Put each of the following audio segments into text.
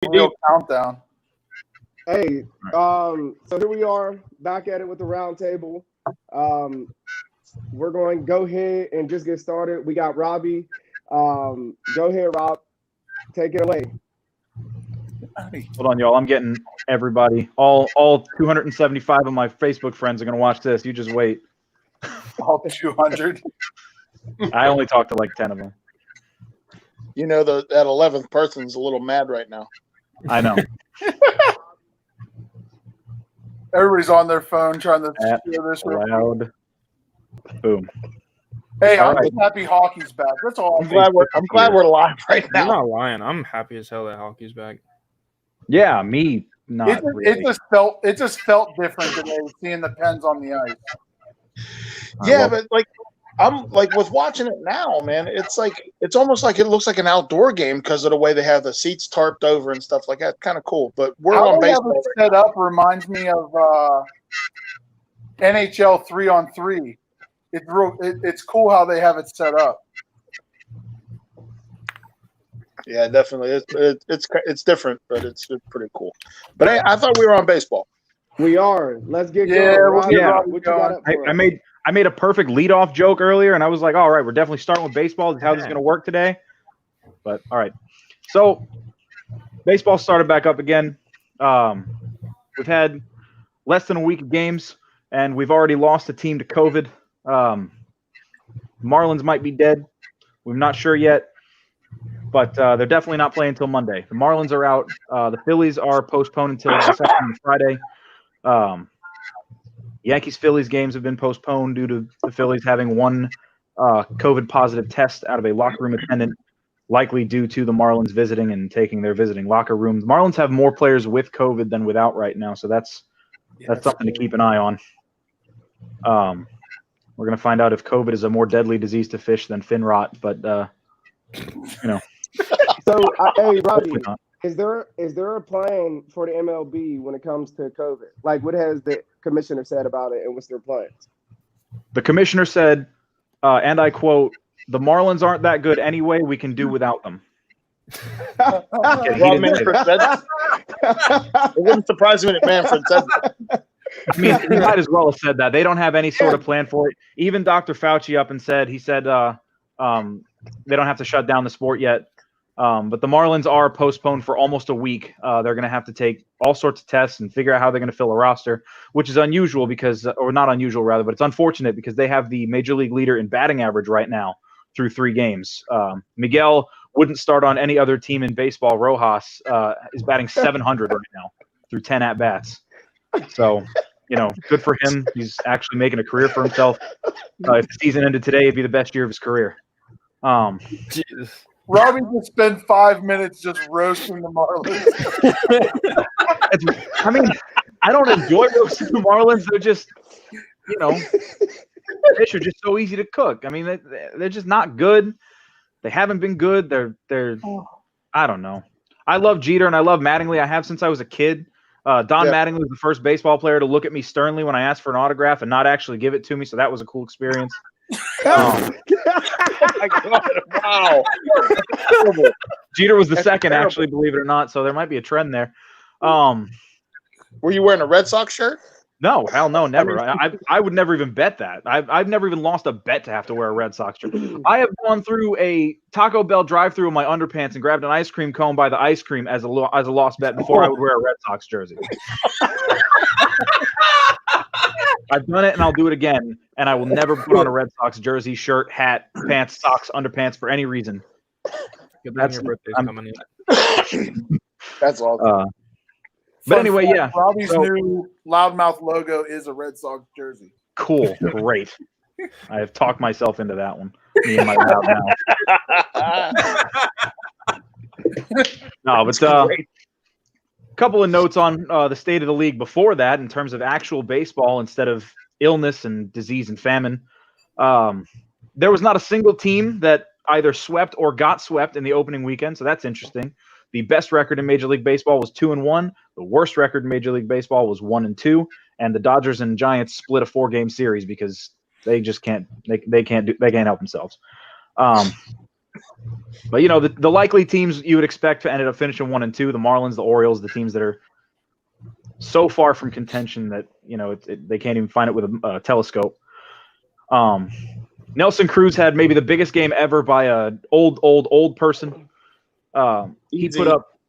Real countdown. Hey, so here we are back at it with the round table. We're going to go ahead and just get started. We got Robbie. Go ahead, Rob. Take it away. Hold on, y'all. I'm getting everybody. All 275 of my Facebook friends are going to watch this. You just wait. All 200. I only talked to like 10 of them. You know, that 11th person's a little mad right now. I know. Everybody's on their phone trying to At secure this. loud. Boom. Hey, All I'm right. just happy hockey's back. That's all. I'm glad we're live right You're now. not lying. I'm happy as hell that hockey's back. Yeah, me not really. It just felt different today seeing the Pens on the ice. Yeah, but like I'm like with watching it now, man. It's almost like it looks like an outdoor game because of the way they have the seats tarped over and stuff like that. Kind of cool. But we're How on they have baseball. it set up reminds me of NHL 3-on-3. It's cool how they have it set up. Yeah, definitely. It's different, but it's pretty cool. But hey, I thought we were on baseball. We are. Let's get Yeah, going. we'll Rob, get what Robbie you got up for I us? made a perfect leadoff joke earlier, and I was like, all right, we're definitely starting with baseball. This is how this is going to work today. But all right. So baseball started back up again. We've had less than a week of games, and we've already lost a team to COVID. Marlins might be dead. We're not sure yet, but they're definitely not playing until Monday. The Marlins are out. The Phillies are postponed until this afternoon, Friday. Yankees-Phillies games have been postponed due to the Phillies having one COVID-positive test out of a locker room attendant, likely due to the Marlins visiting and taking their visiting locker rooms. Marlins have more players with COVID than without right now, so that's something to keep an eye on. We're going to find out if COVID is a more deadly disease to fish than fin rot, but, you know. So, hey, Robbie, hopefully not. is there a plan for the MLB when it comes to COVID? Like, what has the commissioner said about it, and what's their plans? The commissioner said, and I quote, "The Marlins aren't that good anyway. We can do without them." Rob didn't say Manfred said that. It wouldn't surprise me if Manfred said that. I mean, he might as well have said that. They don't have any sort of plan for it. Even Dr. Fauci up and said, they don't have to shut down the sport yet. But the Marlins are postponed for almost a week. They're going to have to take all sorts of tests and figure out how they're going to fill a roster, which is unusual or not unusual rather, but it's unfortunate because they have the major league leader in batting average right now through 3 games. Miguel wouldn't start on any other team in baseball. Rojas is batting 700 right now through 10 at-bats. So, good for him. He's actually making a career for himself. If the season ended today, it'd be the best year of his career. Jesus. Robbie just spent 5 minutes just roasting the Marlins. I mean, I don't enjoy roasting the Marlins. They're just, fish are just so easy to cook. I mean, they're just not good. They haven't been good. They're I don't know. I love Jeter and I love Mattingly. I have since I was a kid. Don Mattingly was the first baseball player to look at me sternly when I asked for an autograph and not actually give it to me, so that was a cool experience. Oh my God! Wow. Jeter was the That's second, terrible. actually, believe it or not, so there might be a trend there. Were you wearing a Red Sox shirt? No, hell no, never. I would never even bet that. I've never even lost a bet to have to wear a Red Sox shirt. I have gone through a Taco Bell drive-through in my underpants and grabbed an ice cream cone by the ice cream as a lost bet before I would wear a Red Sox jersey. I've done it and I'll do it again, and I will never put on a Red Sox jersey, shirt, hat, pants, socks, underpants for any reason. That's your birthday's coming in. That's awesome. But anyway, yeah. Robbie's new loudmouth logo is a Red Sox jersey. Cool. Great. I have talked myself into that one. Me and my loud mouth. No, but a couple of notes on the state of the league before that in terms of actual baseball instead of illness and disease and famine. There was not a single team that either swept or got swept in the opening weekend, so that's interesting. The best record in Major League Baseball was 2-1. The worst record in Major League Baseball was 1-2. And the Dodgers and Giants split a 4-game series because they just can't. They can't help themselves. But you know, the likely teams you would expect to ended up finishing 1 and 2. The Marlins, the Orioles, the teams that are so far from contention that they can't even find it with a telescope. Nelson Cruz had maybe the biggest game ever by an old person. He put up.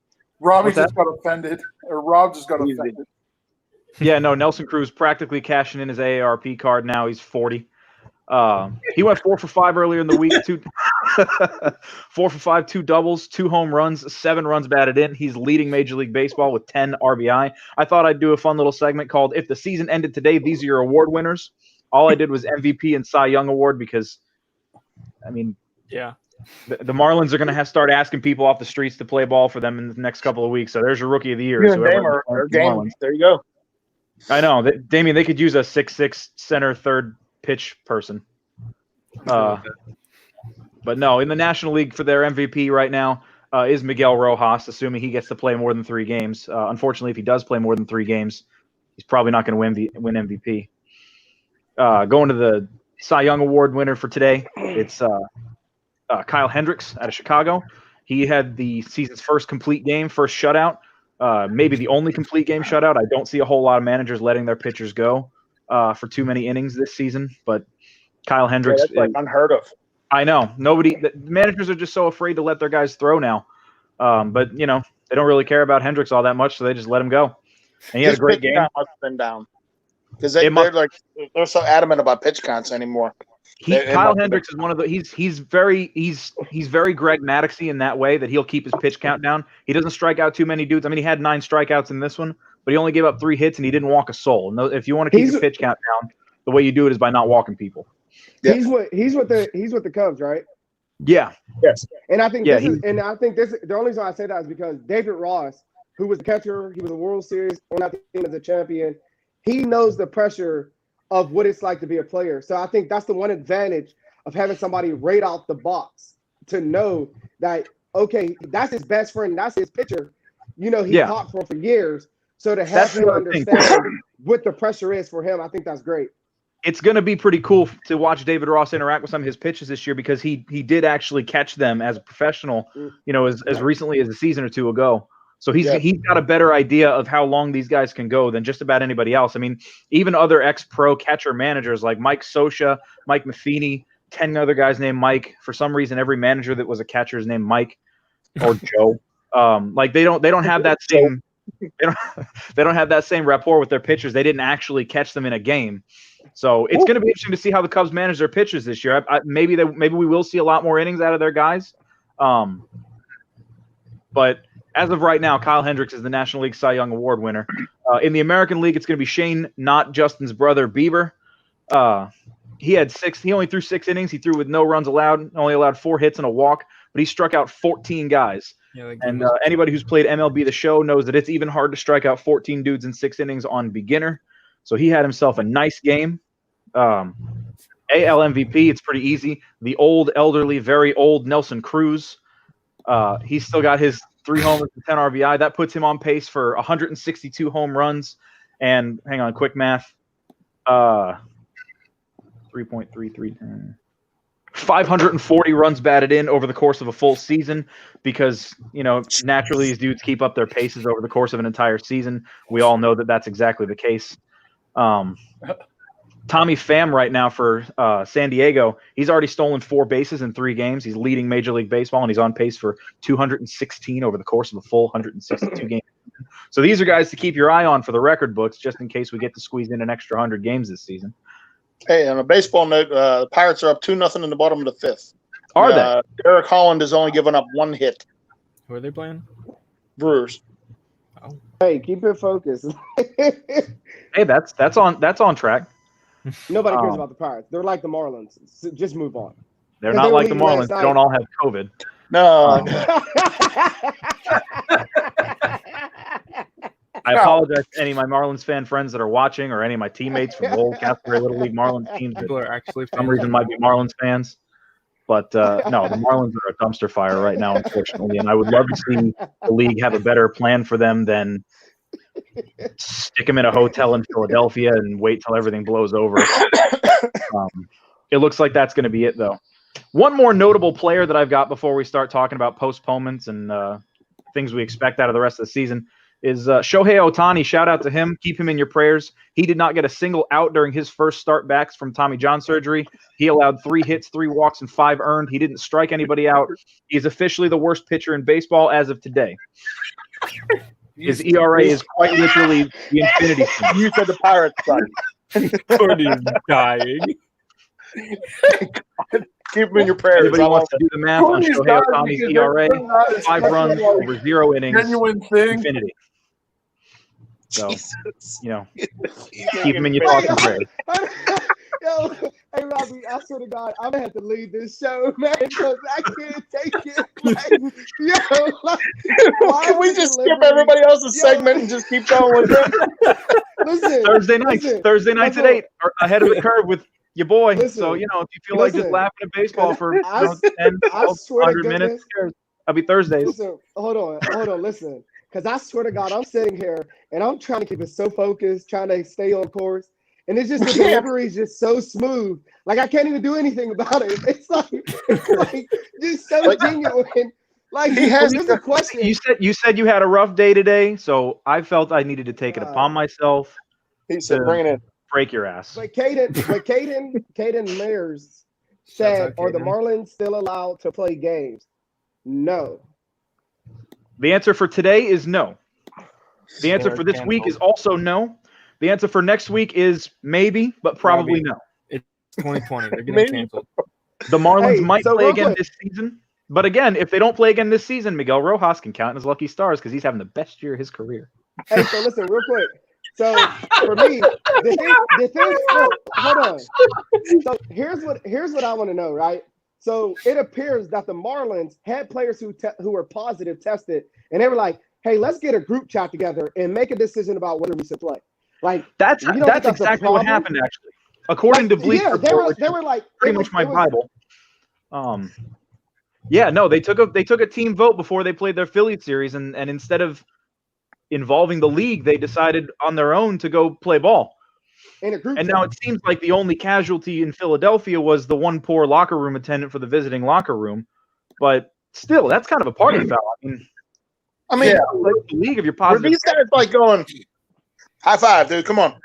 Robbie just got offended, or Rob just got offended. Yeah, no, Nelson Cruz practically cashing in his AARP card now. He's 40. He went 4 for 5 earlier in the week. 4 for 5, 2 doubles, 2 home runs, 7 runs batted in. He's leading Major League Baseball with 10 RBI. I thought I'd do a fun little segment called "If the Season Ended Today, These Are Your Award Winners." All I did was MVP and Cy Young Award because, I mean, yeah, the Marlins are going to start asking people off the streets to play ball for them in the next couple of weeks. So there's your Rookie of the Year. You and Damer are game. There you go. I know, Damien. They could use a 6'6" center third pitch person. But no, in the National League for their MVP right now is Miguel Rojas, assuming he gets to play more than 3 games. Unfortunately, if he does play more than 3 games, he's probably not going to win MVP. Going to the Cy Young Award winner for today, it's Kyle Hendricks out of Chicago. He had the season's first complete game, first shutout, maybe the only complete game shutout. I don't see a whole lot of managers letting their pitchers go for too many innings this season, but Kyle Hendricks that's like unheard of. I know. Managers are just so afraid to let their guys throw now. But they don't really care about Hendricks all that much, so they just let him go. And he had a great game. Must have been down because they're so adamant about pitch counts anymore. Kyle Hendricks is one of the he's very Greg Maddoxy in that way that he'll keep his pitch count down. He doesn't strike out too many dudes. I mean, he had 9 strikeouts in this one, but he only gave up 3 hits and he didn't walk a soul. And if you want to keep your pitch count down, the way you do it is by not walking people. Yeah. He's with the Cubs, right? Yeah. Yes. And I think the only reason I say that is because David Ross, who was the catcher, he was a World Series on that team as a champion. He knows the pressure of what it's like to be a player. So I think that's the one advantage of having somebody right out the box to know that, okay, that's his best friend, that's his pitcher. He talked for years. So to have him understand what the pressure is for him, I think that's great. It's going to be pretty cool to watch David Ross interact with some of his pitches this year because he did actually catch them as a professional, as recently as a season or 2 ago. So he's got a better idea of how long these guys can go than just about anybody else. I mean, even other ex-pro catcher managers like Mike Scioscia, Mike Matheny, 10 other guys named Mike. For some reason, every manager that was a catcher is named Mike or Joe. They don't have that same they don't have that same rapport with their pitchers. They didn't actually catch them in a game. So it's going to be interesting to see how the Cubs manage their pitchers this year. Maybe we will see a lot more innings out of their guys. But as of right now, Kyle Hendricks is the National League Cy Young Award winner. In the American League, it's going to be Shane, not Justin's brother, Bieber. He only threw 6 innings. He threw with no runs allowed, only allowed 4 hits and a walk, but he struck out 14 guys. Yeah, and anybody who's played MLB The Show knows that it's even hard to strike out 14 dudes in 6 innings on beginner. So he had himself a nice game. AL MVP, it's pretty easy. The old, elderly, very old Nelson Cruz. He's still got his 3 homers and 10 RBI. That puts him on pace for 162 home runs. And hang on, quick math. 3.33. 540 runs batted in over the course of a full season because, naturally these dudes keep up their paces over the course of an entire season. We all know that that's exactly the case. Tommy Pham right now for San Diego, he's already stolen 4 bases in 3 games. He's leading Major League Baseball, and he's on pace for 216 over the course of a full 162 games. So these are guys to keep your eye on for the record books, just in case we get to squeeze in an extra 100 games this season. Hey, on a baseball note, the Pirates are up 2-0 in the bottom of the 5th. Are they? Eric Holland has only given up 1 hit. Who are they playing? Brewers. Oh. Hey, keep it focused. Hey, that's on track. Nobody cares about the Pirates. They're like the Marlins. So just move on. They're not like the Marlins. They don't all have COVID. No. I apologize to any of my Marlins fan friends that are watching, or any of my teammates from the old Casper Little League Marlins teams that People are actually for some reason might be Marlins fans. But no, the Marlins are a dumpster fire right now, unfortunately. And I would love to see the league have a better plan for them than stick them in a hotel in Philadelphia and wait till everything blows over. It looks like that's going to be it, though. One more notable player that I've got before we start talking about postponements and things we expect out of the rest of the season is Shohei Ohtani. Shout out to him. Keep him in your prayers. He did not get a single out during his first start backs from Tommy John surgery. He allowed 3 hits, 3 walks, and 5 earned. He didn't strike anybody out. He's officially the worst pitcher in baseball as of today. His ERA is quite literally the infinity. You said the Pirates, son. Cody's dying. Keep him in your prayers. Everybody wants to do the math on Cody's Shohei dying Ohtani's because ERA, they're not as 5 runs like over 0 innings, genuine thing. infinity. So, Jesus. you know, He's keep him in your Hey, thoughts and prayers. Yo, hey Robbie, I swear to God, I'm gonna have to leave this show, man, because I can't take it. Can we just skip everybody else's segment and just keep going with it? Listen, Thursday nights at 8 are ahead of the curve with your boy. Listen, So, you know, if you feel like just laughing at baseball for 10, I 12, swear to 100 minutes, goodness. I'll be Thursdays. Listen, hold on, listen. Because I swear to God, I'm sitting here and I'm trying to keep it so focused, trying to stay on course. And it's just the delivery is just so smooth. Like I can't even do anything about it. It's like just so genuine. Like he has a question. You said you had a rough day today, so I felt I needed to take it upon myself. He said, "Bring it in." Break your ass. But Caden Mayers said, "Are the Marlins still allowed to play games?" No. The answer for today is no. The answer for this week is also no. The answer for next week is maybe, but probably no. It's 2020. They're getting canceled. The Marlins might so play real again quick. this season. But again, if they don't play again this season, Miguel Rojas can count in his lucky stars because he's having the best year of his career. Hey, so listen, real quick. So for me, the thing look, hold on. So here's what I want to know, right? So it appears that the Marlins had players who were positive tested, and they were like, "Hey, let's get a group chat together and make a decision about whether we should play." Like that's exactly what happened, actually. According to Bleacher Report, they were like pretty much my Bible. Yeah, no, they took a team vote before they played their Phillies series, and instead of involving the league, they decided on their own to go play ball. In a group and chat. now it seems like the only casualty in Philadelphia was the one poor locker room attendant for the visiting locker room. But still, that's kind of a party foul. I mean, like the league of your positive. Were these guys like going, high five, dude? Come on.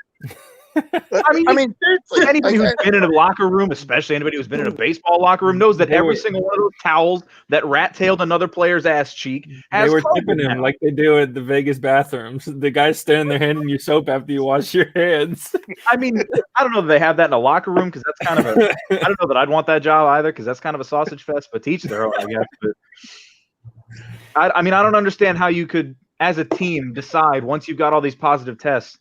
I mean, seriously, anybody who's been in a locker room, especially anybody who's been in a baseball locker room, knows that every single one of those towels that rat-tailed another player's ass cheek has. They were tipping him like they do at the Vegas bathrooms. The guys standing there handing you soap after you wash your hands. I mean, I don't know that they have that in a locker room because that's kind of a. I don't know that I'd want that job either because that's kind of a sausage fest. But teach their own, I guess. But I mean, I don't understand how you could, as a team, decide once you've got all these positive tests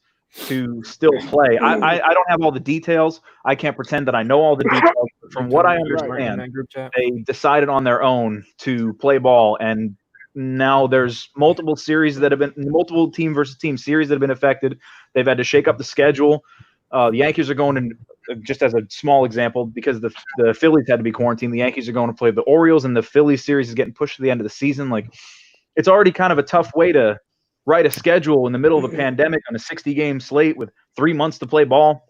to still play. I don't have all the details. I can't pretend that I know all the details. But from what I understand, they decided on their own to play ball, and now there's multiple series that have been multiple team versus team series that have been affected. They've had to shake up the schedule. The Yankees are going in, just as a small example, because the Phillies had to be quarantined. The Yankees are going to play the Orioles, and the Phillies series is getting pushed to the end of the season. Like, it's already kind of a tough way to write a schedule in the middle of a pandemic on a 60-game slate with 3 months to play ball.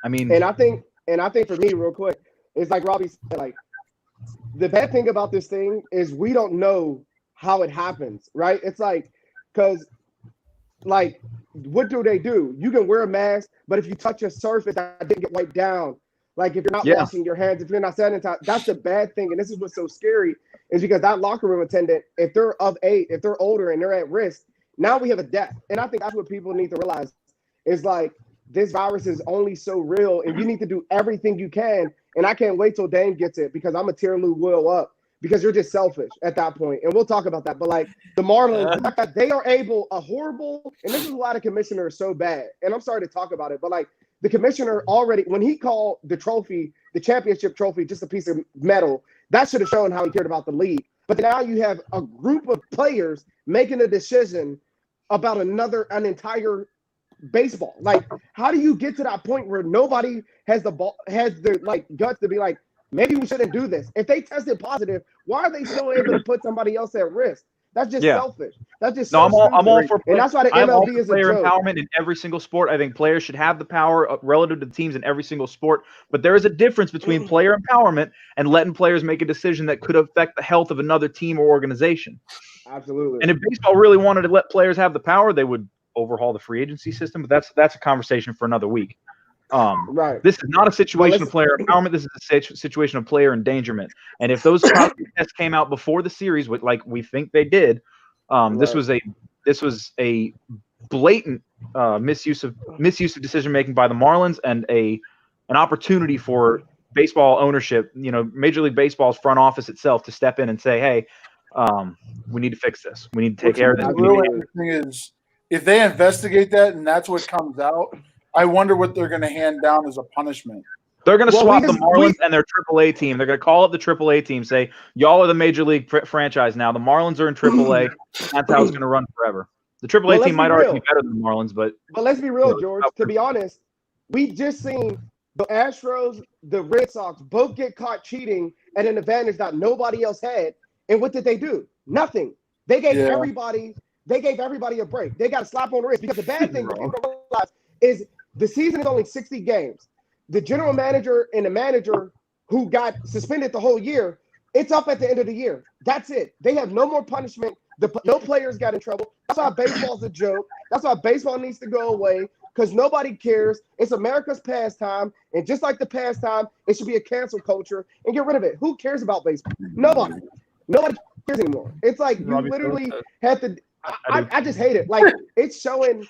I mean, and I think for me, real quick, it's like Robbie said, like the bad thing about this thing is we don't know how it happens, right? It's like, because like, what do? You can wear a mask, but if you touch a surface that didn't get wiped down, like if you're not washing your hands, if you're not sanitizing, that's the bad thing. And this is what's so scary is because that locker room attendant, if they're of age, if they're older and they're at risk, now we have a death. And I think that's what people need to realize is like this virus is only so real and you need to do everything you can. And I can't wait till Dane gets it because I'm going to tear Lou Will up because you're just selfish at that point. And we'll talk about that. But like the Marlins, they are able, and this is why the commissioner is so bad. And I'm sorry to talk about it, but like the commissioner already, when he called the trophy, the championship trophy, just a piece of metal, that should have shown how he cared about the league. But now you have a group of players making a decision about an entire baseball. Like, how do you get to that point where nobody has the like guts to be like, maybe we shouldn't do this? If they tested positive, why are they still able to put somebody else at risk? That's just Yeah. selfish. That's just No, so I'm all stupid. for And that's why the I'm all MLB for is a player joke. empowerment in every single sport. I think players should have the power relative to teams in every single sport. But there is a difference between player empowerment and letting players make a decision that could affect the health of another team or organization. Absolutely. And if baseball really wanted to let players have the power, they would overhaul the free agency system. But that's a conversation for another week. Right. This is not a situation of player empowerment. This is a situation of player endangerment. And if those tests came out before the series, like we think they did, this was a blatant misuse of decision making by the Marlins and an opportunity for baseball ownership, Major League Baseball's front office itself to step in and say, hey, we need to fix this. We need to take care of this. Really interesting is if they investigate that and that's what comes out, I wonder what they're going to hand down as a punishment. They're going to swap the Marlins and their AAA team. They're going to call up the AAA team, say, y'all are the Major League franchise now. The Marlins are in AAA. That's how it's going to run forever. The AAA team might already be better than the Marlins, but let's be real, George. To be honest, we just seen the Astros, the Red Sox both get caught cheating at an advantage that nobody else had. And what did they do? Nothing. They gave everybody a break. They got a slap on the wrist because the bad thing that people don't realize is the season is only 60 games. The general manager and the manager who got suspended the whole year, it's up at the end of the year. That's it. They have no more punishment. No players got in trouble. That's why baseball's a joke. That's why baseball needs to go away because nobody cares. It's America's pastime. And just like the pastime, it should be a cancel culture and get rid of it. Who cares about baseball? Nobody. Nobody cares anymore. It's like you literally have to – I just hate it. Like it's showing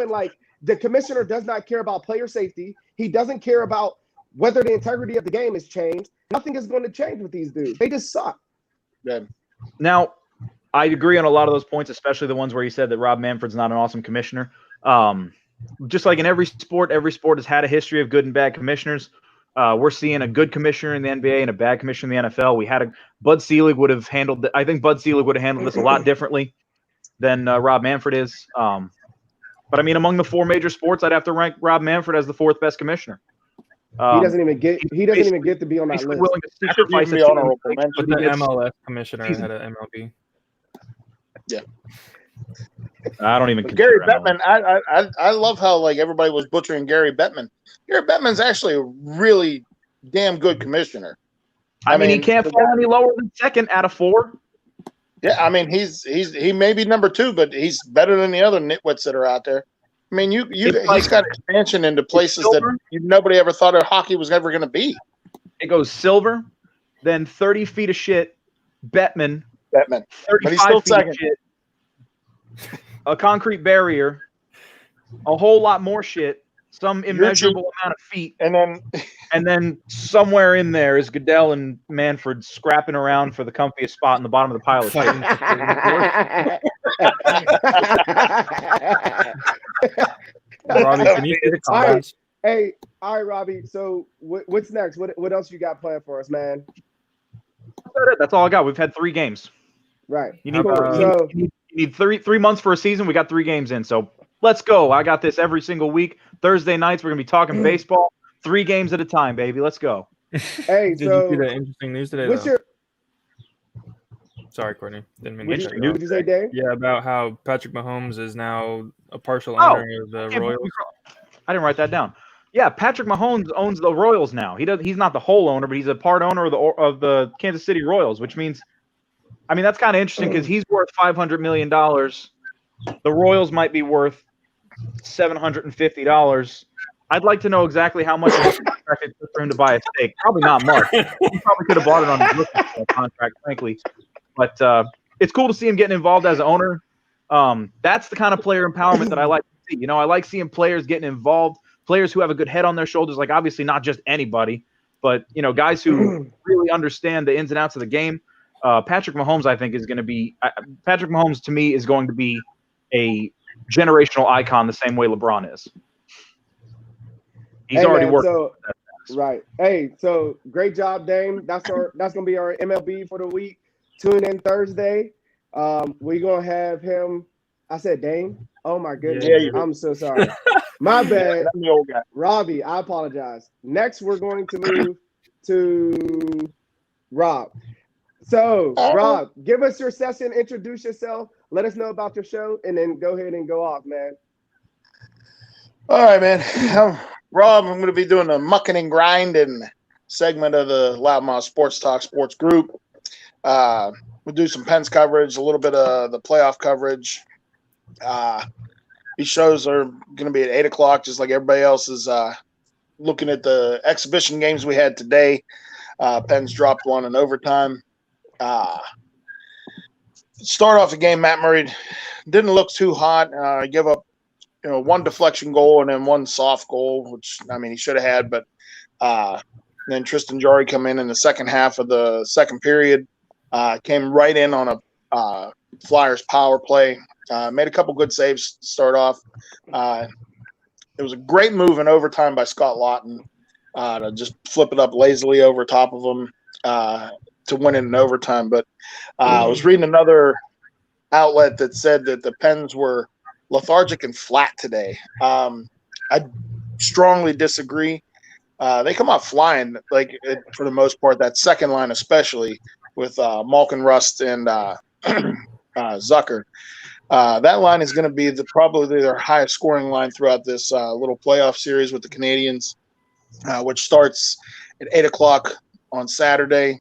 like the commissioner does not care about player safety. He doesn't care about whether the integrity of the game has changed. Nothing is going to change with these dudes. They just suck. Yeah. Now, I agree on a lot of those points, especially the ones where you said that Rob Manfred's not an awesome commissioner. Just like in every sport has had a history of good and bad commissioners. We're seeing a good commissioner in the NBA and a bad commissioner in the NFL. Bud Selig would have handled – I think Bud Selig would have handled this a lot differently than Rob Manfred is. But, I mean, among the four major sports, I'd have to rank Rob Manfred as the fourth best commissioner. He doesn't even get to be on that list. Willing to sacrifice the honorable mention. But the MLS commissioner had an MLB. Yeah. I don't even Gary Bettman. I love how like everybody was butchering Gary Bettman. Gary Bettman's actually a really damn good commissioner. I mean he can't fall any lower than second out of four. Yeah, I mean he may be number two, but he's better than the other nitwits that are out there. I mean he's got expansion into places that nobody ever thought hockey was ever going to be. It goes Silver, then 30 feet of shit, Bettman, 35 but he's still feet second. Of shit, a concrete barrier, a whole lot more shit, some immeasurable amount of feet, and then somewhere in there is Goodell and Manfred scrapping around for the comfiest spot in the bottom of the pile of shit. Robbie, can you see the comments? All right, Robbie. So what's next? What else you got planned for us, man? That's all I got. We've had 3 games. Right. You need 3 months for a season. We got 3 games in. So let's go. I got this every single week. Thursday nights, we're going to be talking baseball. 3 games at a time, baby. Let's go. Hey, Did you see the interesting news today? Sorry, Courtney. Didn't mean to. What did you say, Dave? Yeah, about how Patrick Mahomes is now a partial owner of the Royals. I didn't write that down. Yeah, Patrick Mahomes owns the Royals now. He's not the whole owner, but he's a part owner of the Kansas City Royals, which means, I mean, that's kind of interesting because he's worth $500 million. The Royals might be worth $750. I'd like to know exactly how much of a contract it took for him to buy a stake. Probably not much. He probably could have bought it on his rookie contract, frankly. But it's cool to see him getting involved as an owner. That's the kind of player empowerment that I like to see. I like seeing players getting involved, players who have a good head on their shoulders, like obviously not just anybody, but, guys who really understand the ins and outs of the game. Patrick Mahomes, I think, is going to be – Patrick Mahomes, to me, is going to be a generational icon the same way LeBron is. He's already working. Right. Hey, so great job, Dame. That's gonna be our MLB for the week. Tune in Thursday. We're gonna have him. I said Dame. Oh my goodness. Yeah, I'm so sorry. My bad. I'm the old guy. Robbie, I apologize. Next, we're going to move to Rob. So, Rob, give us your session, introduce yourself, let us know about your show, and then go ahead and go off, man. All right, man. I'm Rob. I'm going to be doing a mucking and grinding segment of the Loudmouth Sports Talk Sports Group. We'll do some Pens coverage, a little bit of the playoff coverage. These shows are going to be at 8 o'clock, just like everybody else is looking at the exhibition games we had today. Pens dropped one in overtime. Start off the game, Matt Murray didn't look too hot. Give up, one deflection goal and then one soft goal, which, I mean, he should have had. But then Tristan Jarry come in the second half of the second period, came right in on a Flyers power play, made a couple good saves to start off. It was a great move in overtime by Scott Lawton to just flip it up lazily over top of him to win it in overtime. But I was reading another outlet that said that the Pens were lethargic and flat today. I strongly disagree. They come out flying, for the most part, that second line especially, with Malkin, Rust, and Zucker. That line is going to be probably their highest scoring line throughout this little playoff series with the Canadians, which starts at 8 o'clock on Saturday.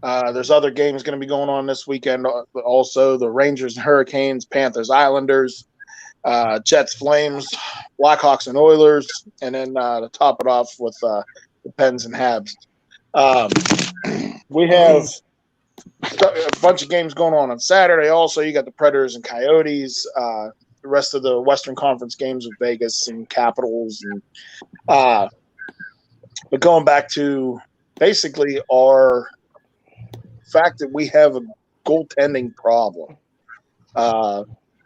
There's other games going to be going on this weekend also. The Rangers and Hurricanes, Panthers, Islanders, Jets, Flames, Blackhawks, and Oilers, and then to top it off with the Pens and Habs. We have a bunch of games going on Saturday. Also, you got the Predators and Coyotes, the rest of the Western Conference games with Vegas and Capitals. And but going back to basically our fact that we have a goaltending problem.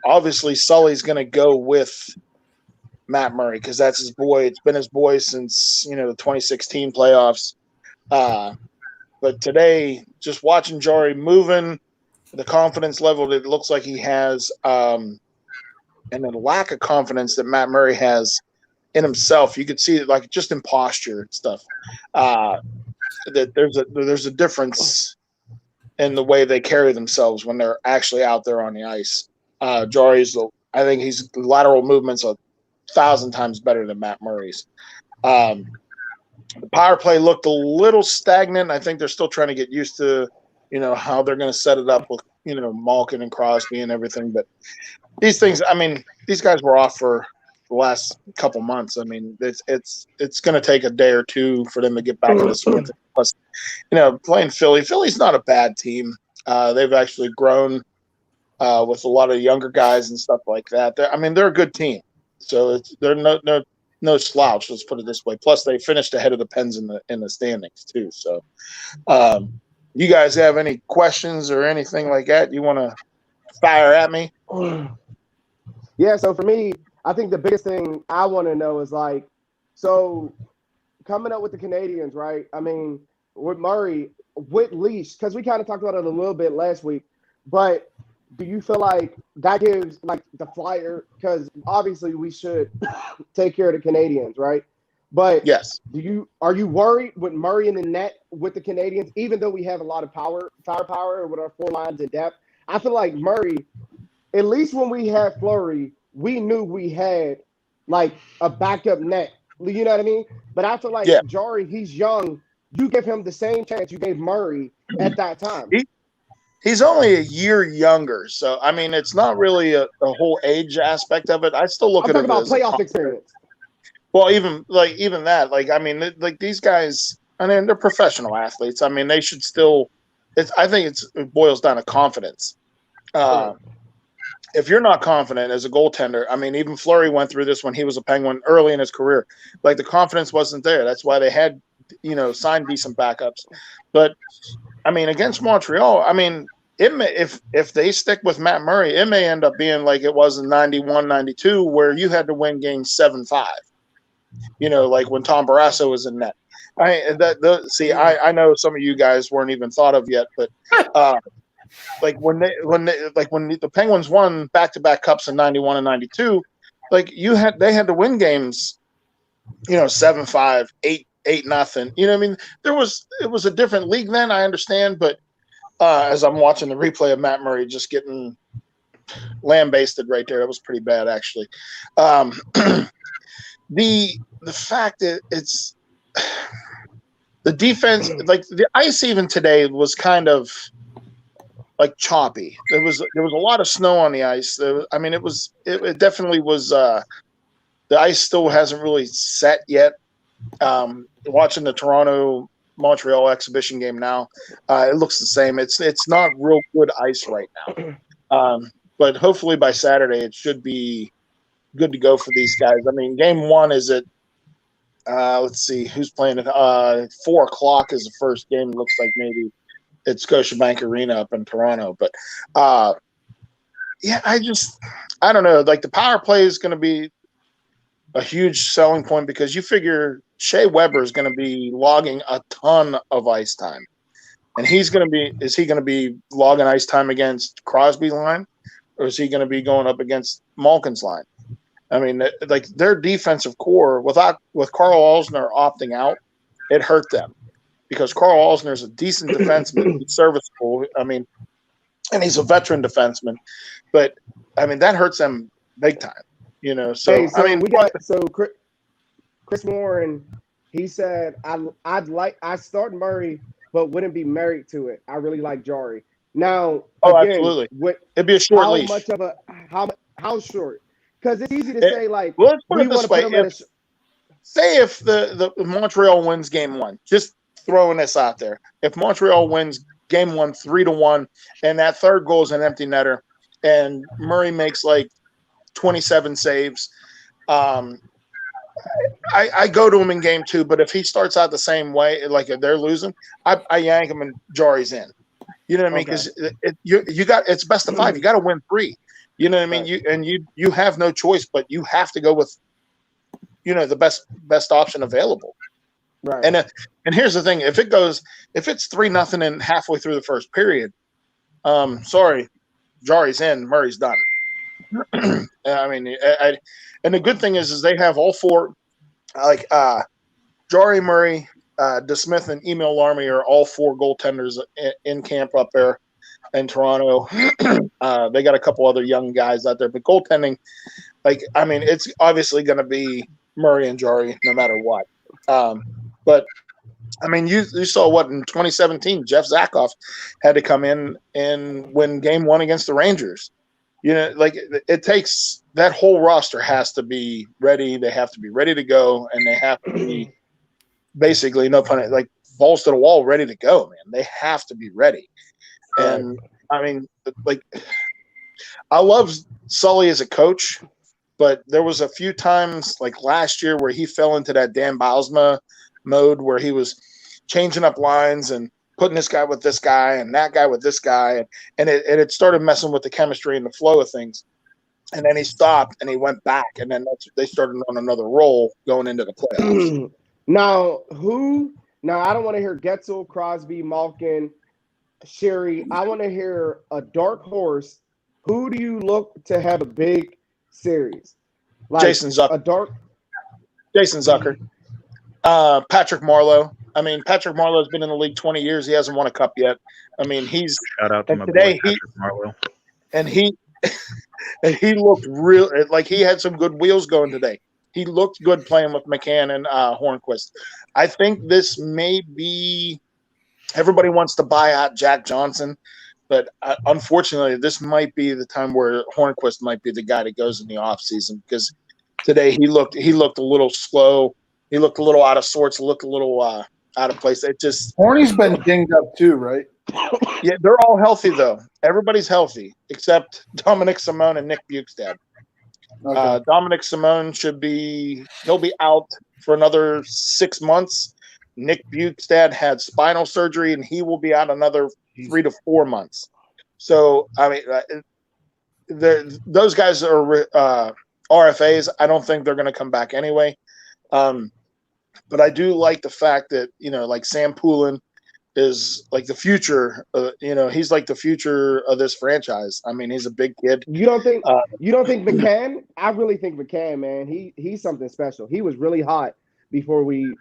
Obviously, Sully's going to go with Matt Murray because that's his boy. It's been his boy since the 2016 playoffs. But today, just watching Jarry moving, the confidence level that it looks like he has, and the lack of confidence that Matt Murray has in himself, you could see it just in posture and stuff. That there's a difference in the way they carry themselves when they're actually out there on the ice. Jarry's, I think his lateral movements are 1,000 times better than Matt Murray's. The power play looked a little stagnant. I think they're still trying to get used to, how they're going to set it up with, Malkin and Crosby and everything. But these things, I mean, these guys were off for the last couple months. I mean, it's going to take a day or two for them to get back in the swing. Plus, playing Philly's not a bad team. They've actually grown with a lot of younger guys and stuff like that. They're a good team. So they're no slouch. Let's put it this way. Plus, they finished ahead of the Pens in the standings too. So, you guys have any questions or anything like that you want to fire at me? Yeah. So for me, I think the biggest thing I want to know is so coming up with the Canadians, right? I mean, with Murray, with Leash, because we kind of talked about it a little bit last week, but do you feel like that gives the Flyer, because obviously we should take care of the Canadians, right? But yes, are you worried with Murray in the net with the Canadians, even though we have a lot of firepower with our four lines in depth? I feel like Murray, at least when we had Fleury, we knew we had a backup net. You know what I mean? But I feel like Jarry, he's young. You give him the same chance you gave Murray at that time. He's only a year younger, so it's not really a whole age aspect of it. I still look at it about as playoff experience. Well, even that, these guys, they're professional athletes. They should still. I think it boils down to confidence. If you're not confident as a goaltender, even Fleury went through this when he was a Penguin early in his career. The confidence wasn't there. That's why they had, signed decent backups. But against Montreal, if they stick with Matt Murray, it may end up being like it was in 91, 92, where you had to win games 7-5. When Tom Barrasso was in net. I know some of you guys weren't even thought of yet, but when the Penguins won back-to-back cups in 91 and 92, they had to win games, 7-5, 8-0. It was a different league then, I understand, but as I'm watching the replay of Matt Murray just getting lambasted right there. That was pretty bad, actually. The fact that it's the defense, like the ice even today was kind of like choppy. There was a lot of snow on the ice. It definitely was. The ice still hasn't really set yet. Watching the Toronto Montreal exhibition game now, it looks the same. It's not real good ice right now. But hopefully by Saturday it should be good to go for these guys. I mean, game one is at let's see who's playing it. 4:00 is the first game. It looks like maybe at Scotiabank Arena up in Toronto. But yeah, I don't know. Like the power play is going to be a huge selling point because you figure Shea Weber is going to be logging a ton of ice time, and is he going to be logging ice time against Crosby's line, or is he going to be going up against Malkin's line? I mean, like their defensive core with Carl Alsner opting out, it hurt them because Carl Alsner is a decent defenseman, he's serviceable. I mean, and he's a veteran defenseman, but I mean that hurts them big time. You know, so I mean, Chris Moore, he said, I start Murray, but wouldn't be married to it. I really like Jari. Now, again, absolutely, it'd be a short leash. How short? Because it's easy to say like. Well, let's put it this way: say if the Montreal wins game one, just throwing this out there, if Montreal wins game one 3-1, and that third goal is an empty netter, and Murray makes like 27 saves. I go to him in game two, but if he starts out the same way, like if they're losing, I yank him and Jari's in. You know what I mean? Because you got it's best of 5. You got to win 3. You know what I mean? You have no choice, but you have to go with the best option available. Right. And here's the thing: if it's 3-0 and halfway through the first period, sorry, Jari's in, Murray's done. I mean, and the good thing is they have all 4, like Jari, Murray, DeSmith, and Emil Larmy are all 4 goaltenders in camp up there in Toronto. They got a couple other young guys out there, but goaltending, like I mean, it's obviously going to be Murray and Jari no matter what. But I mean, you saw what in 2017, Jeff Zakoff had to come in and win game 1 against the Rangers. Like it takes that whole roster has to be ready. They have to be ready to go, and they have to be basically no pun, like balls to the wall, ready to go. Man, they have to be ready. And I mean, like I love Sully as a coach, but there was a few times like last year where he fell into that Dan Bylsma mode where he was changing up lines and putting this guy with this guy and that guy with this guy. And it started messing with the chemistry and the flow of things. And then he stopped and he went back. And then they started on another roll going into the playoffs. Now, I don't want to hear Getzel, Crosby, Malkin, Sherry. I want to hear a dark horse. Who do you look to have a big series? Like Jason Zucker. Jason Zucker. Patrick Marleau. I mean, Patrick Marleau's been in the league 20 years. He hasn't won a cup yet. I mean, shout out to my boy Patrick Marleau. And he looked real like he had some good wheels going today. He looked good playing with McCann and Hornquist. I think this may be everybody wants to buy out Jack Johnson, but unfortunately, this might be the time where Hornquist might be the guy that goes in the offseason because today he looked a little slow. He looked a little out of sorts. Looked a little out of place. It just Horny's been dinged up too, right? Yeah, they're all healthy though. Everybody's healthy except Dominic Simone and Nick Bukestad. Okay. Dominic Simone he'll be out for another 6 months. Nick Bukestad had spinal surgery and he will be out another 3 to 4 months. So I mean, those guys are RFAs. I don't think they're going to come back anyway. But I do like the fact that, like Sam Poulin is like the future, he's like the future of this franchise. I mean, he's a big kid. You don't think McCann? I really think McCann, man, he's something special. He was really hot before we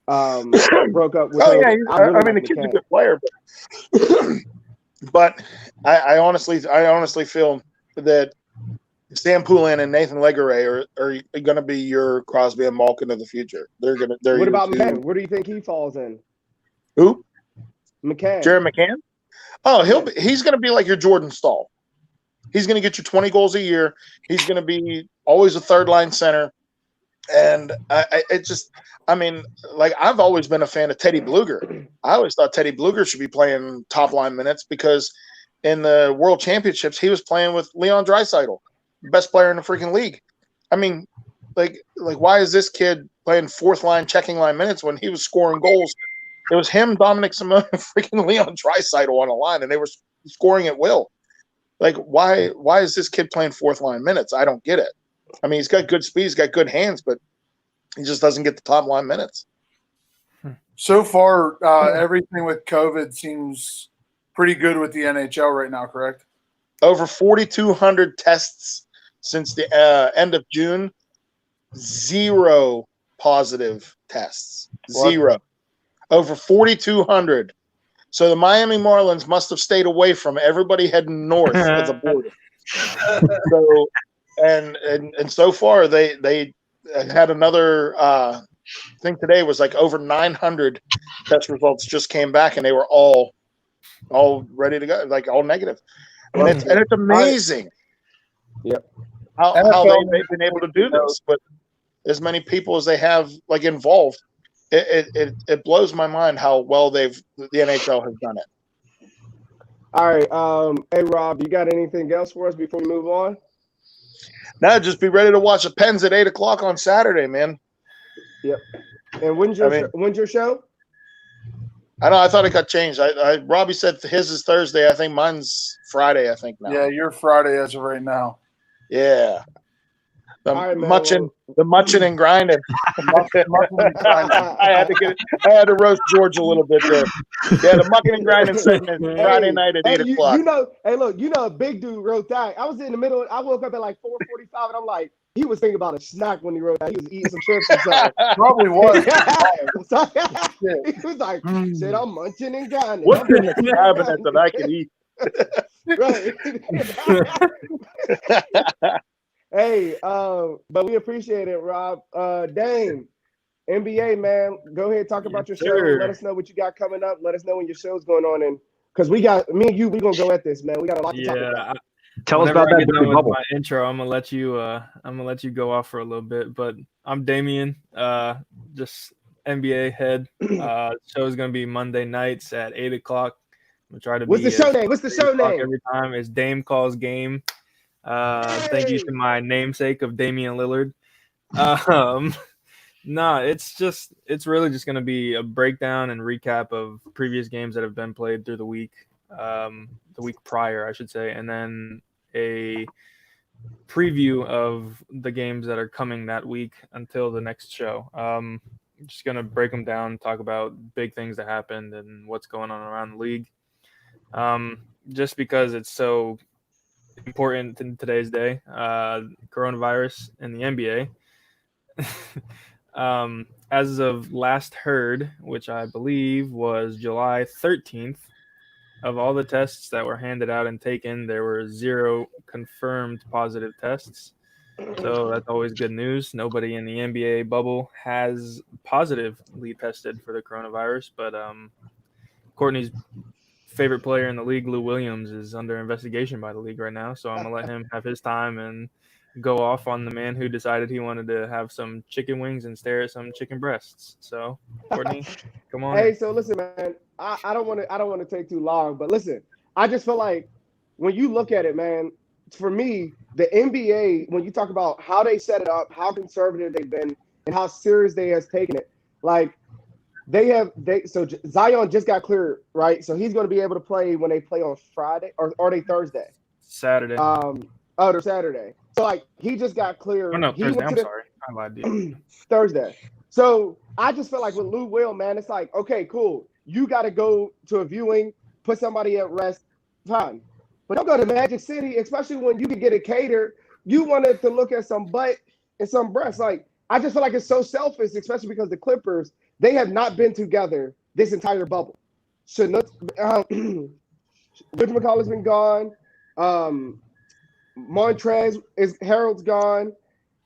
broke up with him. Yeah, I mean, the kid's a good player, but But I honestly feel that Sam Poulin and Nathan Legare are going to be your Crosby and Malkin of the future. They're What about two. McCann? Where do you think he falls in? Who? McCann. Jared McCann? Oh, he's going to be like your Jordan Stahl. He's going to get you 20 goals a year. He's going to be always a third line center. And I've always been a fan of Teddy Bluger. I always thought Teddy Bluger should be playing top line minutes because in the World Championships, he was playing with Leon Draisaitl, best player in the freaking league. I mean, why is this kid playing fourth line, checking line minutes when he was scoring goals? It was him, Dominic Simone, and freaking Leon Draisaitl on a line, and they were scoring at will. Like, why is this kid playing fourth line minutes? I don't get it. I mean, he's got good speed, he's got good hands, but he just doesn't get the top line minutes. So far, everything with COVID seems pretty good with the NHL right now, correct? Over 4,200 tests since the end of June. 0 positive tests. What? 0. Over 4,200. So the Miami Marlins must have stayed away from everybody heading north of the border. So and so far they had another thing today was like over 900 test results just came back and they were all ready to go, like all negative. And it's amazing. Yep. How they've been able to do this, but as many people as they have like involved, it blows my mind how well the NHL has done it. All right. Hey Rob, you got anything else for us before we move on? No, just be ready to watch the Pens at 8:00 on Saturday, man. Yep. And when's your show? I know. I thought it got changed. Robbie said his is Thursday. I think mine's Friday. I think now. Yeah, you're Friday as of right now. Yeah. The All right, man, muching and grinding. I had to roast George a little bit there. Yeah, the mucking and grinding segment Friday night at 8:00. You know, a big dude wrote that. I was in the middle. I woke up at like 4:45, and I'm like, he was thinking about a snack when he wrote that. He was eating some chips or something. Probably was. He was like, "Shit, I'm munching and grinding." What's in the cabinet that I can eat? Right. Hey, but we appreciate it, Rob. Dame, NBA, man, go ahead, talk about your show. Let us know what you got coming up. Let us know when your show's going on, and because me and you, we're gonna go at this, man. We got a lot to talk about. Tell us about that dirty bubble. My intro. I'm gonna let you go off for a little bit, but I'm Damien, just NBA head. Show is gonna be Monday nights at 8:00. I'm gonna try to. What's the show name? What's the show name? Every time it's Dame Calls Game. Thank you to my namesake of Damian Lillard. It's really just gonna be a breakdown and recap of previous games that have been played through the week. The week prior, I should say, and then a preview of the games that are coming that week until the next show. I'm just going to break them down, talk about big things that happened and what's going on around the league. Just because it's so important in today's day, coronavirus in the NBA. As of last heard, which I believe was July 13th, of all the tests that were handed out and taken, there were 0 confirmed positive tests. So that's always good news. Nobody in the NBA bubble has positively tested for the coronavirus, but Courtney's favorite player in the league, Lou Williams, is under investigation by the league right now. So I'm going to let him have his time and go off on the man who decided he wanted to have some chicken wings and stare at some chicken breasts. So, Courtney, come on. Hey, so listen, man, I don't want to take too long, but listen, I just feel like when you look at it, man, for me, the NBA, when you talk about how they set it up, how conservative they've been, and how serious they has taken it, like so Zion just got cleared, right? So he's going to be able to play when they play on Friday or are they Thursday? Saturday. They're Saturday. So like he just got cleared. Oh no, Thursday. I'm sorry, I lied to you. Thursday. So I just feel like with Lou Will, man, it's like, okay, cool. You got to go to a viewing, put somebody at rest, fine. But don't go to Magic City, especially when you can get it catered. You wanted to look at some butt and some breasts. Like, I just feel like it's so selfish, especially because the Clippers, they have not been together this entire bubble. Chanute McCollum's been gone. Harold's gone.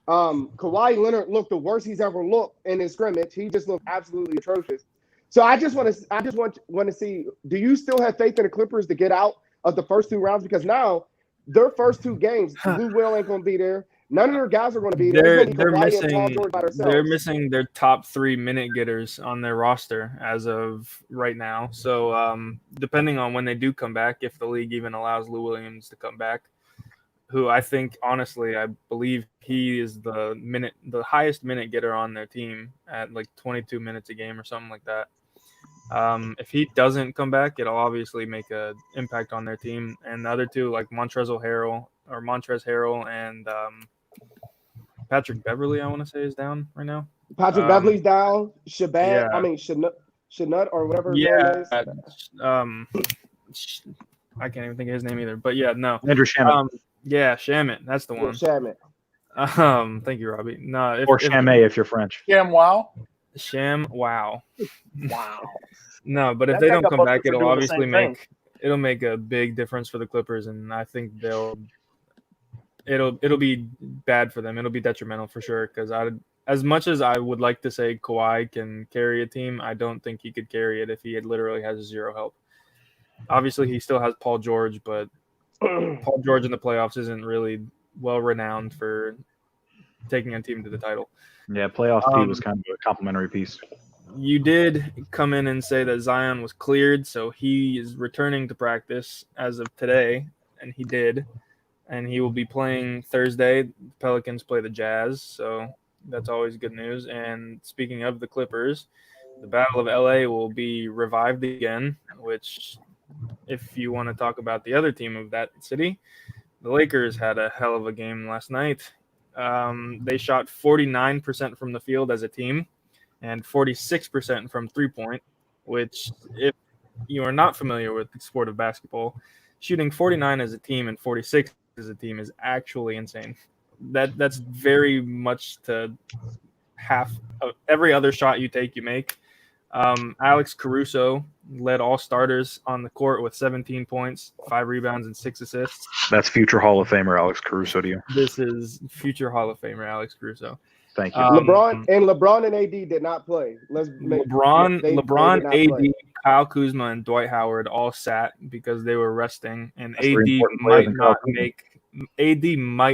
Kawhi Leonard looked the worst he's ever looked in his scrimmage. He just looked absolutely atrocious. So I just want to see, do you still have faith in the Clippers to get out of the first 2 rounds? Because now their first 2 games, Lou Will ain't going to be there. None of their guys are going to be there. They're missing their top 3 minute getters on their roster as of right now. So depending on when they do come back, if the league even allows Lou Williams to come back, who I think, honestly, I believe he is the highest minute getter on their team at like 22 minutes a game or something like that. If he doesn't come back, it'll obviously make an impact on their team. And the other 2, like Montrezl Harrell and Patrick Beverly, I want to say, is down right now. Patrick Beverly's down. Shanut or whatever his name is. I can't even think of his name either. But yeah, no. Andrew Shamet. Shamit. That's the one. Shamit. Thank you, Robbie. No, Or Shamet if you're French. Wow. Wow. Wow. No, but if they don't come back, it'll obviously make a big difference for the Clippers, and I think it'll be bad for them. It'll be detrimental for sure. Because as much as I would like to say Kawhi can carry a team, I don't think he could carry it if he literally has 0 help. Obviously, he still has Paul George, but Paul George in the playoffs isn't really well renowned for taking a team to the title. Yeah, playoff T was kind of a complimentary piece. You did come in and say that Zion was cleared, so he is returning to practice as of today, and he did. And he will be playing Thursday. The Pelicans play the Jazz, so that's always good news. And speaking of the Clippers, the Battle of LA will be revived again, which, if you want to talk about the other team of that city, the Lakers had a hell of a game last night. They shot 49% from the field as a team and 46% from 3-point, which, if you are not familiar with the sport of basketball, shooting 49 as a team and 46 as a team is actually insane. That's very much to half of every other shot you take, you make. Alex Caruso led all starters on the court with 17 points, 5 rebounds, and 6 assists. That's future Hall of Famer Alex Caruso to you. This is future Hall of Famer Alex Caruso. Thank you. LeBron and AD did not play. LeBron, AD, Kyle Kuzma, and Dwight Howard all sat because they were resting, and AD might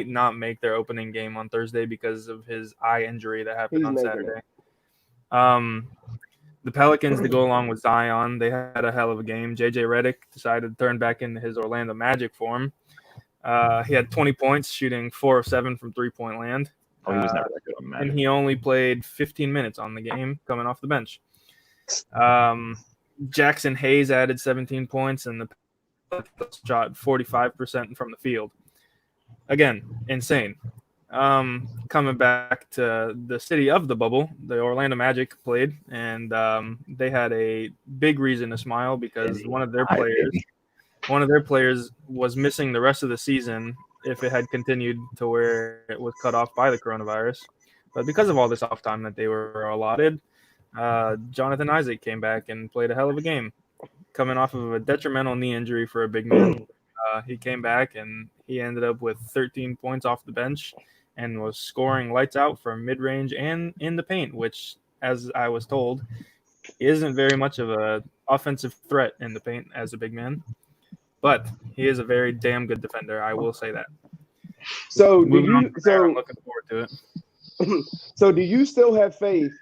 not make their opening game on Thursday because of his eye injury that happened on Saturday. The Pelicans, to go along with Zion, they had a hell of a game. JJ Redick decided to turn back into his Orlando Magic form. He had 20 points, shooting 4 of 7 from 3-point land. He was never that good on the Magic. And he only played 15 minutes on the game coming off the bench. Jackson Hayes added 17 points, and the Pelicans shot 45% from the field. Again, insane. Coming back to the city of the bubble, the Orlando Magic played, and they had a big reason to smile because one of their players was missing the rest of the season if it had continued to where it was cut off by the coronavirus. But because of all this off time that they were allotted, Jonathan Isaac came back and played a hell of a game. Coming off of a detrimental knee injury for a big man, he came back and he ended up with 13 points off the bench and was scoring lights out from mid-range and in the paint, which, as I was told, isn't very much of an offensive threat in the paint as a big man. But he is a very damn good defender. I will say that. So, I'm looking forward to it. So, do you still have faith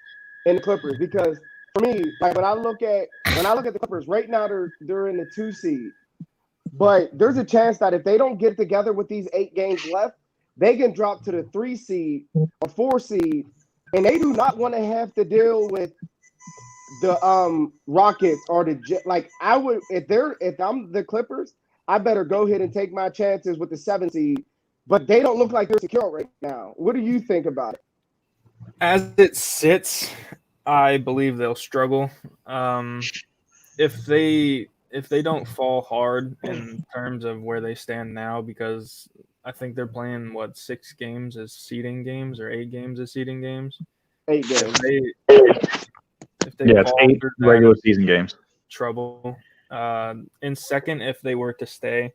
in the Clippers? Because for me, like when I look at the Clippers right now, they're in the 2 seed. But there's a chance that if they don't get together with these 8 games left, they can drop to the 3 seed or 4 seed, and they do not want to have to deal with the Rockets or I would if I'm the Clippers, I better go ahead and take my chances with the 7 seed. But they don't look like they're secure right now. What do you think about it? As it sits, I believe they'll struggle. If they don't fall hard in terms of where they stand now, because I think they're playing 6 games as seeding games or 8 games as seeding games. 8 games. If they it's 8 regular season games. Trouble. In second, if they were to stay,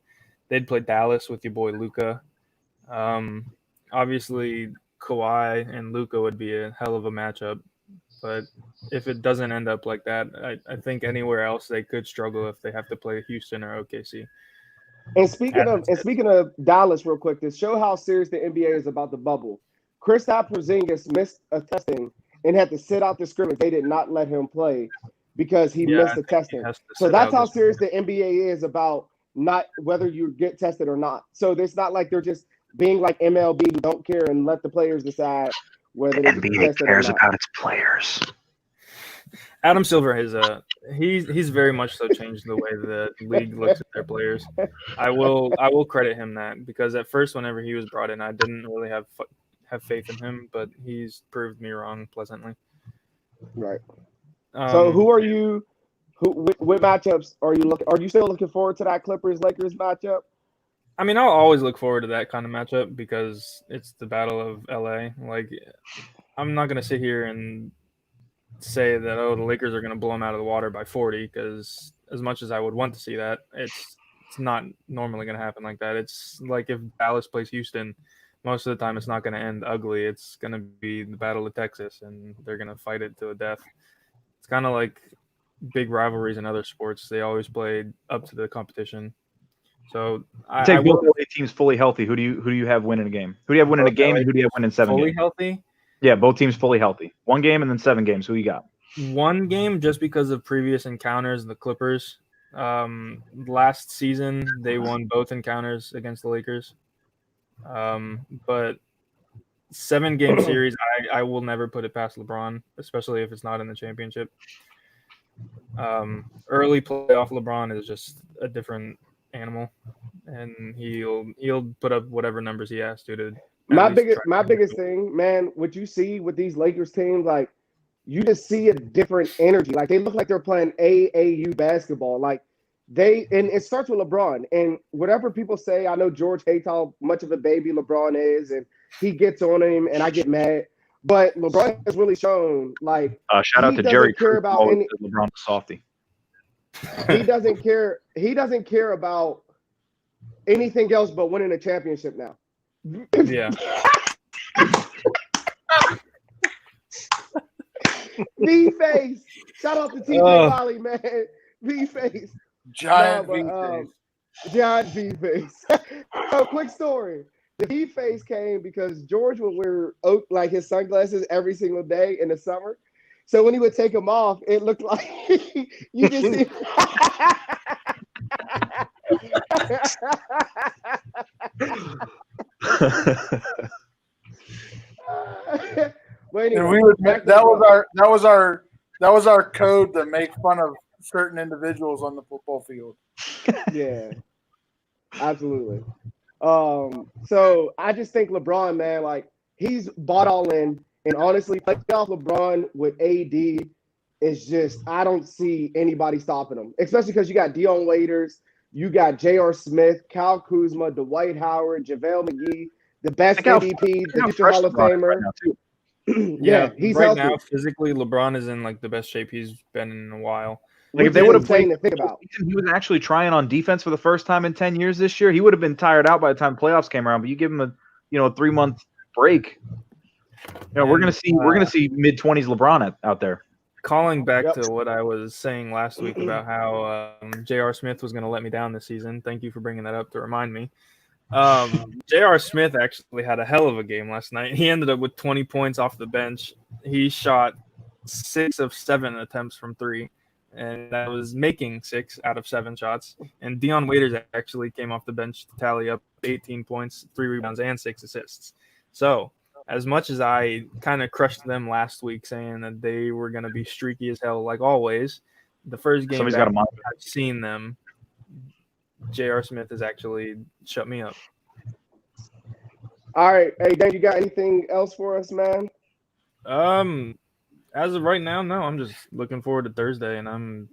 they'd play Dallas with your boy Luka. Obviously, Kawhi and Luka would be a hell of a matchup. But if it doesn't end up like that, I think anywhere else they could struggle if they have to play Houston or OKC. And speaking of Dallas, real quick, to show how serious the NBA is about the bubble, Kristaps Porzingis missed a testing and had to sit out the scrimmage. They did not let him play because he missed the testing. So that's how serious the NBA is about not whether you get tested or not. So it's not like they're just being like MLB, who don't care and let the players decide whether they get tested cares or not. about its players. Adam Silver has he's very much so changed the way the league looks at their players. I will credit him that, because at first, whenever he was brought in, I didn't really have faith in him, but he's proved me wrong pleasantly. Right. So who are you? What matchups are you looking? Are you still looking forward to that Clippers-Lakers matchup? I mean, I'll always look forward to that kind of matchup because it's the Battle of LA. Like, I'm not gonna sit here and say that the Lakers are going to blow them out of the water by 40, because as much as I would want to see that, it's not normally going to happen like that. It's like if Dallas plays Houston, most of the time it's not going to end ugly. It's going to be the Battle of Texas, and they're going to fight it to a death. It's kind of like big rivalries in other sports. They always play up to the competition. So I both LA teams fully healthy. Who do you have winning a game? Who do you have winning a game, and who do you have winning 7 fully games? Healthy? Yeah, both teams fully healthy. 1 game and then 7 games. Who you got? 1 game just because of previous encounters, the Clippers. Last season, they won both encounters against the Lakers. But 7-game series, I will never put it past LeBron, especially if it's not in the championship. Early playoff LeBron is just a different animal, and he'll put up whatever numbers he has to. My biggest thing, man, what you see with these Lakers teams, like, you just see a different energy. Like, they look like they're playing AAU basketball. Like, and it starts with LeBron. And whatever people say, I know George hates how much of a baby LeBron is, and he gets on him, and I get mad. But LeBron has really shown, like, shout out to Jerry care about any LeBron softy. He doesn't care. He doesn't care about anything else but winning a championship now. Yeah. V-Face. Shout out to TJ Wally, man. V-Face. Giant V-Face. Giant V-Face. So, quick story. The V-Face came because George would wear like his sunglasses every single day in the summer. So when he would take them off, it looked like you just see. And we would that was our code to make fun of certain individuals on the football field. Yeah, absolutely. So I just think LeBron, man, like, he's bought all in, and honestly, playoff LeBron with AD is just, I don't see anybody stopping him, especially because you got Dion Waiters, you got J.R. Smith, Kyle Kuzma, Dwight Howard, JaVale McGee, the best MVP, the future Hall of Famer. Yeah, he's right healthy. Now, physically, LeBron is in like the best shape he's been in a while. Like, if they would have played, to think about. He was actually trying on defense for the first time in 10 years this year. He would have been tired out by the time playoffs came around. But you give him a 3-month break. We're gonna see mid-20s LeBron out there. Calling back to what I was saying last week about how J.R. Smith was going to let me down this season. Thank you for bringing that up to remind me. J.R. Smith actually had a hell of a game last night. He ended up with 20 points off the bench. He shot 6 of 7 attempts from 3, and that was making 6 out of 7 shots. And Dion Waiters actually came off the bench to tally up 18 points, 3 rebounds, and 6 assists. So, as much as I kind of crushed them last week saying that they were going to be streaky as hell like always, the first game that I've seen them, J.R. Smith has actually shut me up. All right. Hey, Dan, you got anything else for us, man? As of right now, no. I'm just looking forward to Thursday, and I'm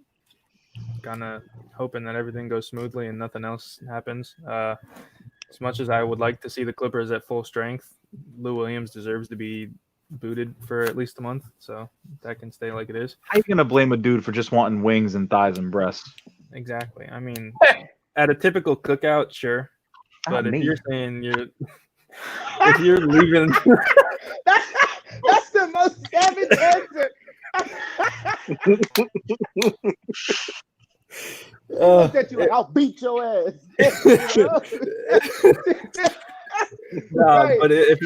kind of hoping that everything goes smoothly and nothing else happens. As much as I would like to see the Clippers at full strength, Lou Williams deserves to be booted for at least a month, so that can stay like it is. How are you going to blame a dude for just wanting wings and thighs and breasts? exactly. I mean, at a typical cookout, sure. Not But if me. you're saying if you're leaving, That's the most savage answer. He looked at you like, I'll beat your ass. no, Right. but if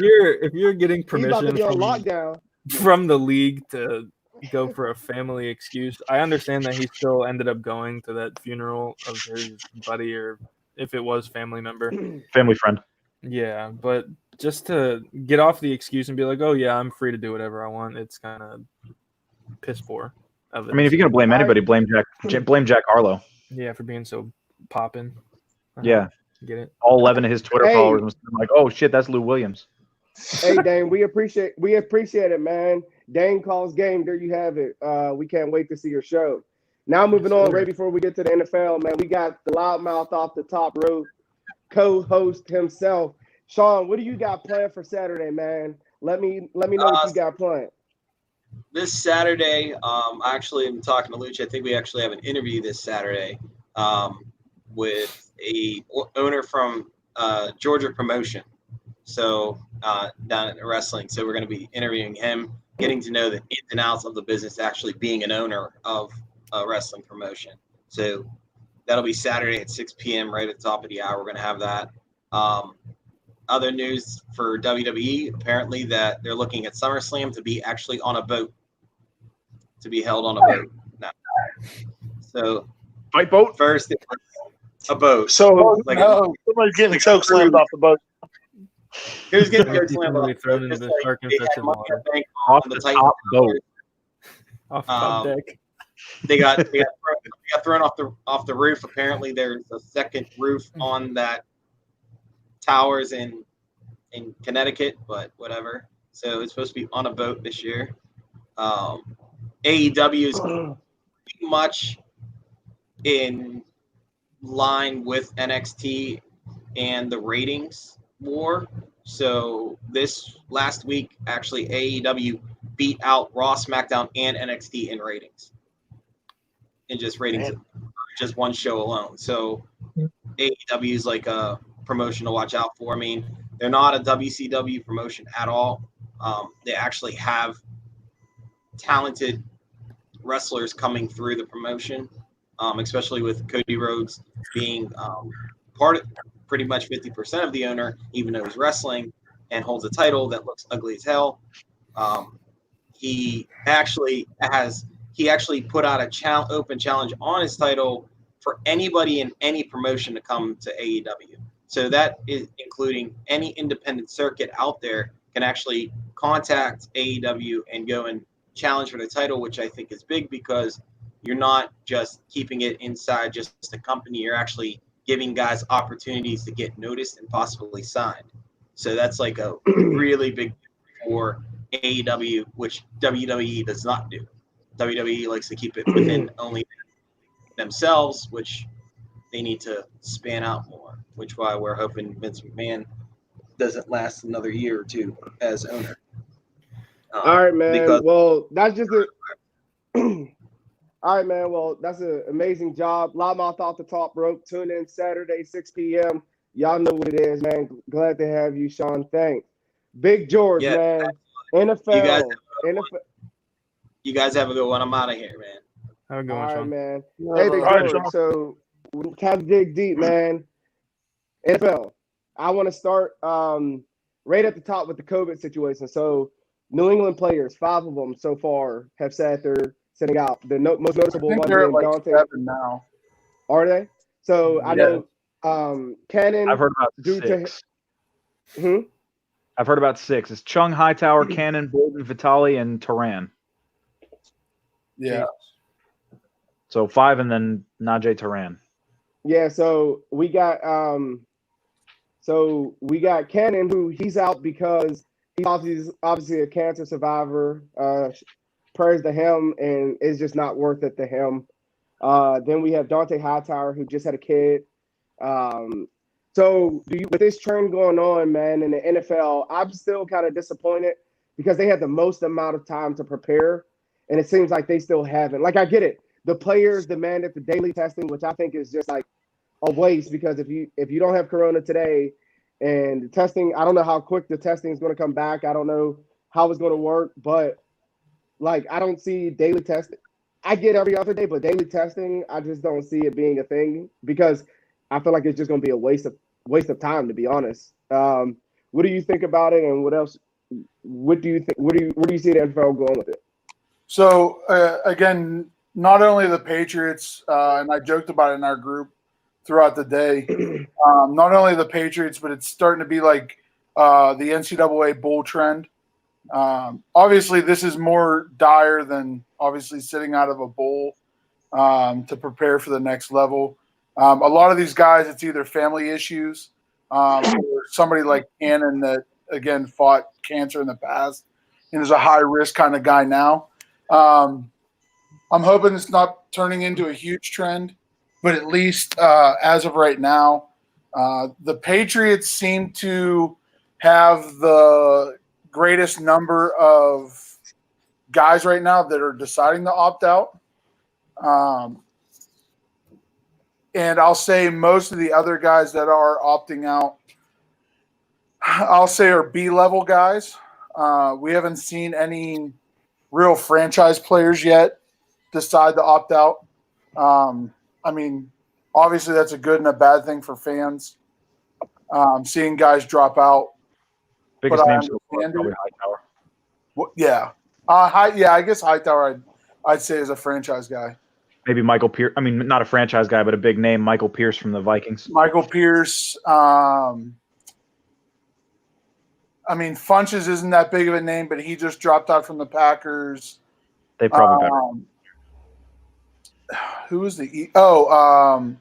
you're getting He's about to permission be on lockdown. from the league to go for a family excuse, I understand that he still ended up going to that funeral of his buddy, or if it was family member. Family friend. Yeah, but just to get off the excuse and be like, oh yeah, I'm free to do whatever I want, it's kind of piss poor of it. I mean, if you're gonna blame anybody, blame Jack Harlow. Yeah, for being so poppin'. Yeah, Get it? all 11 of his Twitter Hey. followers must have been like, "Oh shit, that's Lou Williams." Hey, Dane, we appreciate it, man. Dane calls game. There you have it. We can't wait to see your show. Now moving on, right before we get to the NFL, man, we got the loudmouth off the top rope co-host himself. Sean, what do you got planned for Saturday, man? Let me know what you got planned. This Saturday, I actually am talking to Luch. I think we actually have an interview this Saturday with a owner from Georgia Promotion. So down at wrestling. So we're going to be interviewing him, getting to know the ins and outs of the business, actually being an owner of a wrestling promotion. So that'll be Saturday at 6 p.m. right at the top of the hour. We're going to have that. Other news for WWE, apparently that they're looking at SummerSlam to be actually on a boat, to be held on a boat. No. So Fight boat. first it was a boat. So Like somebody's getting choke slammed off the boat. Who's getting Like choke people slammed will be off? thrown into Just the like shark they had infested money water. in the bank Off on the Titan top boat. Off the top deck. They got thrown off the roof. Apparently, there's a second roof on that towers in Connecticut, but whatever. So it's supposed to be on a boat this year. AEW is pretty much in line with NXT and the ratings war. So this last week, actually, AEW beat out Raw, SmackDown, and NXT in ratings. In just ratings, just one show alone. So AEW is like a promotion to watch out for. I mean, they're not a WCW promotion at all. They actually have talented wrestlers coming through the promotion, especially with Cody Rhodes being pretty much 50% of the owner, even though he's wrestling and holds a title that looks ugly as hell. He actually put out a open challenge on his title for anybody in any promotion to come to AEW. So that is including any independent circuit out there can actually contact AEW and go and challenge for the title, which I think is big because you're not just keeping it inside just the company. You're actually giving guys opportunities to get noticed and possibly signed. So that's like a really big for AEW, which WWE does not do. WWE likes to keep it within only themselves, which they need to span out more, which why we're hoping Vince McMahon doesn't last another year or two as owner. All right, man. Because Well, that's just a. All right, man. Well, that's an amazing job. Loudmouth off the top rope. Tune in Saturday, 6 p.m. Y'all know what it is, man. Glad to have you, Sean. Thanks. Big George, man. NFL. You guys have a good one. I'm out of here, man. Have a good All one, right, Sean. man. Yeah, Hey, Big all right, George. Sean. So, time to dig deep, man. NFL. I want to start right at the top with the COVID situation. So, New England players, 5 of them so far, have said they're sitting out. The most I noticeable think one they're being at like Dante. 7 now. Are they? So I know Cannon. I've heard about due to- 6. Hmm? I've heard about 6. It's Chung, Hightower, Cannon, Bolden, Vitali, and Turan. Yeah. So 5 and then Najee Turan. Yeah. So we got Cannon, who he's out because he's obviously a cancer survivor. Prayers to him, and it's just not worth it to him. Then we have Dante Hightower, who just had a kid. So with this trend going on, man, in the NFL, I'm still kind of disappointed because they had the most amount of time to prepare, and it seems like they still haven't. Like, I get it. the players demanded the daily testing, which I think is just like a waste because if you don't have corona today and the testing, I don't know how quick the testing is going to come back. I don't know how it's going to work, but like I don't see daily testing. I get every other day, but daily testing, I just don't see it being a thing because I feel like it's just going to be a waste of time, to be honest. What do you think about it, and what else? What do you think? Where do you see the NFL going with it? So again, not only the Patriots, and I joked about it in our group throughout the day. Not only the Patriots, but it's starting to be like the NCAA bowl trend. Obviously, this is more dire than obviously sitting out of a bowl to prepare for the next level. A lot of these guys, it's either family issues or somebody like Cannon that, again, fought cancer in the past and is a high-risk kind of guy now. I'm hoping it's not turning into a huge trend, but at least as of right now, the Patriots seem to have the greatest number of guys right now that are deciding to opt out. And I'll say most of the other guys that are opting out, I'll say are B-level guys. We haven't seen any real franchise players yet decide to opt out. I mean, obviously that's a good and a bad thing for fans. Seeing guys drop out. Biggest name so far, probably Hightower. Yeah. I guess Hightower I'd say is a franchise guy. Maybe Michael Pierce. I mean, not a franchise guy, but a big name, Michael Pierce from the Vikings. Michael Pierce. I mean, Funches isn't that big of a name, but he just dropped out from the Packers. They probably better. Who was the damn.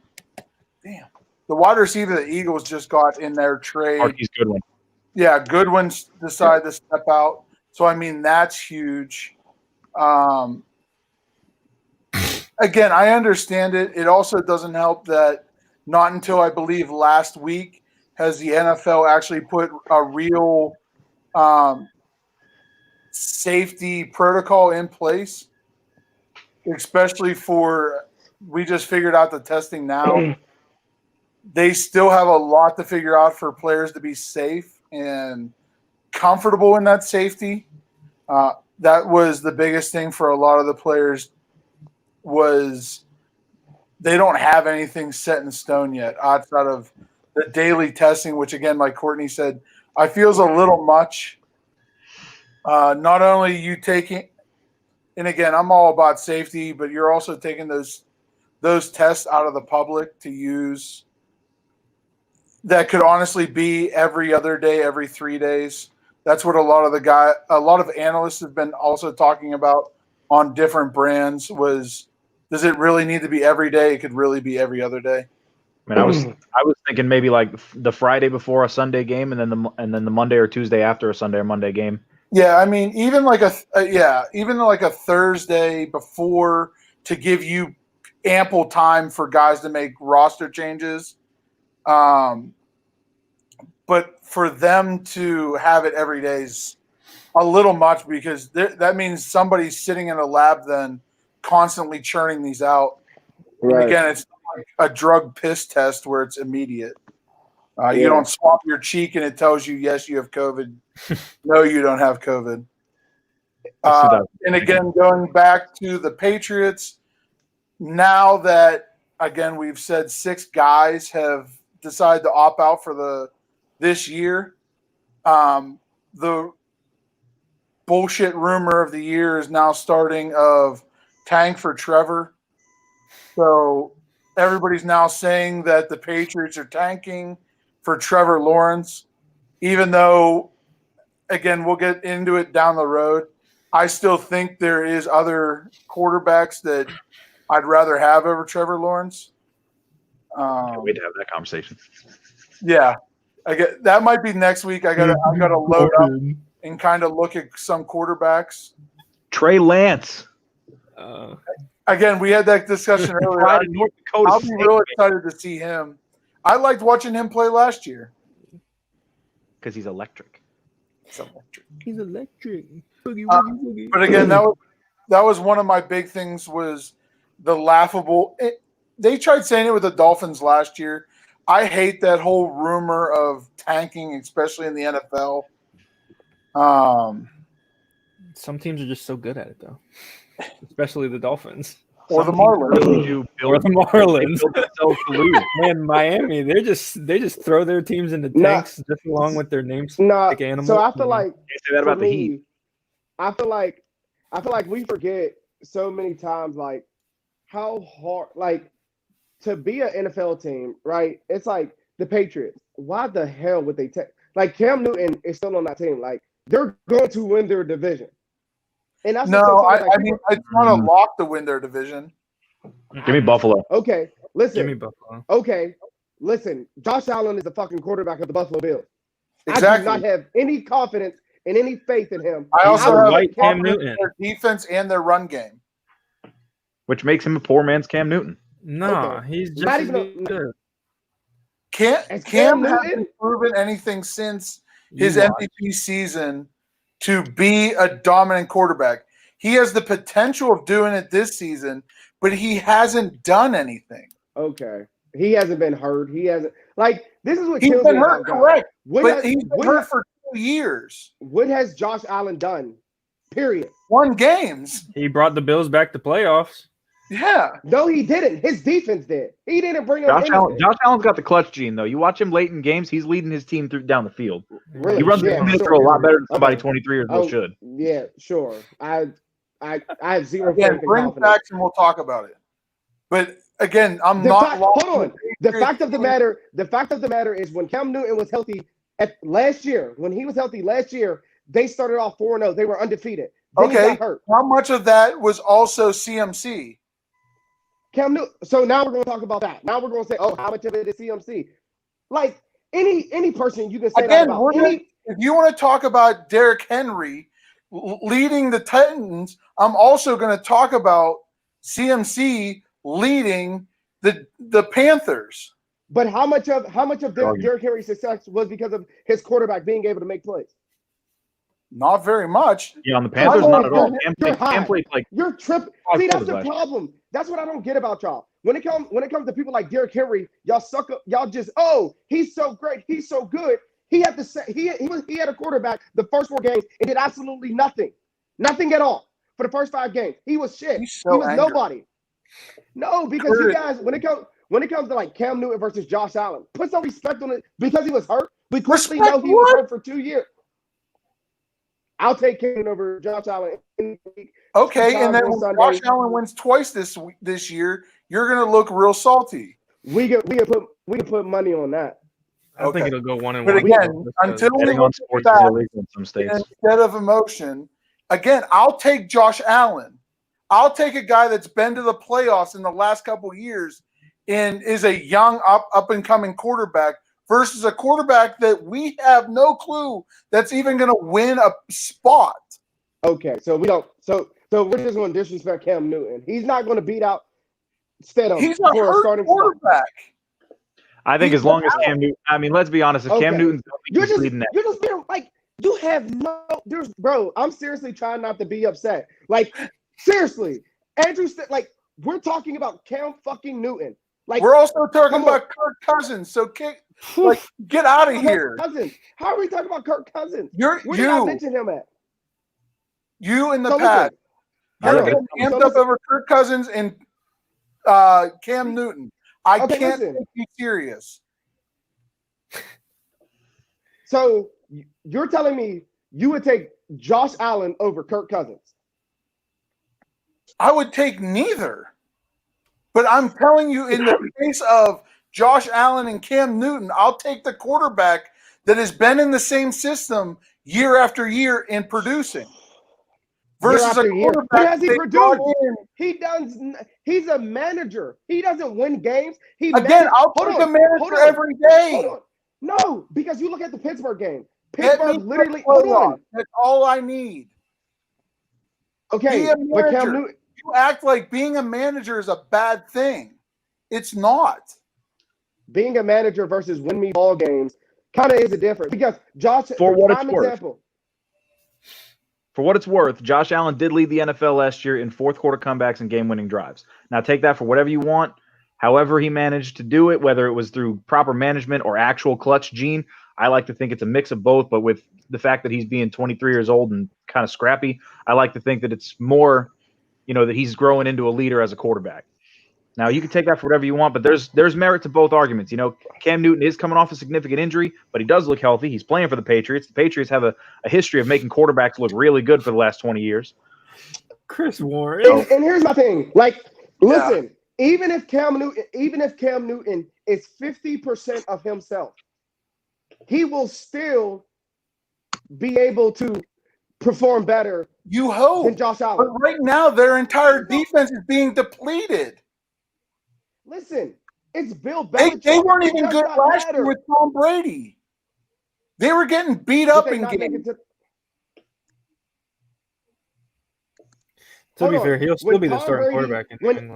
The wide receiver the Eagles just got in their trade. Marquise Goodwin. Yeah, Goodwin decided to step out. So, I mean, that's huge. Again, I understand it. It also doesn't help that not until I believe last week has the NFL actually put a real safety protocol in place, especially for we just figured out the testing now. They still have a lot to figure out for players to be safe and comfortable in that safety. That was the biggest thing for a lot of the players was they don't have anything set in stone yet outside of the daily testing, which again, like Courtney said, I feel is a little much. Not only you taking, and again, I'm all about safety, but you're also taking those tests out of the public to use. That could honestly be every other day, every 3 days. That's what a lot of analysts have been also talking about on different brands was, does it really need to be every day? It could really be every other day. I mean, I was thinking maybe like the Friday before a Sunday game, and then the Monday or Tuesday after a Sunday or Monday game. Yeah, I mean, even like a Thursday before to give you ample time for guys to make roster changes. But for them to have it every day is a little much because that means somebody's sitting in a lab then constantly churning these out. Right. And again, it's like a drug piss test where it's immediate. You don't swab your cheek and it tells you, yes, you have COVID. No, you don't have COVID. And again, going back to the Patriots, now that, again, we've said 6 guys have decided to opt out for this year, the bullshit rumor of the year is now starting of tank for Trevor. So everybody's now saying that the Patriots are tanking for Trevor Lawrence, even though, again, we'll get into it down the road. I still think there is other quarterbacks that I'd rather have over Trevor Lawrence. Can't wait to have that conversation. Yeah. That might be next week. I gotta load up and kind of look at some quarterbacks. Trey Lance. Again, we had that discussion earlier. I'll be real excited to see him. I liked watching him play last year. Because he's electric. He's electric. But again, that was one of my big things was the laughable. They tried saying it with the Dolphins last year. I hate that whole rumor of tanking, especially in the NFL. Some teams are just so good at it, though, especially the Dolphins Or Some the teams Marlins. really do or the build Marlins. themselves to lose. Man, Miami, they just throw their teams into tanks just along with their names. No, Animals. so I feel like Can't say that for about the Heat. me, I feel like we forget so many times like how hard like to be an NFL team, right? It's like the Patriots. Why the hell would they take like Cam Newton is still on that team? Like they're going to win their division. And that's what's so No, funny. Like, I mean it's not a lock to win their division. Give me Buffalo. okay, listen. Give me Buffalo. Okay, listen. Josh Allen is the fucking quarterback of the Buffalo Bills. Exactly. I do not have any confidence and any faith in him. I also have white Cam confidence in Newton. their defense and their run game. Which makes him a poor man's Cam Newton. Nah, Okay. he's just Not as even good. As Cam Newton? hasn't proven anything since his You watch. MVP season to be a dominant quarterback. He has the potential of doing it this season, but he hasn't done anything. Okay. He hasn't been hurt. He hasn't like this is what He's kills been me hurt, about God. correct, What but has, he's been hurt for 2 years. what has Josh Allen done? Period. Won games. He brought the Bills back to playoffs. Yeah. No, he didn't. His defense did. He didn't bring him anything. Josh Allen's got the clutch gene, though. You watch him late in games, he's leading his team down the field. Really? He runs the 2 minute drill a lot better than somebody Okay. 23 years old should. Yeah, sure. I have zero Again, faith in bring confidence. facts and we'll talk about it. But again, I'm The not fact, lost hold on. in The Patriots fact of the matter is when Cam Newton was healthy last year, when he was healthy last year, they started off 4-0. They were undefeated. Then he Okay. got hurt. How much of that was also CMC? Cam Newton. So now we're going to talk about that. Now we're going to say, oh, how much of it is CMC? Like any person you can say Again, that about. if you want to talk about Derrick Henry leading the Titans, I'm also going to talk about CMC leading the Panthers. But how much of Derrick Henry's success was because of his quarterback being able to make plays? Not very much. Yeah, on the Panthers, not at all. Cam played like You're tripping. See, that's the problem. That's what I don't get about y'all. When it comes to people like Derrick Henry, y'all suck up. Y'all just, oh, he's so great, he's so good. He had to say he had a quarterback the first 4 games and did absolutely nothing at all for the first 5 games. He was shit. He's so He was angry. nobody. No, because you guys, when it comes to like Cam Newton versus Josh Allen, put some respect on it because he was hurt. We quickly know he was hurt for 2 years. I'll take Cam over Josh Allen. Okay, and then when Josh Allen wins twice this year, you're going to look real salty. We can put money on that. I think it'll go 1-1. But again, until we betting look on at sports that, illegal in some states. instead of emotion, again, I'll take Josh Allen. I'll take a guy that's been to the playoffs in the last couple of years and is a young up and coming quarterback versus a quarterback that we have no clue that's even going to win a spot. Okay, so we don't. So we're just going to disrespect Cam Newton. He's not going to beat out Stidham. He's a hurt quarterback. I think as long as Cam Newton, I mean, let's be honest. If Cam Newton's leading that, you're just being like you have no. Bro, I'm seriously trying not to be upset. Like seriously, Andrew, like we're talking about Cam fucking Newton. Like we're also talking about Kirk Cousins. So get out of here. Cousins. How are we talking about Kirk Cousins? Where did I mention him at? You in the past. Listen, You're getting amped up over Kirk Cousins and Cam Newton. I can't take you serious. So you're telling me you would take Josh Allen over Kirk Cousins? I would take neither. But I'm telling you, in the case of Josh Allen and Cam Newton, I'll take the quarterback that has been in the same system year after year in producing. Versus a quarterback what has he produced? He does. He's a manager. He doesn't win games. I'll take a manager every day. Hold on. No, because you look at the Pittsburgh game. Pittsburgh literally. Hold on. That's all I need. Okay, but Cam Newton. You act like being a manager is a bad thing. It's not. Being a manager versus win me ball games kind of is a difference because Josh. For what it's prime worth. example. For what it's worth, Josh Allen did lead the NFL last year in fourth quarter comebacks and game-winning drives. Now take that for whatever you want. However he managed to do it, whether it was through proper management or actual clutch gene, I like to think it's a mix of both. But with the fact that he's being 23 years old and kind of scrappy, I like to think that it's more, that he's growing into a leader as a quarterback. Now, you can take that for whatever you want, but there's merit to both arguments. Cam Newton is coming off a significant injury, but he does look healthy. He's playing for the Patriots. The Patriots have a history of making quarterbacks look really good for the last 20 years. Chris Warren. And here's my thing. Listen, even if Cam Newton is 50% of himself, he will still be able to perform better. You hope. Than Josh Allen. But right now, their entire defense is being depleted. Listen, it's Bill Belichick. They weren't even good last year with Tom Brady. They were getting beat up in games. To be fair, he'll still be the starting quarterback in England.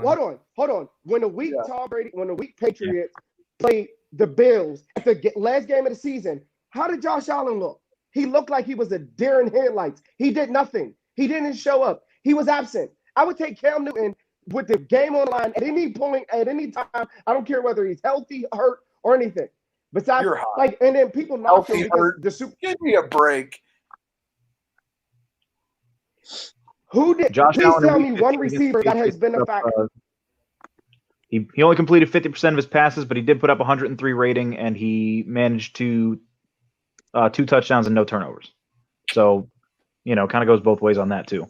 Hold on. When the weak Patriots played the Bills at the last game of the season, how did Josh Allen look? He looked like he was a deer in headlights. He did nothing. He didn't show up. He was absent. I would take Cam Newton with the game on the line at any point, at any time. I don't care whether he's healthy, hurt, or anything. Besides, and then people knock him because the Super. Give me a break. Who did? Josh please Allen tell me one receiver that has been a factor. He only completed 50% of his passes, but he did put up 103 rating, and he managed to 2 touchdowns and no turnovers. So, kind of goes both ways on that too.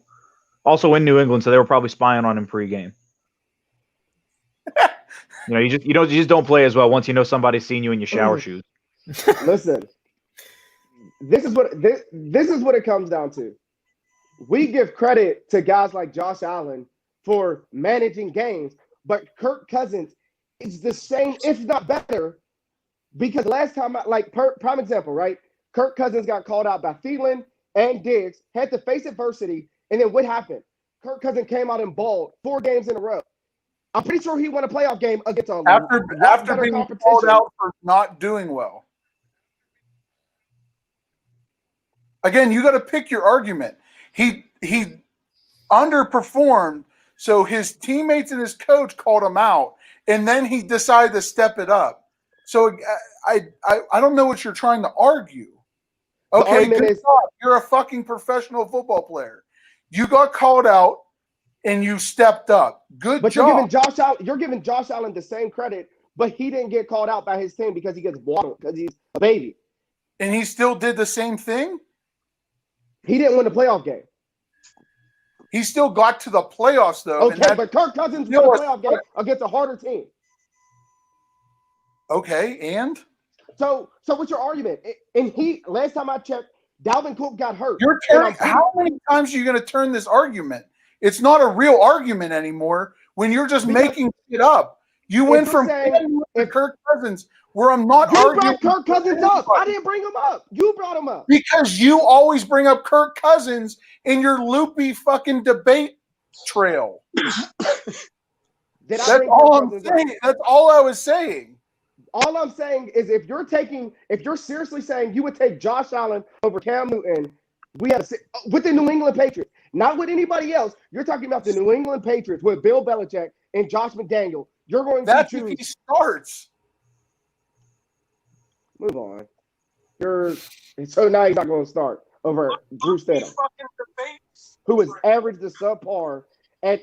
Also in New England, so they were probably spying on him pregame. You just don't play as well once you know somebody's seen you in your shower shoes. Listen, this is what it comes down to. We give credit to guys like Josh Allen for managing games, but Kirk Cousins is the same, if not better, because last time, prime example, right? Kirk Cousins got called out by Thielen and Diggs, had to face adversity, and then what happened? Kirk Cousins came out and balled 4 games in a row. I'm pretty sure he won a playoff game against a after being called out for not doing well. Again, you got to pick your argument. He underperformed, so his teammates and his coach called him out, and then he decided to step it up. So I don't know what you're trying to argue. Okay, good job. You're a fucking professional football player. You got called out and you stepped up. Good job. But you're giving Josh Allen the same credit, but he didn't get called out by his team because he gets waddled because he's a baby. And he still did the same thing? He didn't win the playoff game. He still got to the playoffs, though. Okay, but Kirk Cousins won the playoff game against a harder team. Okay, and? So what's your argument? And last time I checked, Dalvin Cook got hurt. How many times are you going to turn this argument? It's not a real argument anymore when you're just making it up. You went from Kirk Cousins, where I'm not arguing. You brought Kirk Cousins up. I didn't bring him up. You brought him up. Because you always bring up Kirk Cousins in your loopy fucking debate trail. That's all I'm saying. That's all I was saying. All I'm saying is if you're seriously saying you would take Josh Allen over Cam Newton, with the New England Patriots, not with anybody else. You're talking about the New England Patriots with Bill Belichick and Josh McDaniel. You're going to choose. That's if he starts. Move on. So now he's not going to start over Drew Stidham, who was average to subpar at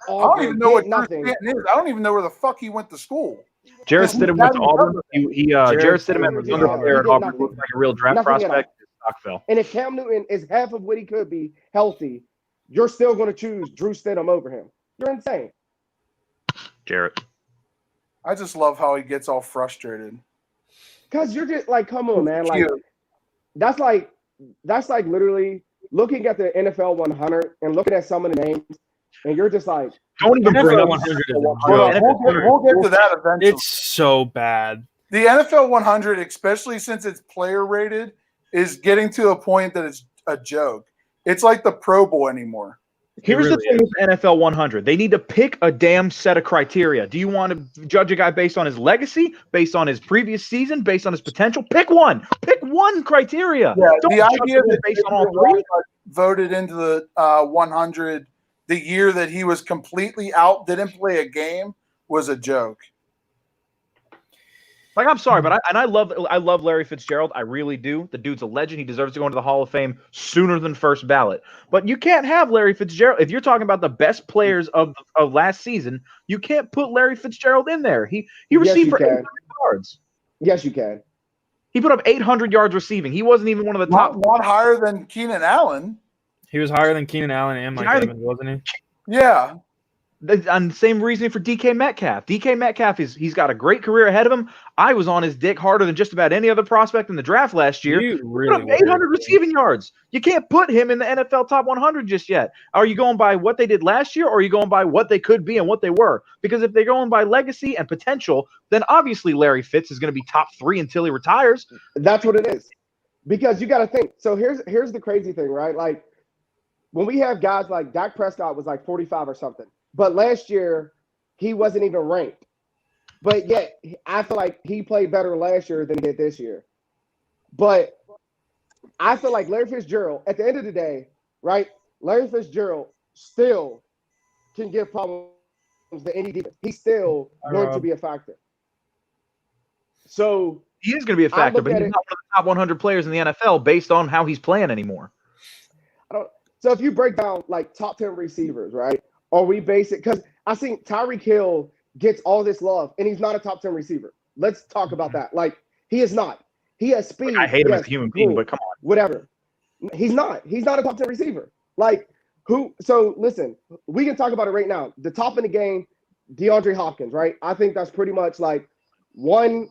all. I don't even know what nothing is. I don't even know where the fuck he went to school. Jarrett Stidham went to Auburn. Jarrett Stidham was younger player at Auburn. Looked like a real draft prospect. Stock fell. And if Cam Newton is half of what he could be healthy, you're still going to choose Drew Stidham over him. You're insane. Jarrett. I just love how he gets all frustrated. Because you're just come on, man. That's like literally looking at the NFL 100 and looking at some of the names, and you're just like, don't even bring up 100. We'll get to that eventually. It's so bad. The NFL 100, especially since it's player rated, is getting to a point that it's a joke. It's like the Pro Bowl anymore. Here's the thing with NFL 100. They need to pick a damn set of criteria. Do you want to judge a guy based on his legacy, based on his previous season, based on his potential? Pick one. Pick one criteria. Yeah, Don't the judge idea him that based on all David three. Ross got voted into the 100 the year that he was completely out, didn't play a game, was a joke. Like, I'm sorry, but I love Larry Fitzgerald. I really do. The dude's a legend. He deserves to go into the Hall of Fame sooner than first ballot. But you can't have Larry Fitzgerald if you're talking about the best players of last season. You can't put Larry Fitzgerald in there. He Yes, received you for can. 800 yards. Yes, you can. He put up 800 yards receiving. He wasn't even one of the top. Not higher than Keenan Allen. He was higher than Keenan Allen and Mike Evans, wasn't he? Yeah. And the same reasoning for DK Metcalf. DK Metcalf he's got a great career ahead of him. I was on his dick harder than just about any other prospect in the draft last year. You He really put up 800 receiving yards. You can't put him in the NFL top 100 just yet. Are you going by what they did last year, or are you going by what they could be and what they were? Because if they're going by legacy and potential, then obviously Larry Fitz is going to be top 3 until he retires. That's what it is. Because you got to think. So here's the crazy thing, right? Like when we have guys like Dak Prescott was like 45 or something. But last year, he wasn't even ranked. But yet, I feel like he played better last year than he did this year. But I feel like Larry Fitzgerald, at the end of the day, right, Larry Fitzgerald still can give problems to any defense. He's still going to be a factor. So he is going to be a factor, but he's not one of the top 100 players in the NFL based on how he's playing anymore. So if you break down like top 10 receivers, right? Or we base it because I think Tyreek Hill gets all this love and he's not a top 10 receiver. Let's talk about that. Like he is not. He has speed. I hate him as a human being, but come on. Whatever. He's not. He's not a top 10 receiver. Like who? So listen, we can talk about it right now. The top in the game, DeAndre Hopkins, right? I think that's pretty much like one.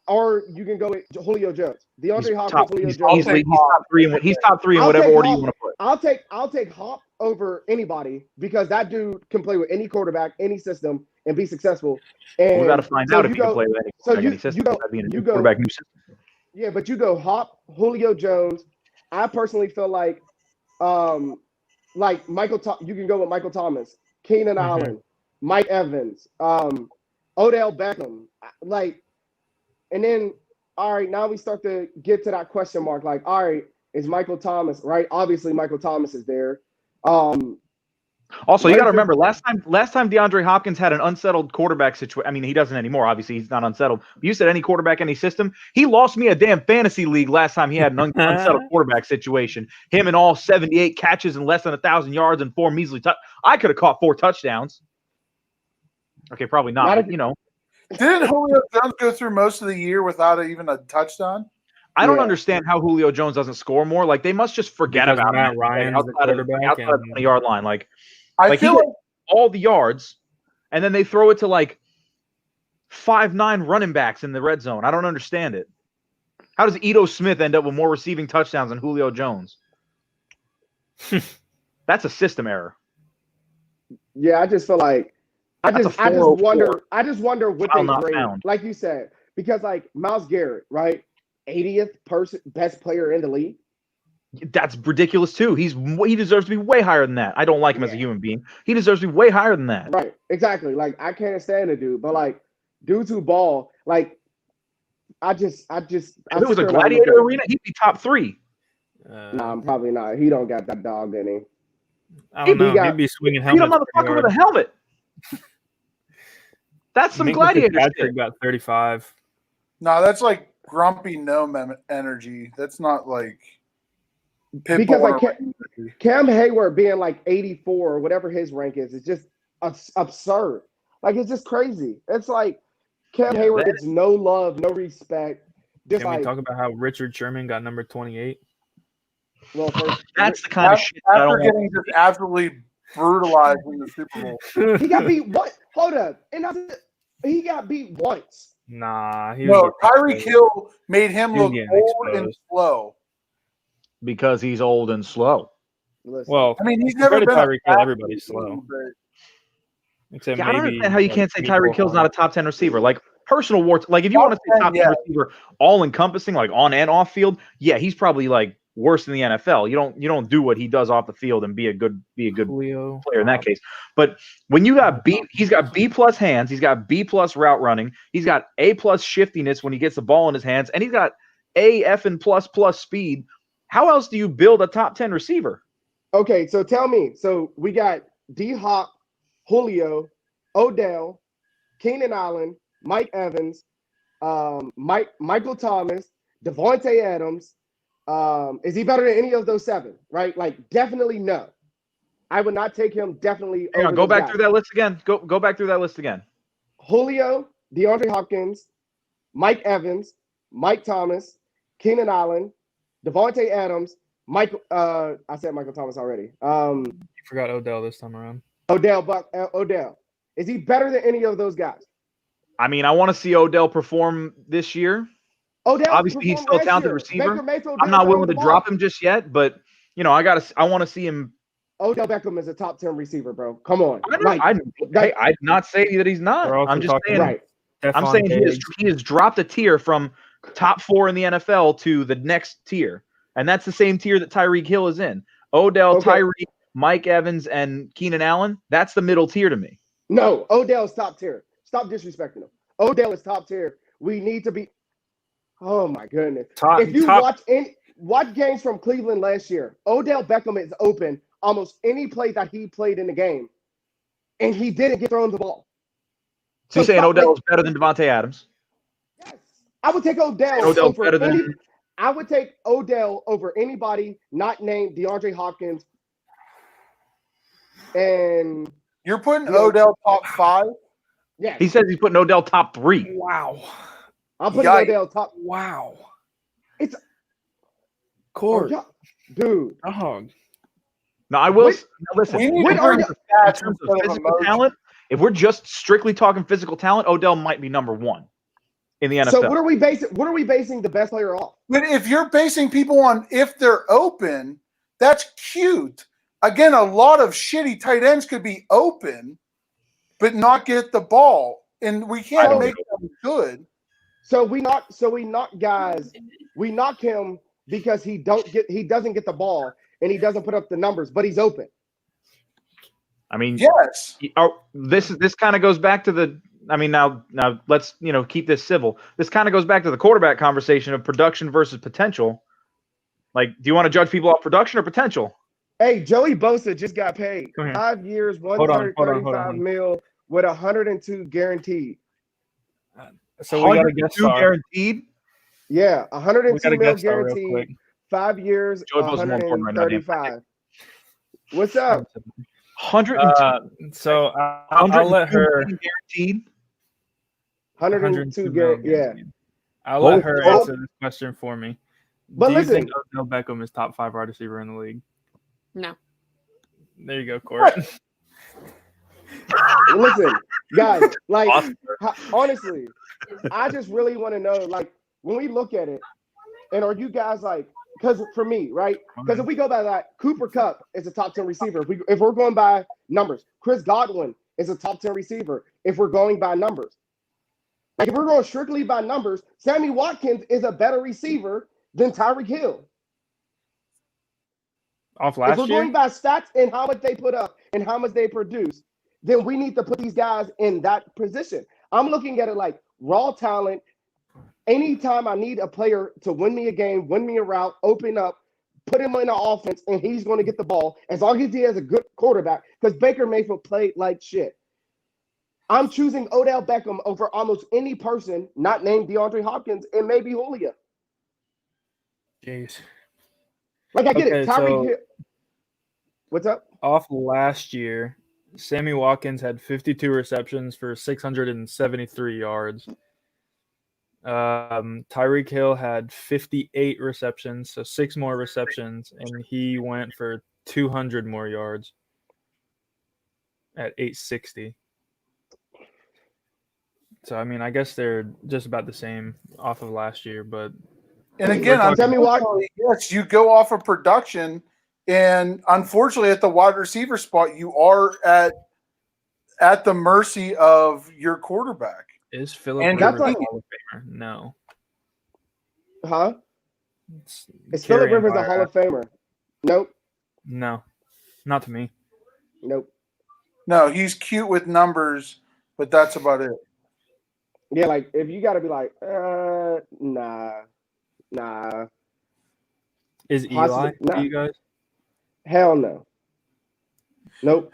Or you can go with Julio Jones. DeAndre Hopkins, Julio Jones. He's top three in whatever order you want to put. I'll take Hop over anybody because that dude can play with any quarterback, any system, and be successful. And we got to find out if he can play with any system. You go quarterback new system. Yeah, but you go Hop, Julio Jones. I personally feel like Michael. You can go with Michael Thomas, Keenan Allen, Mike Evans, Odell Beckham, like. And then, all right, now we start to get to that question mark. Like, all right, is Michael Thomas, right? Obviously, Michael Thomas is there. Also, you got to remember, last time DeAndre Hopkins had an unsettled quarterback situation. I mean, he doesn't anymore. Obviously, he's not unsettled. But you said any quarterback, any system. He lost me a damn fantasy league last time he had an unsettled quarterback situation. Him and all 78 catches and less than 1,000 yards and 4 measly touchdowns. I could have caught 4 touchdowns. Okay, probably not, but, you know. Didn't Julio Jones go through most of the year without even a touchdown? I don't understand how Julio Jones doesn't score more. Like, they must just forget about Matt him Ryan outside of the 20-yard line. Like, I feel like all the yards, and then they throw it to like 5'9" running backs in the red zone. I don't understand it. How does Ito Smith end up with more receiving touchdowns than Julio Jones? That's a system error. Yeah, I just feel like I just wonder what they grade. Like you said, because like Myles Garrett, right? 80th best player in the league. That's ridiculous too. He deserves to be way higher than that. I don't like him as a human being. He deserves to be way higher than that. Right. Exactly. Like I can't stand the dude, but like dudes who ball, like if it was a gladiator arena, he'd be top 3. I'm probably not. He don't got that dog in him. I don't know. He'd be swinging helmets. Beat a motherfucker with a helmet. That's some gladiator shit. Got 35. No, that's like grumpy gnome energy. That's not like because like Cam Hayward being like 84 or whatever his rank is just absurd. Like it's just crazy. It's like Cam Hayward gets no love, no respect. Can we talk about how Richard Sherman got number 28? Well, that's the kind of shit after getting just absolutely brutalized in the Super Bowl. He got beat what? Hold up. And he got beat once. Nah. Tyreek Hill made him look old and slow. Because he's old and slow. Listen, well, I mean, he's never been Tyreek Hill. Everybody's slow. Except I don't understand how you can't say Tyreek Hill's not a top 10 receiver. Like personal warts. Like if you want to say top 10 receiver, all encompassing, like on and off field, yeah, he's probably like worse than the NFL. You don't do what he does off the field and be a good player in that case. But when you got he's got B+ hands, he's got B+ route running, he's got A+ shiftiness when he gets the ball in his hands, and he's got plus speed. How else do you build a top 10 receiver? Okay, so tell me. So we got D-Hop, Julio, Odell, Keenan Allen, Mike Evans, Michael Thomas, Devontae Adams. Is he better than any of those 7? Right? Like, definitely no. I would not take him definitely Hang over on, go those back guys. through that list again. Go back through that list again. Julio, DeAndre Hopkins, Mike Evans, Mike Thomas, Keenan Allen, Devontae Adams, I said Michael Thomas already. You forgot Odell this time around. Odell. Is he better than any of those guys? I mean, I want to see Odell perform this year. Odell, obviously he's still a talented receiver. I'm not willing to drop him just yet, but I want to see him. Odell Beckham is a top 10 receiver, bro. Come on. I'd not say that he's not. I'm just saying. Right. I'm saying he has dropped a tier from top 4 in the NFL to the next tier, and that's the same tier that Tyreek Hill is in. Odell, Tyreek, Mike Evans, and Keenan Allen. That's the middle tier to me. No, Odell's top tier. Stop disrespecting him. Odell is top tier. We need to be. Oh my goodness! If you watch games from Cleveland last year, Odell Beckham is open almost any play that he played in the game, and he didn't get thrown the ball. So you're saying Odell is better than Devontae Adams? Yes, I would take Odell over I would take Odell over anybody not named DeAndre Hopkins. And you're putting Odell top 5? Yeah. He says he's putting Odell top 3. Wow. I'm putting Odell top. Wow. It's Court. Dude. Dog. No, I will listen. In terms of physical talent, if we're just strictly talking physical talent, Odell might be number 1 in the NFL. So what are we basing the best player off? But if you're basing people on if they're open, that's cute. Again, a lot of shitty tight ends could be open, but not get the ball, and we can't make them good. So we knock guys. We knock him because he doesn't get the ball and he doesn't put up the numbers, but he's open. I mean, yes. This kind of goes back to the. I mean, now let's keep this civil. This kind of goes back to the quarterback conversation of production versus potential. Like, do you want to judge people off production or potential? Hey, Joey Bosa just got paid 5 years, $135 million with 102 guaranteed. So we got a guest star. Guaranteed? Yeah, 102 million guaranteed. 5 years, 135. What's up? 102. So I'll let her guaranteed. 102 guaranteed. Yeah. I'll let her answer this question for me. But Do listen, you think Odell Beckham is top 5 wide receiver in the league? No. There you go, Court. Listen, guys, like honestly, I just really want to know, like, when we look at it, and are you guys like, because for me, right? Because if we go by that, Cooper Kupp is a top 10 receiver. If we're going by numbers, Chris Godwin is a top 10 receiver. If we're going by numbers, like if we're going strictly by numbers, Sammy Watkins is a better receiver than Tyreek Hill. Off last year? If we're going by stats and how much they put up and how much they produce, then we need to put these guys in that position. I'm looking at it like raw talent. Anytime I need a player to win me a game, win me a route, open up, put him in the offense, and he's going to get the ball, as long as he has a good quarterback, because Baker Mayfield played like shit. I'm choosing Odell Beckham over almost any person not named DeAndre Hopkins and maybe Julio. Jeez. Like, I get it. Tyreek Hill. What's up? Off last year, Sammy Watkins had 52 receptions for 673 yards. Tyreek Hill had 58 receptions, so 6 more receptions, and he went for 200 more yards at 860. So, I mean, I guess they're just about the same off of last year, but... And again, yes, you go off of production, and unfortunately, at the wide receiver spot, you are at the mercy of your quarterback. Is Philip Rivers a Hall of Famer? No. Huh? Is Philip Rivers a Hall of Famer? Nope. No. Not to me. Nope. No, he's cute with numbers, but that's about it. Yeah, like, if you got to be like, nah. Nah. Is Eli Possibly not. to you guys? Hell no. Nope.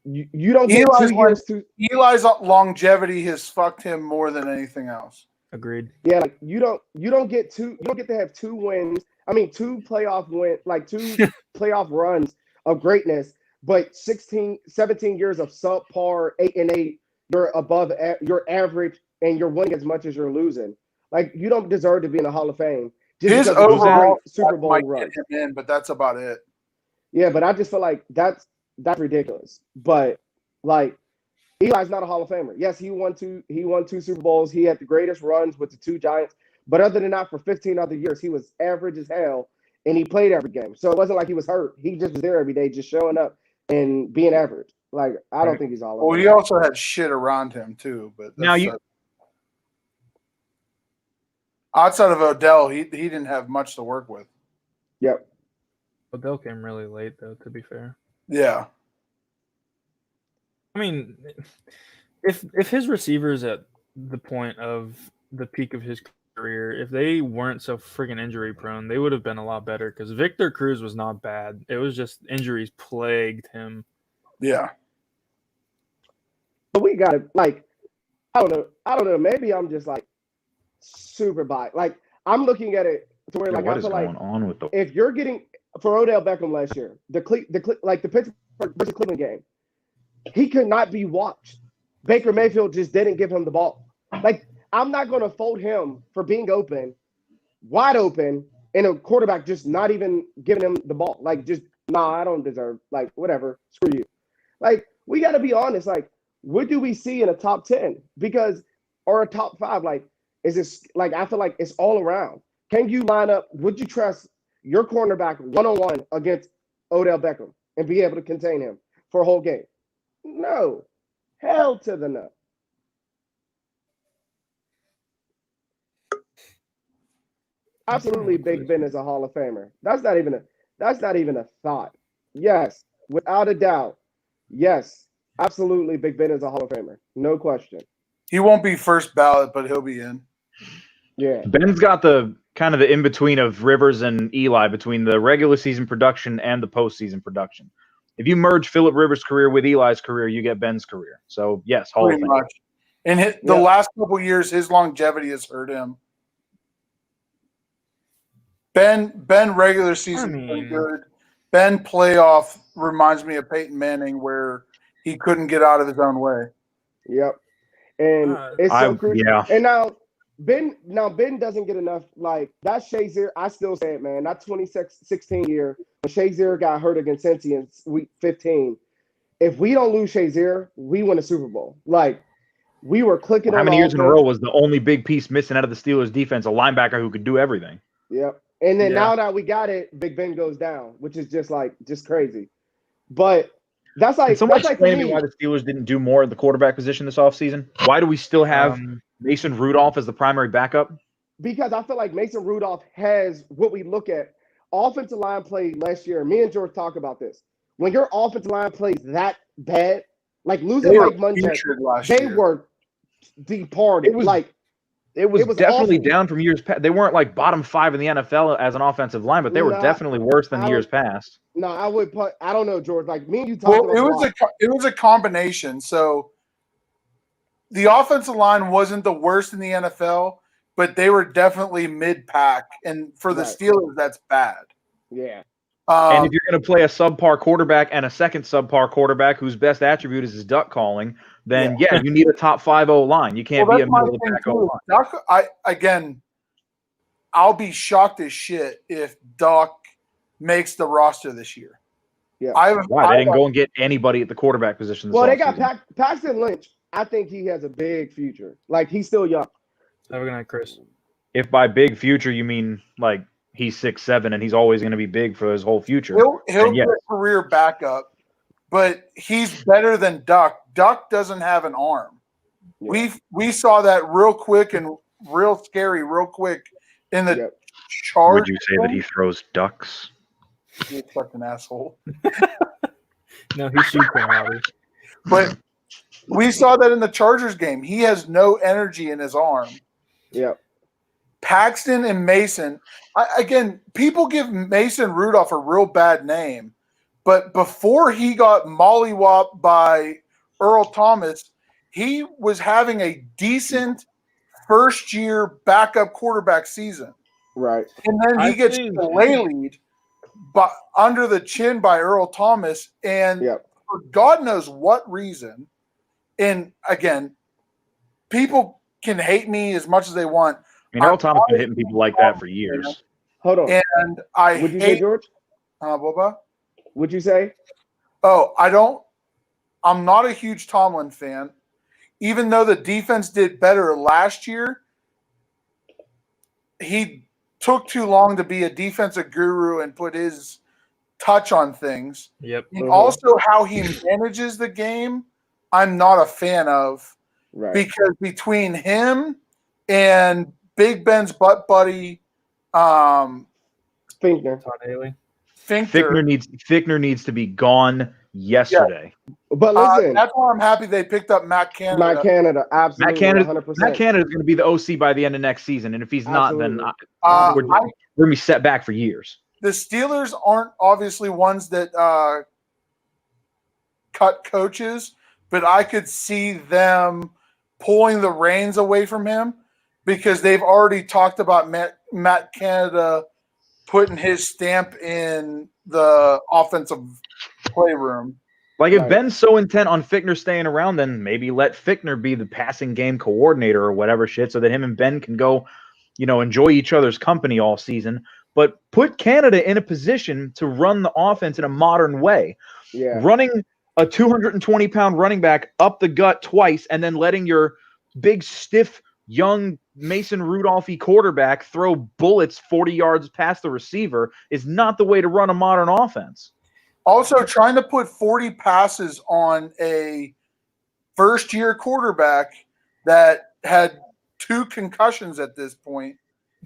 You don't get Eli's 2 years to. Eli's longevity has fucked him more than anything else. Agreed. Yeah, like you don't get to have 2 wins. I mean, 2 playoff two playoff runs of greatness, but 16, 17 years of subpar 8-8. You're above your average, and you're winning as much as you're losing. Like you don't deserve to be in the Hall of Fame. Just His because of overall Super Bowl might run. get him in, but that's about it. Yeah, but I just feel like that's ridiculous. But like Eli's not a Hall of Famer. Yes, he won 2 Super Bowls. He had the greatest runs with the 2 Giants. But other than that, for 15 other years, he was average as hell, and he played every game. So it wasn't like he was hurt. He just was there every day, just showing up and being average. Like I don't think he's all. Well, he also had shit around him too. But Now outside of Odell, he didn't have much to work with. Yep. Odell came really late, though. To be fair. Yeah. I mean, if his receivers at the point of the peak of his career, if they weren't so freaking injury prone, they would have been a lot better. Because Victor Cruz was not bad. It was just injuries plagued him. Yeah. But we got to I don't know. Maybe I'm just like super biased. Like I'm looking at it to where like what I is feel going like on with the? if you're getting for Odell Beckham last year, the Pittsburgh versus Cleveland game, he could not be watched. Baker Mayfield just didn't give him the ball. Like I'm not going to fold him for being wide open, and a quarterback just not even giving him the ball. Like just I don't deserve. Like whatever, screw you. Like we got to be honest. Like what do we see in a top 10? Or a top 5? Like is this like I feel like it's all around. Can you line up? Would you trust your cornerback 1-on-1 against Odell Beckham and be able to contain him for a whole game? No. Hell to the no. Absolutely, Big Ben is a Hall of Famer. That's not even a thought. Yes, without a doubt. Yes, absolutely, Big Ben is a Hall of Famer. No question. He won't be first ballot, but he'll be in. Yeah. Ben's got the kind of the in between of Rivers and Eli between the regular season production and the postseason production. If you merge Phillip Rivers' career with Eli's career, you get Ben's career. So yes, Hall of Pretty Fame. much. And the last couple years, his longevity has hurt him. Ben regular season pretty good. Ben playoff reminds me of Peyton Manning, where he couldn't get out of his own way. Yep. And it's so crucial. Yeah. And now Ben doesn't get enough. Like that Shazier, I still say it, man. That 2016 year when Shazier got hurt against Cincy in week 15. If we don't lose Shazier, we win a Super Bowl. Like we were clicking on. How many years in a row was the only big piece missing out of the Steelers defense a linebacker who could do everything? Yep. And then now that we got it, Big Ben goes down, which is just crazy. But that's like Can someone that's explain like to me why the Steelers didn't do more at the quarterback position this offseason? Why do we still have Mason Rudolph as the primary backup? Because I feel like Mason Rudolph has what we look at. Offensive line play last year. Me and George talk about this. When your offensive line plays that bad, like losing Mike Munchak, they were departed. It was definitely awful. down from years past. They weren't like bottom 5 in the NFL as an offensive line, but they were definitely worse than years past. No, I would put. I don't know, George. Like me and you talked about it was a combination. So the offensive line wasn't the worst in the NFL, but they were definitely mid-pack, and for the Steelers, that's bad. Yeah. And if you're going to play a subpar quarterback and a second subpar quarterback whose best attribute is his duck calling, then you need a top 5 O-line. You can't be a middle of the pack O-line. I'll be shocked as shit if Duck makes the roster this year. Yeah. They didn't go and get anybody at the quarterback position. Well, they got Paxton Lynch. I think he has a big future. Like he's still young. Have a good night, Chris. If by big future you mean like he's 6'7" and he's always going to be big for his whole future. He'll be a career backup, but he's better than Duck. Duck doesn't have an arm. Yeah. We saw that real quick and real scary real quick in the Chargers. Would you say that he throws ducks? You're a fucking asshole. No, he shoots them, Robbie. But we saw that in the Chargers game. He has no energy in his arm. Yep. Paxton and Mason. Again, people give Mason Rudolph a real bad name, but before he got mollywopped by Earl Thomas, he was having a decent first-year backup quarterback season. Right. And then he gets waylaid under the chin by Earl Thomas, and for God knows what reason. And again, people can hate me as much as they want. I mean, Earl Thomas has been hitting people like that for years. Hold on. And I Would you say, George? Bubba? Would you say? Oh, I'm not a huge Tomlin fan. Even though the defense did better last year, he took too long to be a defensive guru and put his touch on things. Yep. And also how he manages the game, I'm not a fan of. Right. Because between him and Big Ben's butt buddy, Finkner. Fickner needs to be gone yesterday. Yeah. But listen, that's why I'm happy they picked up Matt Canada. Matt Canada, absolutely, Matt Canada is going to be the OC by the end of next season, and if he's not, then we're going to be set back for years. The Steelers aren't obviously ones that cut coaches, but I could see them pulling the reins away from him because they've already talked about Matt Canada putting his stamp in the offensive playroom. Like, if Ben's so intent on Fickner staying around, then maybe let Fickner be the passing game coordinator or whatever shit so that him and Ben can go, enjoy each other's company all season. But put Canada in a position to run the offense in a modern way. Yeah. Running a 220-pound running back up the gut twice and then letting your big, stiff, young Mason Rudolph-y quarterback throw bullets 40 yards past the receiver is not the way to run a modern offense. Also, trying to put 40 passes on a first-year quarterback that had 2 concussions at this point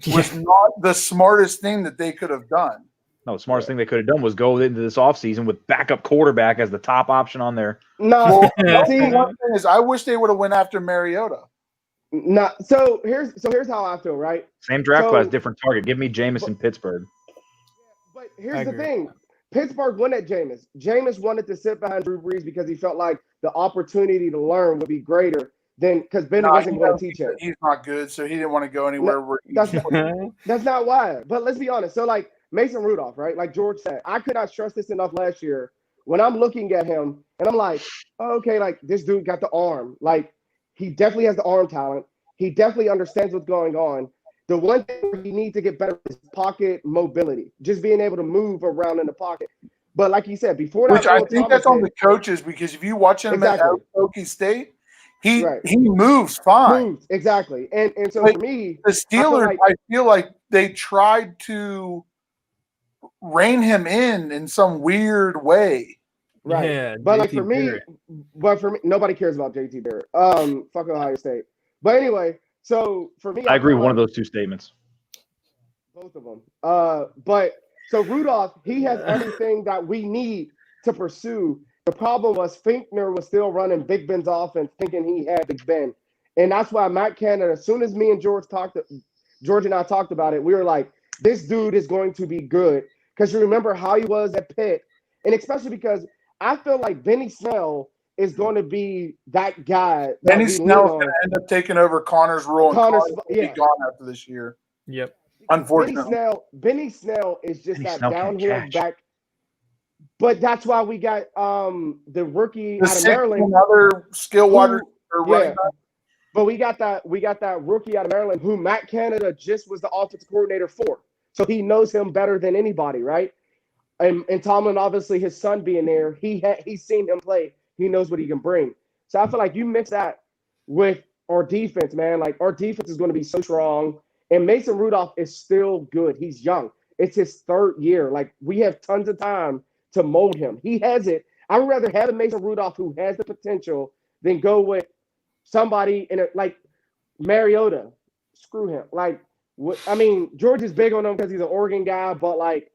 was not the smartest thing that they could have done. No, the smartest thing they could have done was go into this offseason with backup quarterback as the top option on there. No, see, one thing is, I wish they would have went after Mariota. No, so here's how I feel, right? Same draft class, different target. Give me Jameis Pittsburgh. But here's the thing. Pittsburgh wanted Jameis. Jameis wanted to sit behind Drew Brees because he felt like the opportunity to learn would be greater than because Ben wasn't going to teach him. He's not good, so he didn't want to go anywhere. That's not why. But let's be honest. So, like Mason Rudolph, right? Like George said, I could not stress this enough last year. When I'm looking at him and I'm like, oh, okay, like this dude got the arm. Like he definitely has the arm talent. He definitely understands what's going on. The one thing he needs to get better is pocket mobility, just being able to move around in the pocket. But like you said, before that, which I think that's on the coaches because if you watch him at Okie State, he moves fine. Exactly. And so but for me, the Steelers, I feel like they tried to rein him in some weird way. Right. Yeah, but like for me, nobody cares about JT Barrett. Fuck Ohio State. But anyway. So for me, I agree with one of those 2 statements. Both of them. But so Rudolph, he has everything that we need to pursue. The problem was Finkner was still running Big Ben's offense, thinking he had Big Ben, and that's why Matt Canada. As soon as me and George and I talked about it, we were like, "This dude is going to be good." Because you remember how he was at Pitt, and especially because I feel like Benny Snell is going to be that guy. Benny Snell's going to end up taking over Connor's role. Connor's be gone after this year. Yep. Unfortunately. Benny Snell is just that downhill back. But that's why we got the rookie out of Maryland. Another skill water running back. But we got that rookie out of Maryland who Matt Canada just was the offensive coordinator for. So he knows him better than anybody, right? And Tomlin, obviously, his son being there, he's seen him play. He knows what he can bring. So I feel like you mix that with our defense, man. Like our defense is going to be so strong. And Mason Rudolph is still good. He's young. It's his 3rd year. Like we have tons of time to mold him. He has it. I would rather have a Mason Rudolph who has the potential than go with somebody like Mariota. Screw him. Like, I mean, George is big on him because he's an Oregon guy, but like,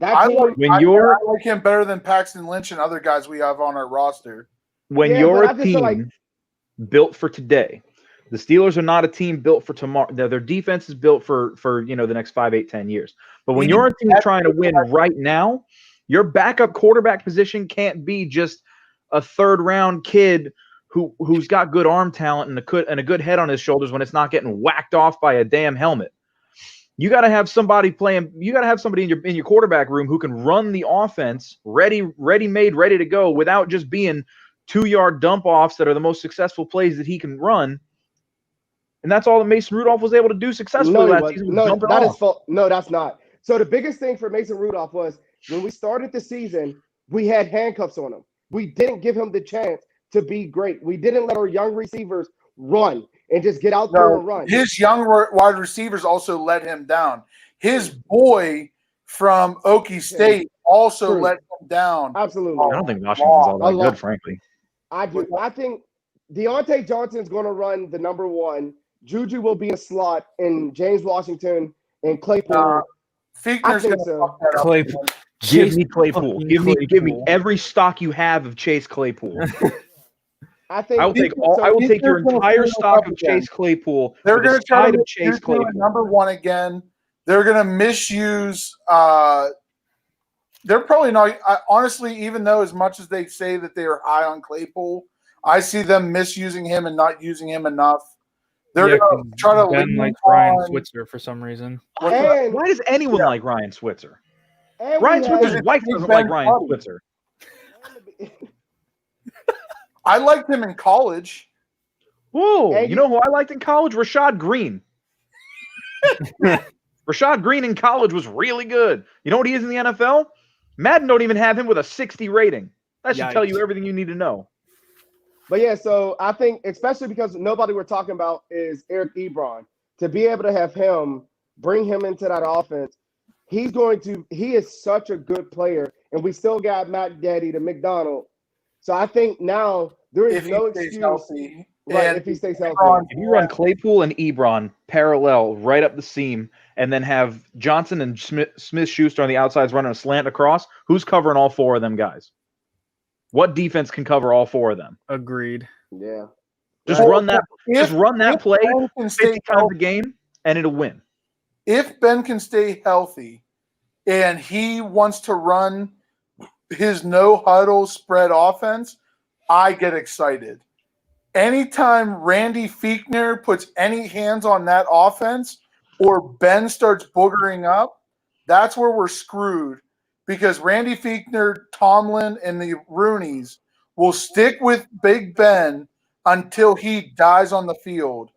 I like him better than Paxton Lynch and other guys we have on our roster. When you're a team built for today, The Steelers are not a team built for tomorrow. Their defense is built for the next 5, 8, 10 years. But when you're a team trying to win right now, your backup quarterback position can't be just a third-round kid who's got good arm talent and a good head on his shoulders when it's not getting whacked off by a damn helmet. You got to have somebody playing. You got to have somebody in your quarterback room who can run the offense ready-made, ready to go without just being 2-yard dump offs that are the most successful plays that he can run. And that's all that Mason Rudolph was able to do successfully last season. No, that's not. So the biggest thing for Mason Rudolph was when we started the season, we had handcuffs on him. We didn't give him the chance to be great. We didn't let our young receivers run and just get out there and run. His young wide receivers also let him down. His boy from Okie State also let him down. Absolutely. I don't think Washington's all that good, frankly. I do. I think Deontay Johnson's going to run the number one. Juju will be a slot, and James Washington and Claypool. Fichtner's going to fuck that up. Claypool. Give me Claypool. Give me every stock you have of Chase Claypool. I will take your entire stock of Chase Claypool. They're going to try to Chase Claypool number one again. They're going to misuse. They're probably not. Honestly, even though as much as they say that they are high on Claypool, I see them misusing him and not using him enough. They're going to try to Ben like Ryan Switzer for some reason. Why does anyone like Ryan Switzer? Ryan Switzer's wife doesn't like Ryan Switzer. I liked him in college. Whoa, you know who I liked in college? Rashad Green. Rashad Green in college was really good. You know what he is in the NFL? Madden don't even have him with a 60 rating. That should tell you everything you need to know. But yeah, so I think, especially because nobody we're talking about is Eric Ebron, to be able to have him, bring him into that offense, he is such a good player, and we still got Matt Gaddy to McDonald. So I think now there is no excuse. If he stays healthy. If you run Claypool and Ebron parallel right up the seam and then have Johnson and Smith-Schuster on the outsides running a slant across, who's covering all four of them guys? What defense can cover all four of them? Agreed. Yeah. Just run that play 50 times a game, and it'll win. If Ben can stay healthy and he wants to run his no-huddle spread offense, I get excited. Anytime Randy Fichtner puts any hands on that offense or Ben starts boogering up, that's where we're screwed. Because Randy Fichtner, Tomlin, and the Rooneys will stick with Big Ben until he dies on the field.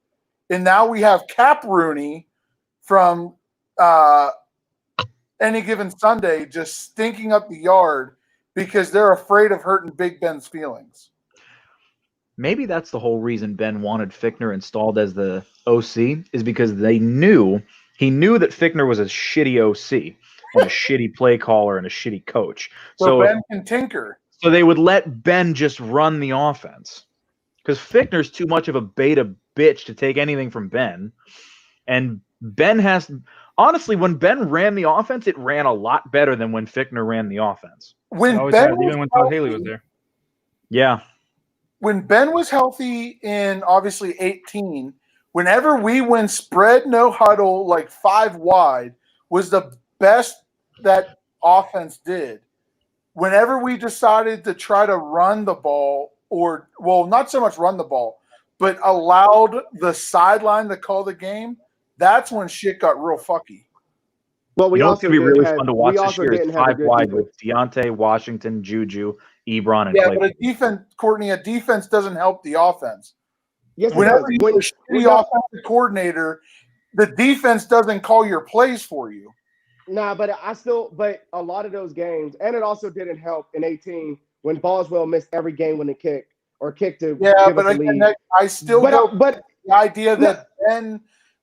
And now we have Cap Rooney from Any Given Sunday just stinking up the yard because they're afraid of hurting Big Ben's feelings. Maybe that's the whole reason Ben wanted Fichtner installed as the OC is because he knew that Fichtner was a shitty OC. And a shitty play caller and a shitty coach. So Ben can tinker. So they would let Ben just run the offense. Because Fichtner's too much of a beta bitch to take anything from Ben. And Ben has – honestly, when Ben ran the offense, it ran a lot better than when Fichtner ran the offense. Even when Todd Haley was there. Yeah. When Ben was healthy in, obviously, 18, whenever we went spread no huddle like 5 wide was the best that offense did. Whenever we decided to try to run the ball not so much run the ball, but allowed the sideline to call the game, that's when shit got real fucky. Well, we also be really fun to watch this year is 5 wide with Deontay, Washington, Juju, Ebron, and Claypool. But a defense doesn't help the offense. Yes, whenever you're a shitty offensive coordinator, the defense doesn't call your plays for you. Nah, but a lot of those games, and it also didn't help in 18 when Boswell missed every game when it kicked to give us the lead. I still but the idea that Ben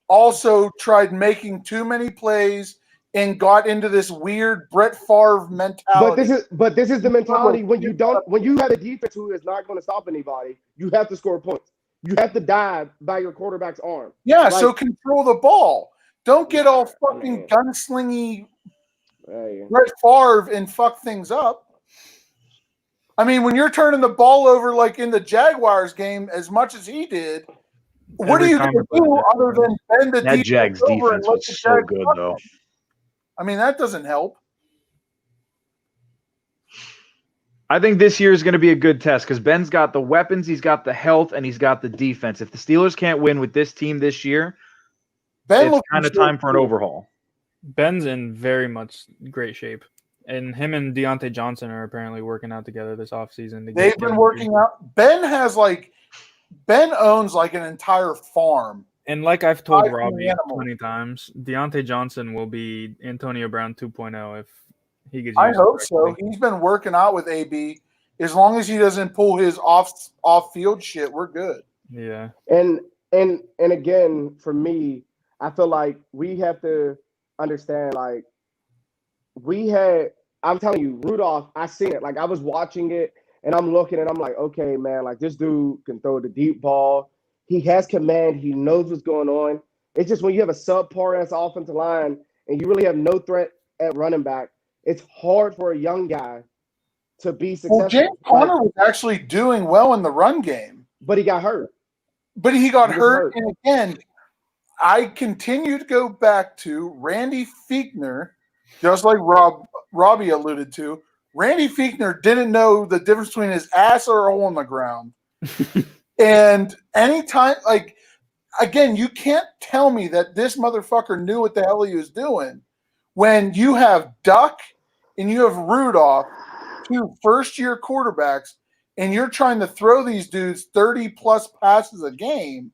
also tried making too many plays and got into this weird Brett Favre mentality. But this is the mentality when you have a defense who is not going to stop anybody, you have to score points. You have to dive by your quarterback's arm. Yeah, so control the ball. Don't get all fucking gunslingy Brett Favre and fuck things up. I mean, when you're turning the ball over like in the Jaguars game as much as he did, What are Every you going to comment do about other than bend the That defense Jags over and defense let was the so Jags good, fuck though. them? I mean, that doesn't help. I think this year is going to be a good test because Ben's got the weapons, he's got the health, and he's got the defense. If the Steelers can't win with this team this year, Ben it's looks kind of good, time for an too. overhaul. Ben's in very much great shape. And him and Deontay Johnson are apparently working out together this offseason. to They've get been chemistry. working out. Ben owns like an entire farm. And like I've told Five Robbie animals. 20 times, Deontay Johnson will be Antonio Brown 2.0 if he gets used I hope so. correctly. He's been working out with AB. As long as he doesn't pull his off field shit, we're good. Yeah. And again, for me, I feel like we have to understand, like, I'm telling you, Rudolph, I seen it. Like, I was watching it and I'm looking and I'm like, okay, man, like, this dude can throw the deep ball. He has command. He knows what's going on. It's just when you have a subpar ass offensive line and you really have no threat at running back, it's hard for a young guy to be successful. Well, James Conner was actually doing well in the run game, but he got hurt. But he got hurt. And again, I continue to go back to Randy Fichtner, just like Robbie alluded to. Randy Fichtner didn't know the difference between his ass or a hole in the ground. And anytime, like, again, you can't tell me that this motherfucker knew what the hell he was doing when you have Duck and you have Rudolph, two first-year quarterbacks, and you're trying to throw these dudes 30-plus passes a game,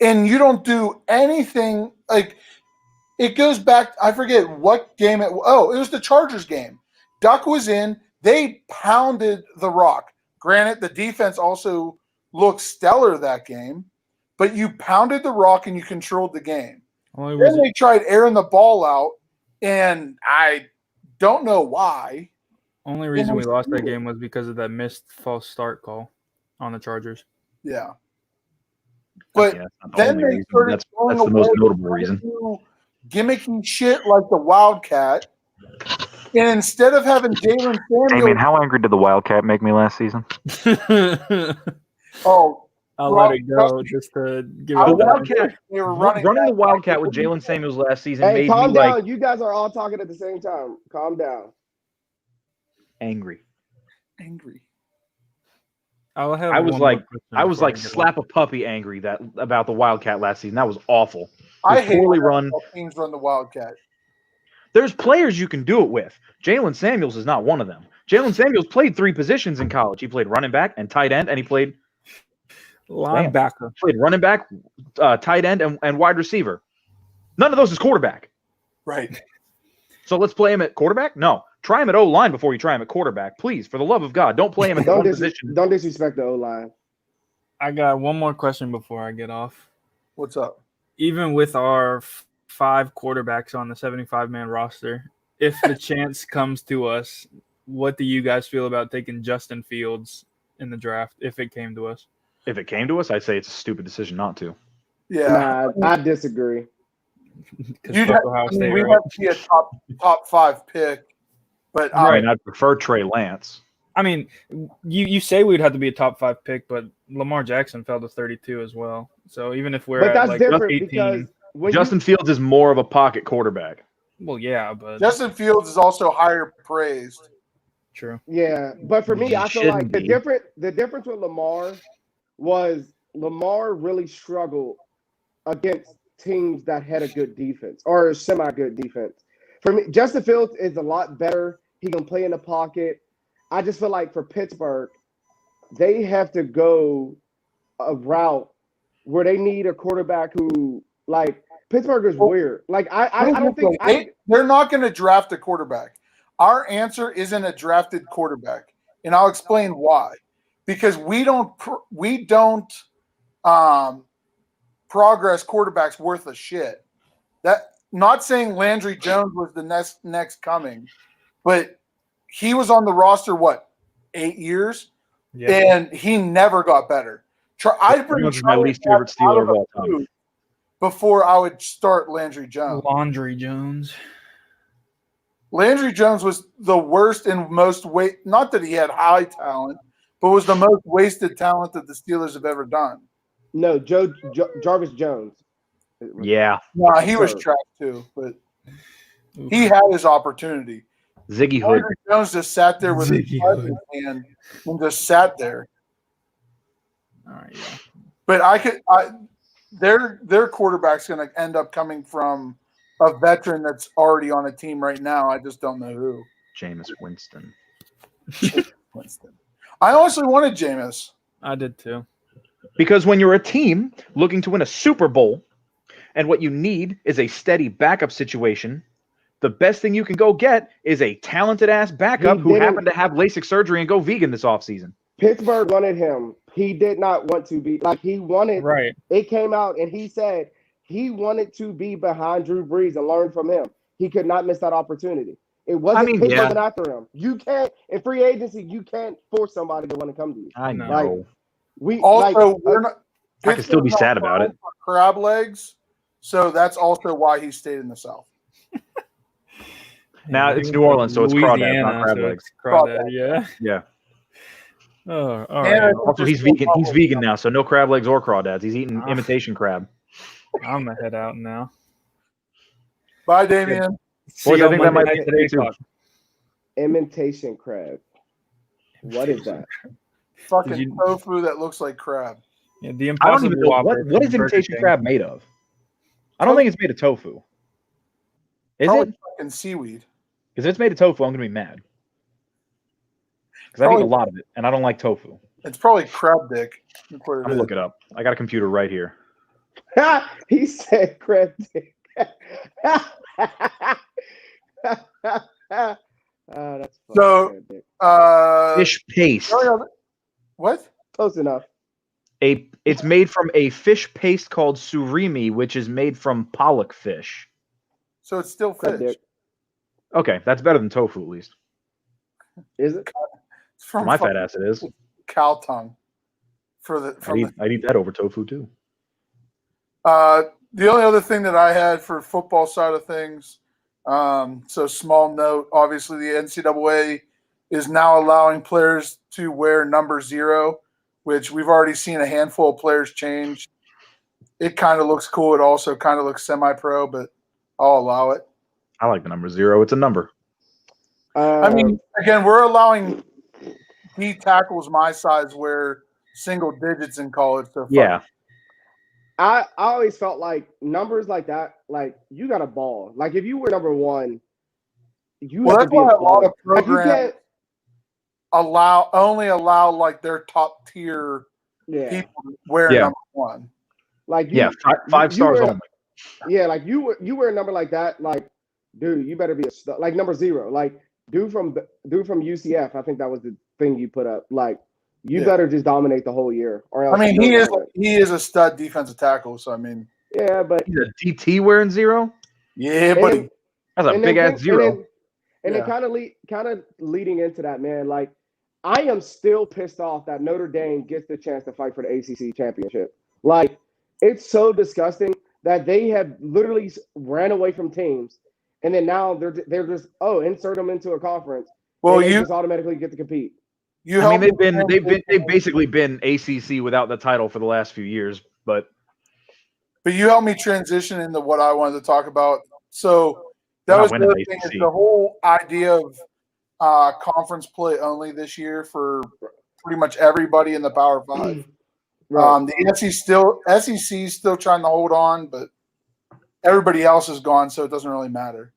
and you don't do anything. Like, it goes back, I forget what game it was the Chargers game. Duck was in. They pounded the rock. Granted, the defense also looked stellar that game, but you pounded the rock and you controlled the game. Then they tried airing the ball out, and I don't know why. Only reason we lost that game was because of that missed false start call on the Chargers. Yeah. But then they started that's the most notable reason. Gimmicky shit like the Wildcat. And instead of having Jalen Samuels. Damien, how angry did the Wildcat make me last season? I'll let it go just to give it the Wildcat. Running the Wildcat with Jalen Samuels last season made calm me down. like. You guys are all talking at the same time. Calm down. Angry. I was like slap a puppy angry about the Wildcat last season. That was awful. I hate poorly run. Teams run the Wildcat. There's players you can do it with. Jalen Samuels is not one of them. Jalen Samuels played 3 positions in college. He played running back and tight end, and he played linebacker. Played running back, tight end, and wide receiver. None of those is quarterback. Right. So let's play him at quarterback? No. Try him at O-line before you try him at quarterback. Please, for the love of God, don't play him at one position. Don't disrespect the O-line. I got one more question before I get off. What's up? Even with our 5 quarterbacks on the 75-man roster, if the chance comes to us, what do you guys feel about taking Justin Fields in the draft if it came to us? If it came to us, I'd say it's a stupid decision not to. Yeah. Nah, I disagree. We have to be a top 5 pick. But I'd prefer Trey Lance. I mean, you say we'd have to be a top 5 pick, but Lamar Jackson fell to 32 as well. So even if we're at like 18, Justin Fields is more of a pocket quarterback. Well, yeah, but Justin Fields is also higher praised. True. Yeah, but for me, I feel like the difference with Lamar was Lamar really struggled against teams that had a good defense or a semi-good defense. For me, Justin Fields is a lot better. He can play in the pocket. I just feel like for Pittsburgh, they have to go a route where they need a quarterback who, like, Pittsburgh is weird. Like, I don't think they're not going to draft a quarterback. Our answer isn't a drafted quarterback, and I'll explain why. Because we don't progress quarterbacks worth a shit. That not saying Landry Jones was the next coming, but he was on the roster 8 years, and he never got better. I'd bring my least favorite Steeler of all time. Before I would start Landry Jones. Landry Jones was the worst and most not that he had high talent, but was the most wasted talent that the Steelers have ever done. No, Jarvis Jones. Yeah, Nah, he was Third. trash too, but he had his opportunity. Ziggy Hood. Andrew Jones just sat there with his Ziggy heart Hood. in his hand and just sat there. All right, yeah. But their quarterback's going to end up coming from a veteran that's already on a team right now. I just don't know who. Jameis Winston. Winston. I honestly wanted Jameis. I did too. Because when you're a team looking to win a Super Bowl and what you need is a steady backup situation, the best thing you can go get is a talented ass backup who happened to have LASIK surgery and go vegan this offseason. Pittsburgh wanted him. He did not want to be he wanted. Right. It came out and he said he wanted to be behind Drew Brees and learn from him. He could not miss that opportunity. It wasn't Pittsburgh after him. You can't in free agency. You can't force somebody to want to come to you. I know. Like, we're not. I can still be sad about it. Crab legs, so that's also why he stayed in the South. Now it's New Orleans, so it's crawdad, not crab legs. Crawdad, yeah. Yeah. Oh, all right. Also, he's vegan. He's vegan now, so no crab legs or crawdads. He's eating imitation crab. I'm gonna head out now. Bye, Damien. Boys, I think that might be today too. Imitation crab. What is that? Fucking tofu that looks like crab. Yeah, the I don't Impossible even know Whopper. what is imitation crab made of. I don't think it's made of tofu. Is Probably it? fucking seaweed. Because if it's made of tofu, I'm gonna be mad. Because I eat a lot of it, and I don't like tofu. It's probably crab dick. I'm gonna look it up. I got a computer right here. He said crab dick. That's funny. So, Fish paste. What? Close enough. It's made from a fish paste called surimi, which is made from pollock fish. So it's still Crab fish. dick. Okay, that's better than tofu at least. Is it? It's For from my fat ass, it is. cow tongue. I'd eat that over tofu too. The only other thing that I had for football side of things, so small note, obviously the NCAA is now allowing players to wear number 0, which we've already seen a handful of players change. It kind of looks cool. It also kind of looks semi-pro, but I'll allow it. I like the number 0. It's a number. I mean, again, we're allowing D tackles my size wear single digits in college. So Yeah. I always felt like numbers like that, like you got a ball. Like if you were number 1, you have to be a lot of like you programs can't only allow like their top tier people wear number 1. Like you, five stars only. Yeah, like you wear a number like that, like dude, you better be a star. Like number 0, like dude from UCF. I think that was the thing you put up. Like you better just dominate the whole year. Or else I mean, he is a stud defensive tackle. So I mean, yeah, but he's a DT wearing 0. Yeah, buddy. That's a big ass 0. And then kind of leading into that, man. Like I am still pissed off that Notre Dame gets the chance to fight for the ACC championship. Like it's so disgusting that they have literally ran away from teams, and then now they're just insert them into a conference. Well, you just automatically get to compete. They've basically been ACC without the title for the last few years, but you helped me transition into what I wanted to talk about. So that was the other thing, is the whole idea of conference play only this year for pretty much everybody in the Power 5. Right. The SEC is still trying to hold on, but everybody else is gone, so it doesn't really matter.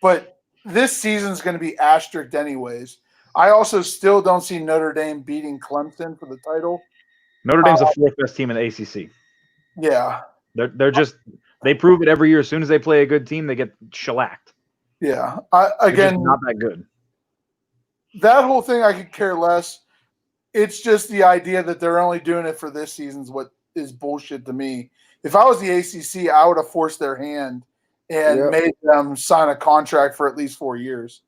But this season's going to be asterisked anyways. I also still don't see Notre Dame beating Clemson for the title. Notre Dame's the 4th best team in the ACC. Yeah. They prove it every year. As soon as they play a good team, they get shellacked. Yeah. Again, not that good. That whole thing I could care less. It's just the idea that they're only doing it for this season's what is bullshit to me. If I was the ACC, I would have forced their hand and made them sign a contract for at least 4 years.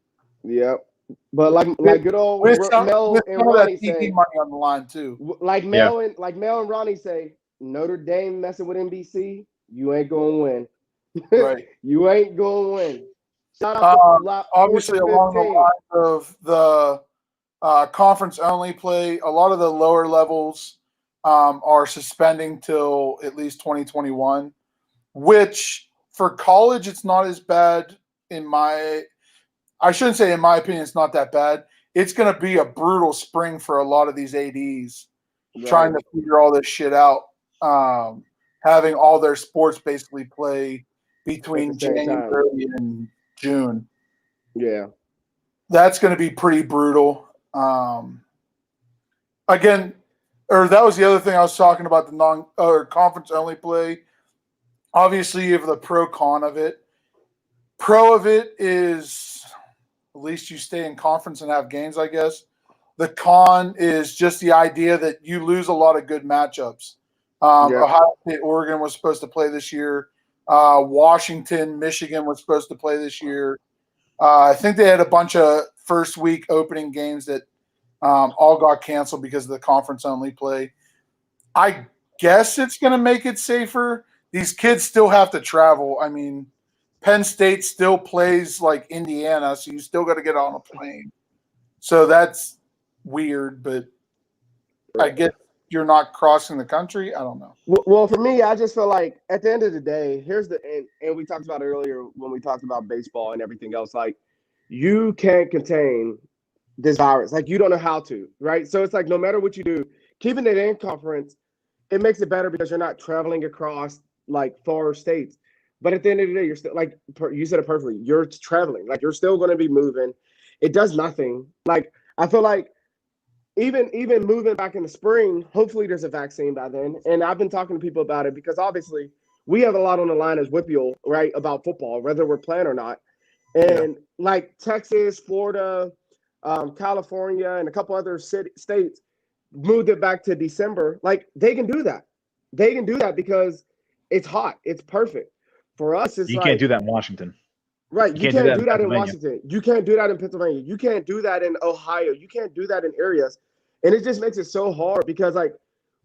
Yep. But like good old Mel and Ronnie say, money on the line too. Like Mel and Ronnie say, Notre Dame messing with NBC, you ain't gonna win. Right. You ain't gonna win. Shout out obviously along the lines of conference only play. A lot of the lower levels are suspending till at least 2021, which for college, it's not as bad I shouldn't say in my opinion, it's not that bad. It's going to be a brutal spring for a lot of these ADs trying to figure all this shit out. Having all their sports basically play between January and June. Yeah. That's going to be pretty brutal. Again, or that was the other thing I was talking about, the conference only play. Obviously, you have the pro con of it. Pro of it is at least you stay in conference and have games, I guess. The con is just the idea that you lose a lot of good matchups. Ohio State, Oregon was supposed to play this year. Washington, Michigan was supposed to play this year. I think they had a bunch of first week opening games that all got canceled because of the conference only play. I guess it's going to make it safer. These kids still have to travel. I mean, Penn State still plays like Indiana, so you still got to get on a plane. So that's weird, but I guess you're not crossing the country. I don't know. Well, for me, I just feel like at the end of the day, and we talked about it earlier when we talked about baseball and everything else. Like, you can't contain this virus. Like, you don't know how to, right? So it's like no matter what you do, keeping it in conference, it makes it better because you're not traveling across like far states. But at the end of the day, you're still like you said it perfectly. You're traveling, like you're still going to be moving. It does nothing. Like I feel like even moving back in the spring, hopefully there's a vaccine by then. And I've been talking to people about it because obviously we have a lot on the line as Whippeal, right, about football, whether we're playing or not. And like Texas, Florida, California, and a couple other states moved it back to December. Like they can do that. They can do that because it's hot. It's perfect. For us, it's you like, can't do that in Washington. Right. You can't do that in Washington. You can't do that in Pennsylvania. You can't do that in Ohio. You can't do that in areas. And it just makes it so hard because like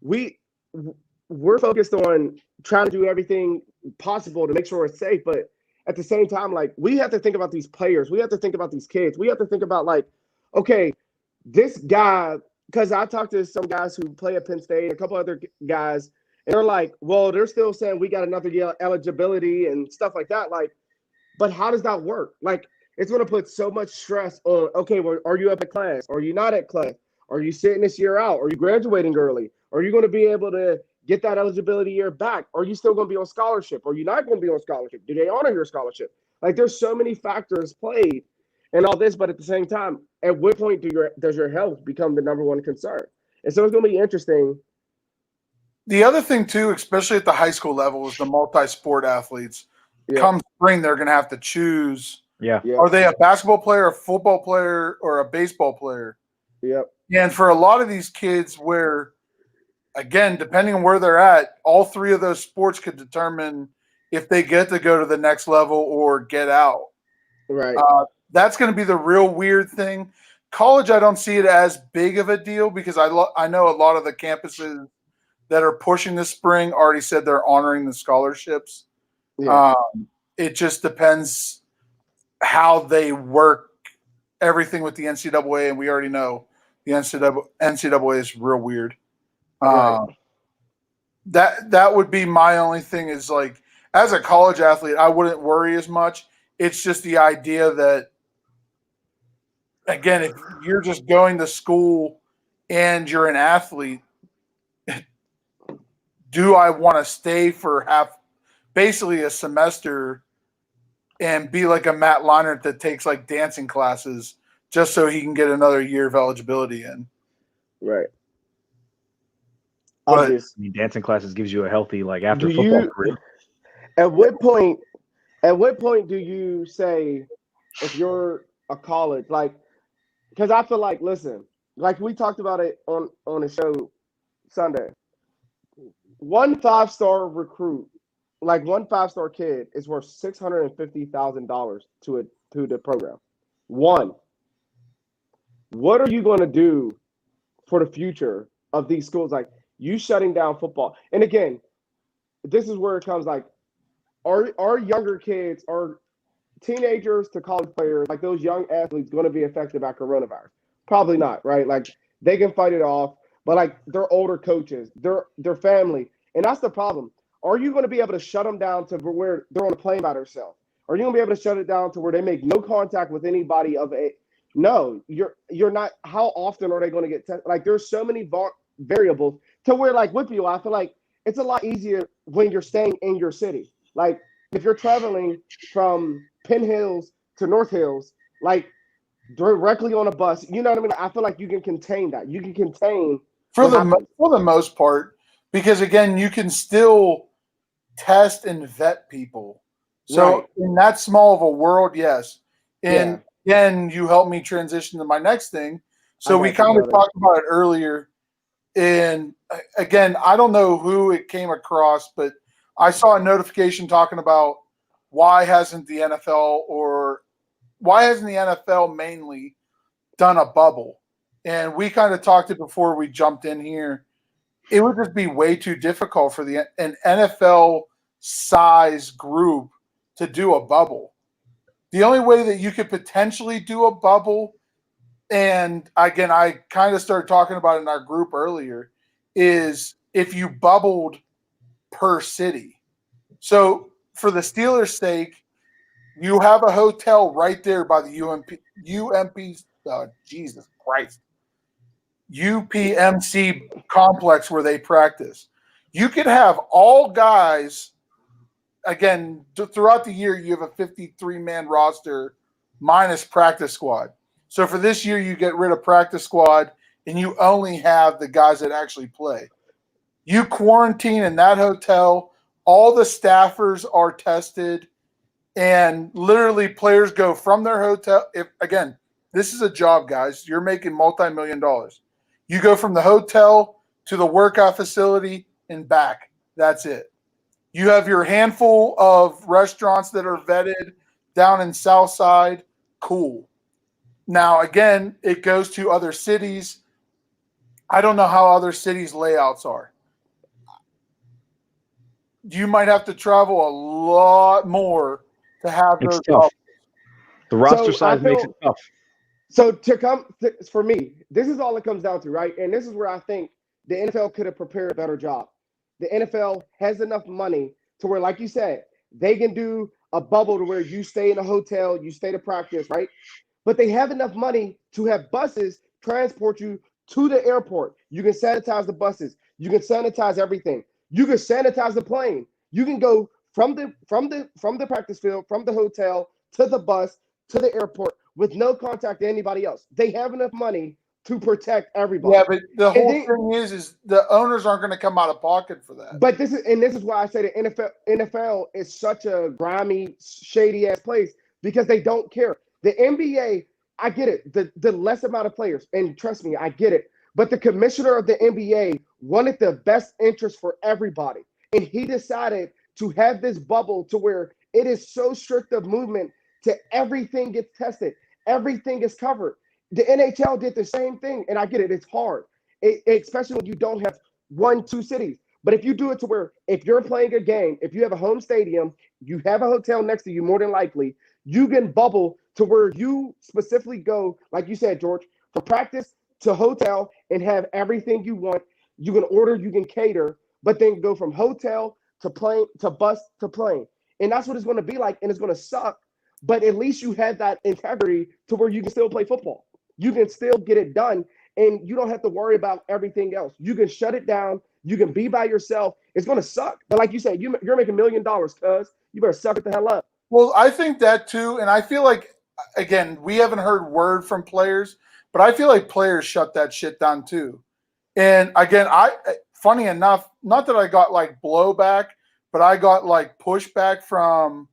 we're focused on trying to do everything possible to make sure it's safe. But at the same time, like we have to think about these players. We have to think about these kids. We have to think about like, okay, this guy, because I talked to some guys who play at Penn State, a couple other guys, and they're like, well, they're still saying we got another year eligibility and stuff like that. Like, but how does that work? Like, it's going to put so much stress on, okay, well, are you up at class? Are you not at class? Are you sitting this year out? Are you graduating early? Are you going to be able to get that eligibility year back? Are you still going to be on scholarship? Are you not going to be on scholarship? Do they honor your scholarship? Like, there's so many factors played and all this, but at the same time, at what point does your health become the number one concern? And so it's going to be interesting. The other thing, too, especially at the high school level, is the multi-sport athletes. Yeah. Come spring, they're going to have to choose. Yeah. Are they a basketball player, a football player, or a baseball player? Yep. And for a lot of these kids where, again, depending on where they're at, all three of those sports could determine if they get to go to the next level or get out. Right. That's going to be the real weird thing. College, I don't see it as big of a deal because I know a lot of the campuses that are pushing this spring already said they're honoring the scholarships. Yeah. It just depends how they work everything with the NCAA, and we already know the NCAA is real weird. Right. That would be my only thing is like as a college athlete, I wouldn't worry as much. It's just the idea that, again, if you're just going to school and you're an athlete, do I want to stay for basically a semester and be like a Matt Leinart that takes like dancing classes just so he can get another year of eligibility in? Right. But, I mean, dancing classes gives you a healthy like after football career. At what point do you say if you're a college, like, because I feel like, listen, like we talked about it on the show Sunday, one 5-star recruit, like one 5-star kid is worth $650,000 to the program. One. What are you going to do for the future of these schools? Like you shutting down football. And again, this is where it comes like our younger kids, our teenagers to college players, like those young athletes going to be affected by coronavirus. Probably not, right? Like they can fight it off, but like they're older coaches, they're family, and that's the problem. Are you going to be able to shut them down to where they're on a plane by themselves? Are you going to be able to shut it down to where they make no contact with anybody of a? No, you're not. How often are they going to get tested? Like there's so many variables to where like with you, I feel like it's a lot easier when you're staying in your city. Like if you're traveling from Penn Hills to North Hills, like directly on a bus. You know what I mean? I feel like you can contain that. You can contain for what happens. the most part, because again, you can still test and vet people. So Right. in that small of a world, yes. And Yeah. again, you helped me transition to my next thing. So I we got you, kind of brother. talked about it earlier. And again, I don't know who it came across, but I saw a notification talking about why hasn't the NFL mainly done a bubble? And we kind of talked it before we jumped in here. It would just be way too difficult for an NFL size group to do a bubble. The only way that you could potentially do a bubble, and again, I kind of started talking about it in our group earlier, is if you bubbled per city. So for the Steelers' sake, you have a hotel right there by the Jesus Christ, UPMC complex where they practice. You could have all guys, again, throughout the year, you have a 53-man roster minus practice squad. So for this year, you get rid of practice squad and you only have the guys that actually play. You quarantine in that hotel. All the staffers are tested, and literally players go from their hotel. Again, this is a job, guys. You're making multi-million dollars. You go from the hotel to the workout facility and back. That's it. You have your handful of restaurants that are vetted down in Southside. Cool. Now, again, it goes to other cities. I don't know how other cities' layouts are. You might have to travel a lot more to have It's those tough. bubbles. The roster size makes it tough. So for me, this is all it comes down to, right? And this is where I think the NFL could have prepared a better job. The NFL has enough money to where, like you said, they can do a bubble to where you stay in a hotel, you stay to practice, right? But they have enough money to have buses transport you to the airport. You can sanitize the buses. You can sanitize everything. You can sanitize the plane. You can go from the practice field, from the hotel to the bus to the airport with no contact to anybody else. They have enough money to protect everybody. Yeah, but the whole thing is the owners aren't going to come out of pocket for that. But this is why I say the NFL is such a grimy, shady ass place because they don't care. The NBA, I get it. The less amount of players, and trust me, I get it. But the commissioner of the NBA wanted the best interest for everybody, and he decided to have this bubble to where it is so strict of movement to everything gets tested, everything is covered. The NHL did the same thing, and I get it. It's hard, especially when you don't have 1-2 cities. But if you do it to where if you're playing a game, if you have a home stadium, you have a hotel next to you, more than likely, you can bubble to where you specifically go, like you said, George, from practice to hotel and have everything you want. You can order, you can cater, but then go from hotel to plane to bus to plane. And that's what it's going to be like, and it's going to suck. But at least you have that integrity to where you can still play football. You can still get it done, and you don't have to worry about everything else. You can shut it down. You can be by yourself. It's going to suck. But like you said, you're making $1 million, cuz. You better suck it the hell up. Well, I think that too, and I feel like, again, we haven't heard word from players, but I feel like players shut that shit down too. And again, funny enough, not that I got like blowback, but I got like pushback from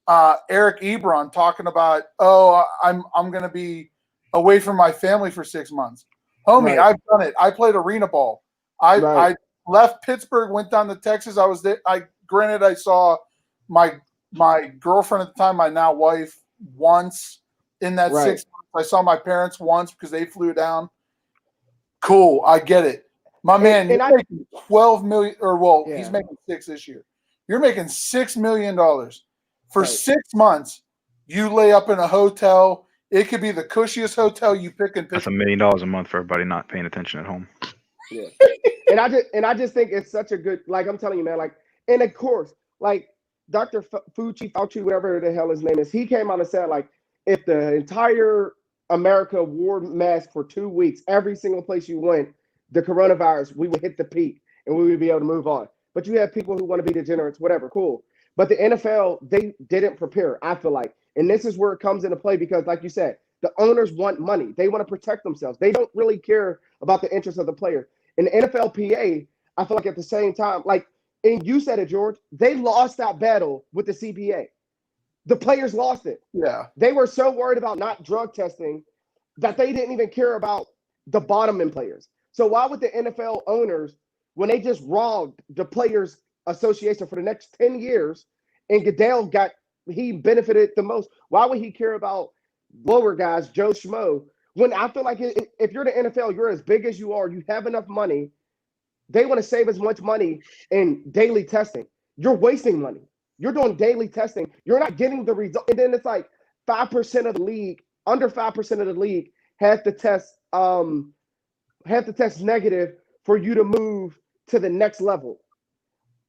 Eric Ebron talking about, I'm going to be away from my family for 6 months. Homie, Right. I've done it. I played arena ball. I left Pittsburgh, went down to Texas. I was there. Granted, I saw my girlfriend at the time, my now wife, once in that 6 months. I saw my parents once because they flew down. Cool, I get it. My man, you're making $12 million, he's making $6 million this year. You're making $6 million for 6 months. You lay up in a hotel It could be the cushiest hotel you pick and That's pick. $1 million a month for everybody not paying attention at home. Yeah. And I just think it's such a good, like I'm telling you, man, like, and of course, like Dr. Fauci, whatever the hell his name is, he came out and said, like, if the entire America wore masks for 2 weeks, every single place you went, the coronavirus, we would hit the peak and we would be able to move on. But you have people who want to be degenerates, whatever, cool. But the NFL, they didn't prepare, I feel like. And this is where it comes into play because, like you said, the owners want money. They want to protect themselves. They don't really care about the interests of the player. And the NFLPA, I feel like at the same time, like, and you said it, George, they lost that battle with the CBA. The players lost it. Yeah. They were so worried about not drug testing that they didn't even care about the bottom end players. So why would the NFL owners, when they just robbed the Players Association for the next 10 years, and Goodell he benefited the most, why would he care about lower guys, Joe Schmo? When I feel like if you're the NFL, you're as big as you are, you have enough money, they want to save as much money in daily testing. You're wasting money. You're doing daily testing. You're not getting the result. And then it's like 5% of the league, under 5% of the league have to test negative for you to move to the next level.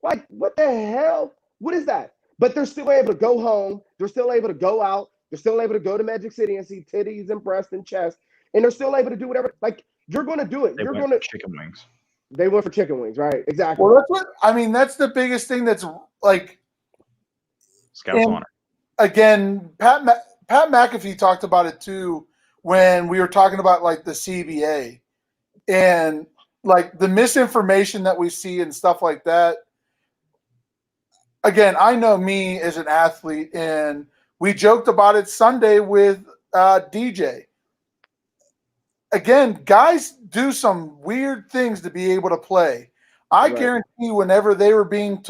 Like, what the hell? What is that? But they're still able to go home. They're still able to go out. They're still able to go to Magic City and see titties and breasts and chest. And they're still able to do whatever. Like, you're going to do it. You're going to chicken wings. They went for chicken wings, right? Exactly. Well, that's the biggest thing that's like Scouts honor. Again, Pat McAfee talked about it too when we were talking about like the CBA and like the misinformation that we see and stuff like that. Again, I know me as an athlete, and we joked about it Sunday with DJ. Again, guys do some weird things to be able to play. I guarantee whenever they were being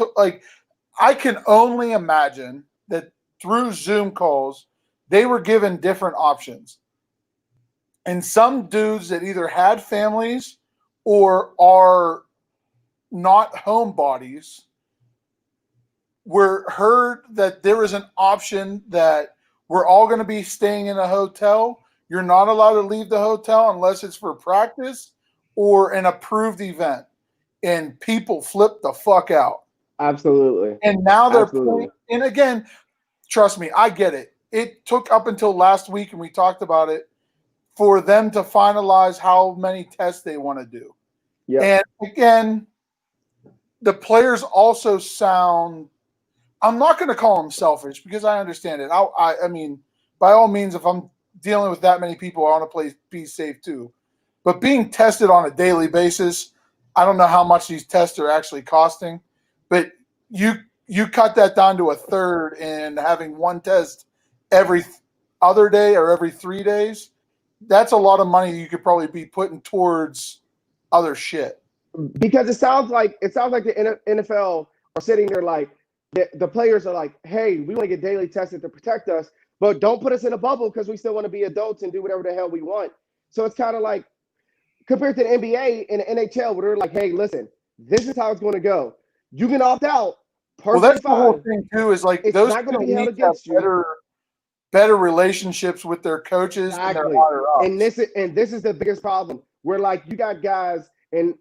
I can only imagine that through Zoom calls, they were given different options. And some dudes that either had families or are not homebodies were heard that there was an option that we're all going to be staying in a hotel. You're not allowed to leave the hotel unless it's for practice or an approved event. And people flip the fuck out. Absolutely. And now they're playing. And again, trust me, I get it. It took up until last week, and we talked about it, for them to finalize how many tests they want to do. Yeah. And again, the players also sound, I'm not going to call them selfish because I understand it. I mean, by all means, if I'm dealing with that many people, I want to be safe too. But being tested on a daily basis, I don't know how much these tests are actually costing, but you cut that down to a third and having one test every other day or every 3 days. That's a lot of money you could probably be putting towards other shit. Because it sounds like the NFL are sitting there like the players are like, hey, we want to get daily tested to protect us, but don't put us in a bubble because we still want to be adults and do whatever the hell we want. So it's kind of like compared to the NBA and the NHL where they're like, hey, listen, this is how it's going to go. You can opt out. Well, that's the whole thing too. Is like it's those not going to be held against you. Better relationships with their coaches and their higher ups. And this is the biggest problem. Where like you got guys and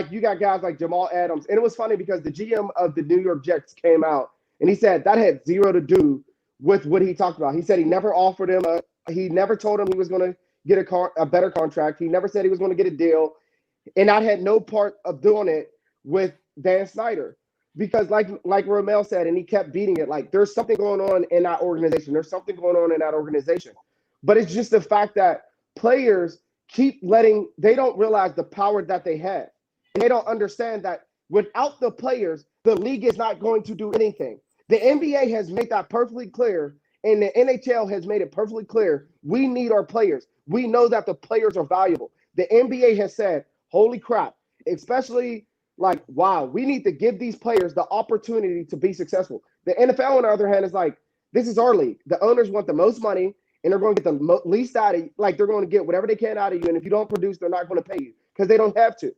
you got guys like Jamal Adams, and it was funny because the GM of the New York Jets came out and he said that had zero to do with what he talked about. He said he never offered him he never told him he was going to get a better contract. He never said he was going to get a deal, and I had no part of doing it with Dan Snyder. Because like Romel said, and he kept beating it, like there's something going on in that organization. There's something going on in that organization. But it's just the fact that players they don't realize the power that they have. And they don't understand that without the players, the league is not going to do anything. The NBA has made that perfectly clear, and the NHL has made it perfectly clear. We need our players. We know that the players are valuable. The NBA has said, holy crap, especially like, wow, we need to give these players the opportunity to be successful. The NFL, on the other hand, is like, this is our league. The owners want the most money, and they're going to get the least out of you. Like, they're going to get whatever they can out of you, and if you don't produce, they're not going to pay you because they don't have to.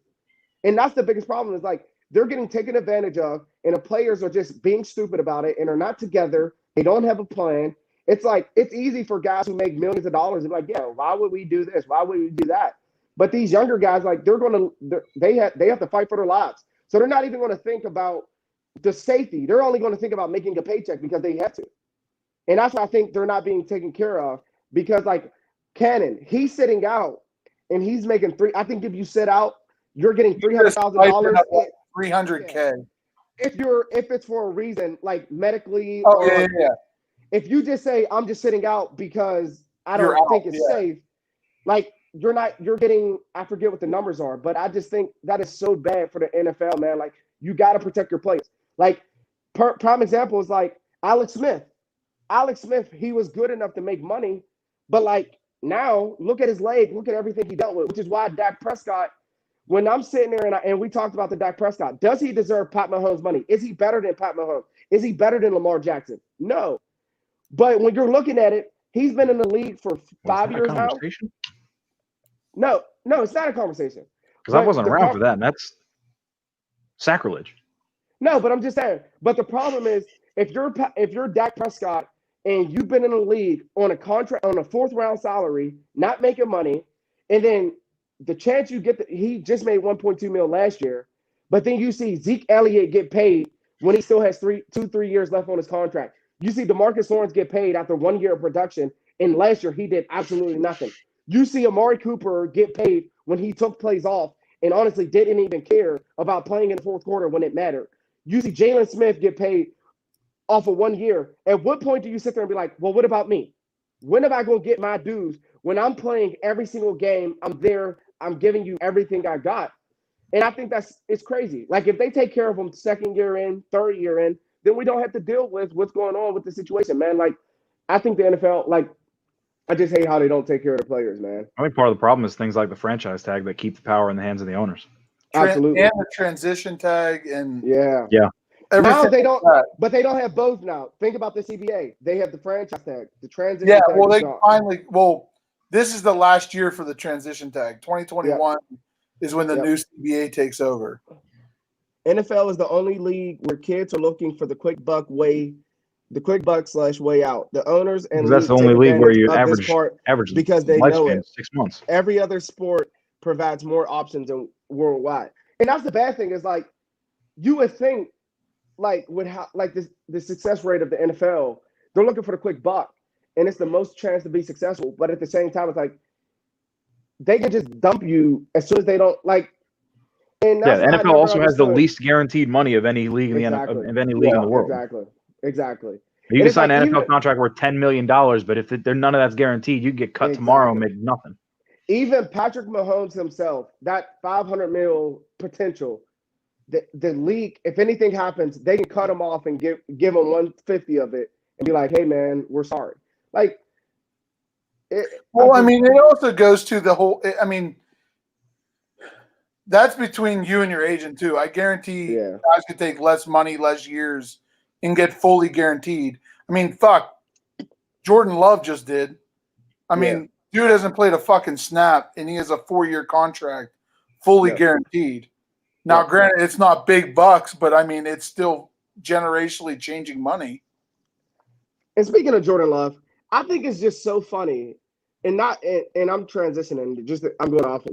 And that's the biggest problem is, like, they're getting taken advantage of, and the players are just being stupid about it, and are not together. They don't have a plan, It's like it's easy for guys who make millions of dollars to be like, yeah, why would we do this? Why would we do that? But these younger guys, like they have to fight for their lives. So they're not even going to think about the safety. They're only going to think about making a paycheck because they have to. And that's why I think they're not being taken care of because like Cannon, he's sitting out and he's making I think if you sit out, you're getting $300,000. $300K. If it's for a reason like medically if you just say I'm just sitting out because I don't think it's safe, like you're getting, I forget what the numbers are, but I just think that is so bad for the NFL, man. Like you got to protect your players. Like prime example is like Alex Smith. Alex Smith, he was good enough to make money, but like now look at his leg, look at everything he dealt with, which is why Dak Prescott, when I'm sitting there and we talked about the Dak Prescott, does he deserve Pat Mahomes' money? Is he better than Pat Mahomes? Is he better than Lamar Jackson? No. But when you're looking at it, he's been in the league for 5 years now. No, it's not a conversation. Because I wasn't around for that, and that's sacrilege. No, but I'm just saying. But the problem is, if you're Dak Prescott and you've been in the league on a contract on a 4th round salary, not making money, and then the chance you get he just made $1.2 million last year, but then you see Zeke Elliott get paid when he still has 3 years left on his contract. You see DeMarcus Lawrence get paid after 1 year of production, and last year he did absolutely nothing. You see Amari Cooper get paid when he took plays off and honestly didn't even care about playing in the 4th quarter when it mattered. You see Jalen Smith get paid off of 1 year. At what point do you sit there and be like, well, what about me? When am I going to get my dues? When I'm playing every single game, I'm there, I'm giving you everything I got. And I think it's crazy. Like if they take care of them 2nd year in, 3rd year in, then we don't have to deal with what's going on with the situation, man. Like I think the NFL, like I just hate how they don't take care of the players, man. I think part of the problem is things like the franchise tag that keep the power in the hands of the owners. Absolutely. And the transition tag and yeah. Now they don't, but they don't have both now. Think about the CBA. They have the franchise tag, the transition tag. Yeah, well, they finally. Well, this is the last year for the transition tag. 2021 is when the new CBA takes over. NFL is the only league where kids are looking for the quick buck way out. The owners and that's the only league where you average because they know it. 6 months. Every other sport provides more options worldwide, and that's the bad thing. Is like you would think, like with how like the success rate of the NFL, they're looking for the quick buck, and it's the most chance to be successful. But at the same time, it's like they can just dump you as soon as they don't like. And the NFL also has the least guaranteed money of any league in the NFL, of any league in the world. Exactly. You can sign an NFL contract worth $10 million, but if none of that's guaranteed, you get cut tomorrow and make nothing. Even Patrick Mahomes himself, that $500 million potential, the league, if anything happens, they can cut him off and give him 150 of it and be like, "Hey, man, we're sorry." Like, it also goes to the whole. I mean, that's between you and your agent too. I guarantee guys could take less money, less years, and get fully guaranteed. I mean, fuck, Jordan Love just did. I mean, dude hasn't played a fucking snap, and he has a 4-year contract, fully guaranteed. Now, granted, it's not big bucks, but I mean, it's still generationally changing money. And speaking of Jordan Love, I think it's just so funny, and I'm transitioning.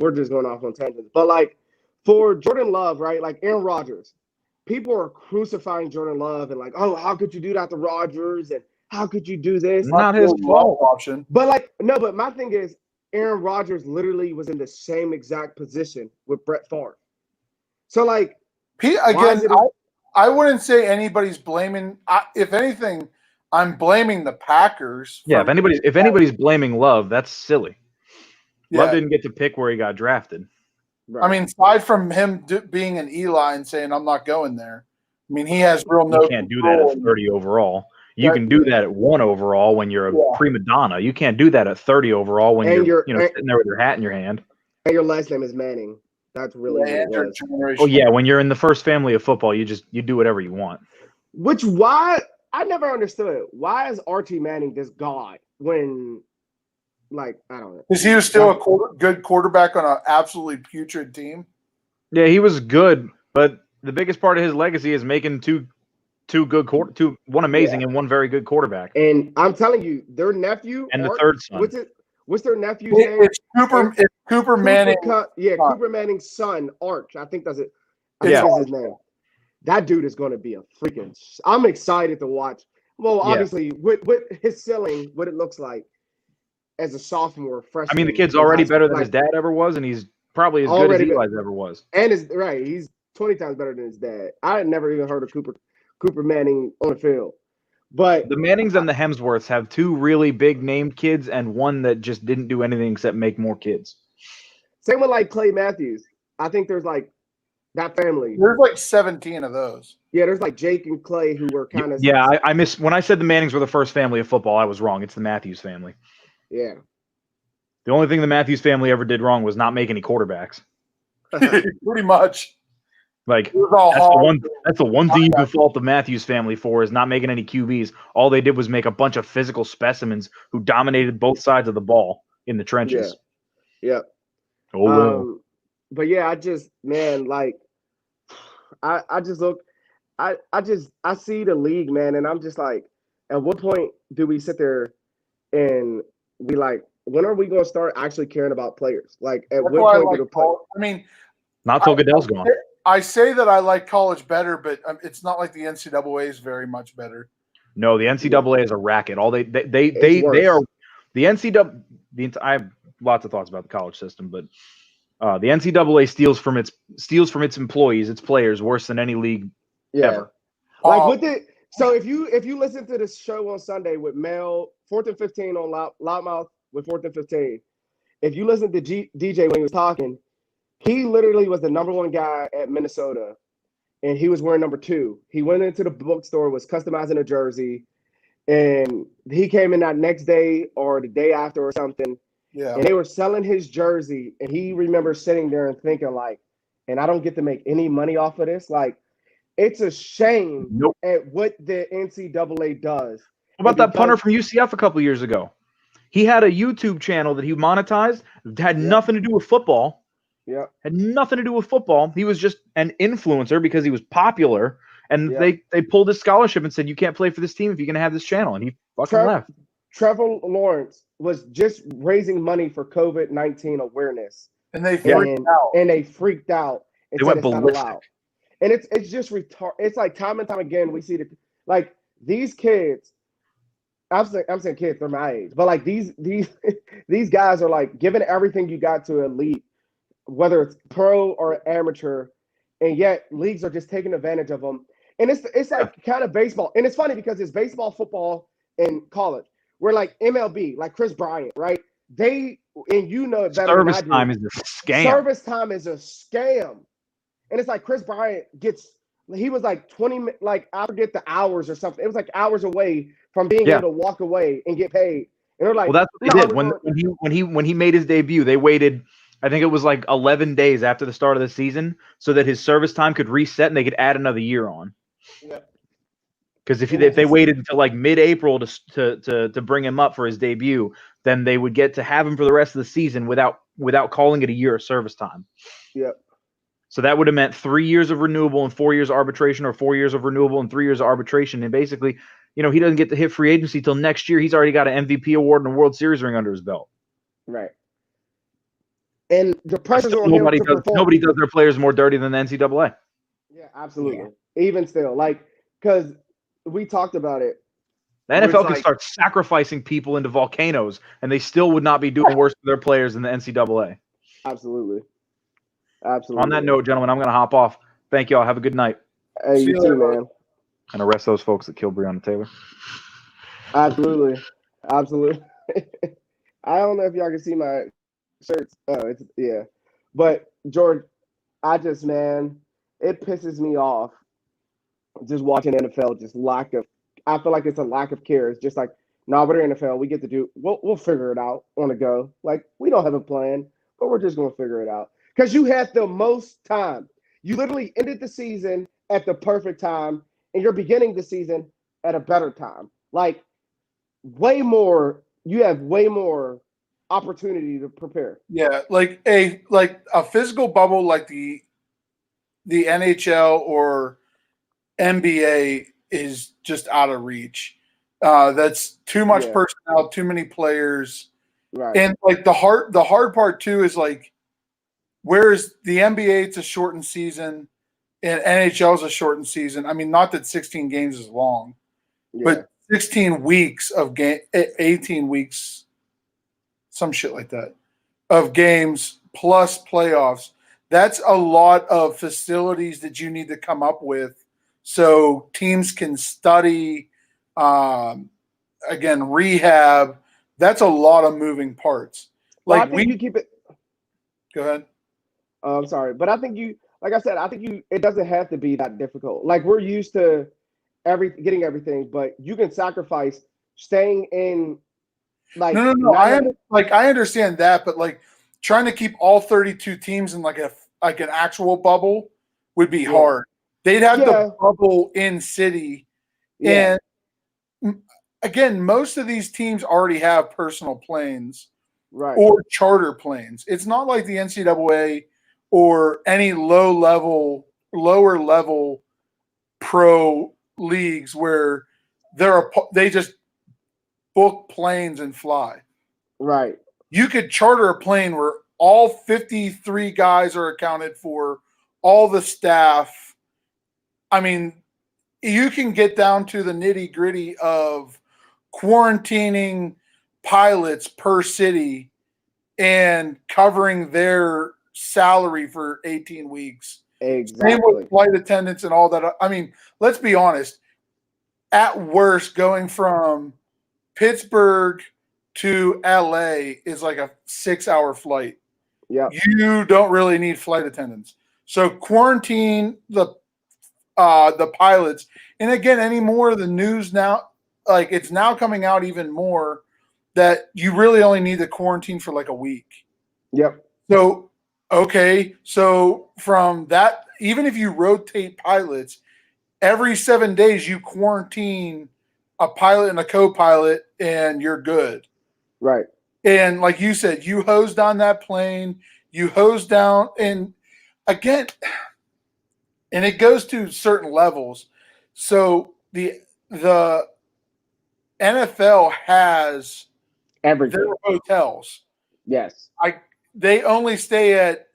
We're just going off on tangents, but like for Jordan Love, right? Like Aaron Rodgers. People are crucifying Jordan Love and like, oh, how could you do that to Rodgers? And how could you do this? Not his fault. Option. But but my thing is, Aaron Rodgers literally was in the same exact position with Brett Favre. So like, I wouldn't say anybody's blaming. If anything, I'm blaming the Packers. Yeah, if anybody's blaming Love, that's silly. Yeah. Love didn't get to pick where he got drafted. Right. I mean, aside from him being an Eli and saying, I'm not going there, I mean, he has real You can't do that at 30 overall. You can do that at 1 overall when you're a prima donna. You can't do that at 30 overall when you're sitting there with your hat in your hand. And your last name is Manning. That's really what it was. Oh, yeah. When you're in the first family of football, you do whatever you want. Why I never understood. Why is Archie Manning this god when – like, I don't know. Is he still a good quarterback on an absolutely putrid team? Yeah, he was good, but the biggest part of his legacy is making two one amazing and one very good quarterback. And I'm telling you, their nephew And the Art, third son. What's their nephew's name? It's Cooper Manning. Cooper Manning's son, Arch. I think that's it. I Yeah. think that's his name. That dude is going to be a freaking. I'm excited to watch. Well, obviously, with his ceiling, what it looks like as a sophomore, freshman. I mean, the kid's already better than his dad ever was, and he's probably as good as Eli's ever was. And he's 20 times better than his dad. I had never even heard of Cooper Manning on the field. But the Mannings and the Hemsworths have two really big named kids and one that just didn't do anything except make more kids. Same with like Clay Matthews. I think there's like that family. There's like 17 of those. Yeah, there's like Jake and Clay who were kind of. Yeah, I miss when I said the Mannings were the first family of football. I was wrong. It's the Matthews family. Yeah. The only thing the Matthews family ever did wrong was not make any quarterbacks. Pretty much. Like that's the one thing you can fault the Matthews family for is not making any QBs. All they did was make a bunch of physical specimens who dominated both sides of the ball in the trenches. Yeah. Oh, but yeah, I just like I just look I see the league, man, and I'm just like, at what point do we sit there and be like, when are we going to start actually caring about players? Like, at what point do the players? I mean, not till Goodell's gone. I say that I like college better, but it's not like the NCAA is very much better. No, the NCAA is a racket. All they are the NCAA. I have lots of thoughts about the college system, but the NCAA steals from its employees, its players, worse than any league ever. Like so if you listen to this show on Sunday with Mel, 4th and 15 on Loudmouth with 4th and 15, if you listen to DJ when he was talking, he literally was the number one guy at Minnesota, and he was wearing number 2. He went into the bookstore, was customizing a jersey, and he came in that next day or the day after or something. Yeah. And they were selling his jersey, and he remembers sitting there and thinking, like, and I don't get to make any money off of this. Like, it's a shame at what the NCAA does. What about that punter from UCF a couple of years ago? He had a YouTube channel that he monetized. Had nothing to do with football. Yeah. Had nothing to do with football. He was just an influencer because he was popular. And they pulled his scholarship and said, you can't play for this team if you're going to have this channel. And he fucking left. Trevor Lawrence was just raising money for COVID-19 awareness. And they freaked out. And they freaked out. They went ballistic. And it's just retarded. It's like time and time again we see like these kids. I'm saying kids, they're my age, but like these guys are like giving everything you got to elite, whether it's pro or amateur, and yet leagues are just taking advantage of them. And it's like kind of baseball, and it's funny because it's baseball, football, and college. We're like MLB, like Chris Bryant, right? It better. Service time is a scam. Service time is a scam. And it's like Chris Bryant he was like 20, like I forget the hours or something. It was like hours away from being able to walk away and get paid. And they're like, well, that's what they did when he made his debut. They waited, I think it was like 11 days after the start of the season, so that his service time could reset and they could add another year on. Because if they waited until like mid-April to bring him up for his debut, then they would get to have him for the rest of the season without calling it a year of service time. Yep. So that would have meant 3 years of renewable and 4 years arbitration, or 4 years of renewable and 3 years of arbitration. And basically, he doesn't get to hit free agency till next year. He's already got an MVP award and a World Series ring under his belt. Right. And the pressure's on him to perform. Nobody does their players more dirty than the NCAA. Yeah, absolutely. Yeah. Even still, like, because we talked about it. The NFL can start sacrificing people into volcanoes, and they still would not be doing worse to their players than the NCAA. Absolutely. Absolutely. On that note, gentlemen, I'm going to hop off. Thank you all. Have a good night. Hey, you too, man. And arrest those folks that killed Breonna Taylor. Absolutely. Absolutely. I don't know if y'all can see my shirts. Oh, but George, it pisses me off just watching NFL, I feel like it's a lack of care. It's just like, we're the NFL. We get to do, we'll figure it out on the go. Like, we don't have a plan, but we're just going to figure it out. Because you had the most time. You literally ended the season at the perfect time, and you're beginning the season at a better time. Like, you have way more opportunity to prepare. Yeah, like a physical bubble like the NHL or NBA is just out of reach. That's too much Yeah. personnel, too many players. Right. And like the hard part too is like, whereas the NBA, it's a shortened season and NHL is a shortened season. I mean, not that 16 games is long, Yeah. but 16 weeks of game, 18 weeks, some shit like that, of games plus playoffs. That's a lot of facilities that you need to come up with so teams can study, again, rehab. That's a lot of moving parts. Well, Like I think you keep it. go ahead. I'm sorry, but I think like I said, I think it doesn't have to be that difficult. Like we're used to getting everything, but you can sacrifice staying in. Like No. I understand that, but like trying to keep all 32 teams in like an actual bubble would be hard. They'd have the bubble in city, and again, most of these teams already have personal planes, right, or charter planes. It's not like the NCAA or any lower level pro leagues where they just book planes and fly. right. You could charter a plane where all 53 guys are accounted for, all the staff. I mean, you can get down to the nitty gritty of quarantining pilots per city and covering their salary for 18 weeks. Exactly. Same with flight attendants and all that. I mean, let's be honest. At worst, going from Pittsburgh to LA is like a 6-hour flight. Yeah. You don't really need flight attendants. So quarantine the pilots. And again, anymore, the news now, like it's now coming out even more that you really only need to quarantine for like a week. Yep. So, okay. So from that, even if you rotate pilots, every 7 days you quarantine a pilot and a co-pilot and you're good. Right. And like you said, you hose down that plane, you hose down, and again, and it goes to certain levels. So the NFL has everything. their hotels. Yes. They only stay at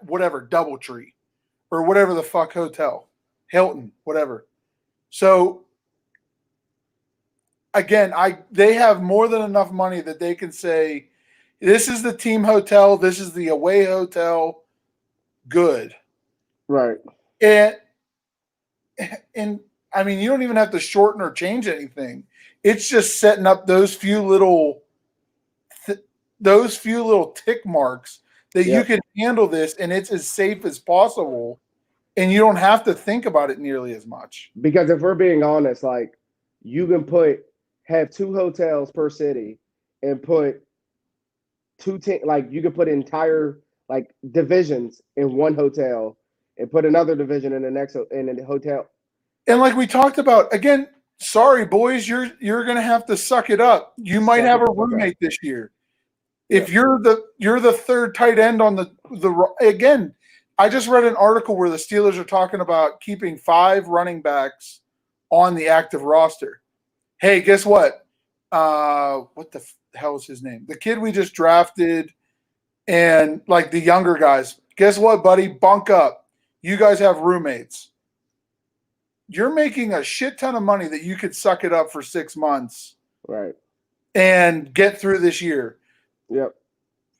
whatever DoubleTree or whatever the fuck hotel, Hilton, whatever. So again, they have more than enough money that they can say, this is the team hotel, this is the away hotel, good. Right. And I mean, you don't even have to shorten or change anything. It's just setting up those few little tick marks that you can handle this, and it's as safe as possible, and you don't have to think about it nearly as much. Because if we're being honest, like you can have 2 hotels per city and put you could put entire like divisions in one hotel and put another division in the next in a hotel. And like we talked about, again, sorry boys, you're gonna have to suck it up. You might have a roommate this year. If you're the third tight end on the again, I just read an article where the Steelers are talking about keeping 5 running backs on the active roster. Hey, guess what? What the hell is his name? The kid we just drafted and like the younger guys. Guess what, buddy? Bunk up. You guys have roommates. You're making a shit ton of money that you could suck it up for 6 months. Right. And get through this year. Yep.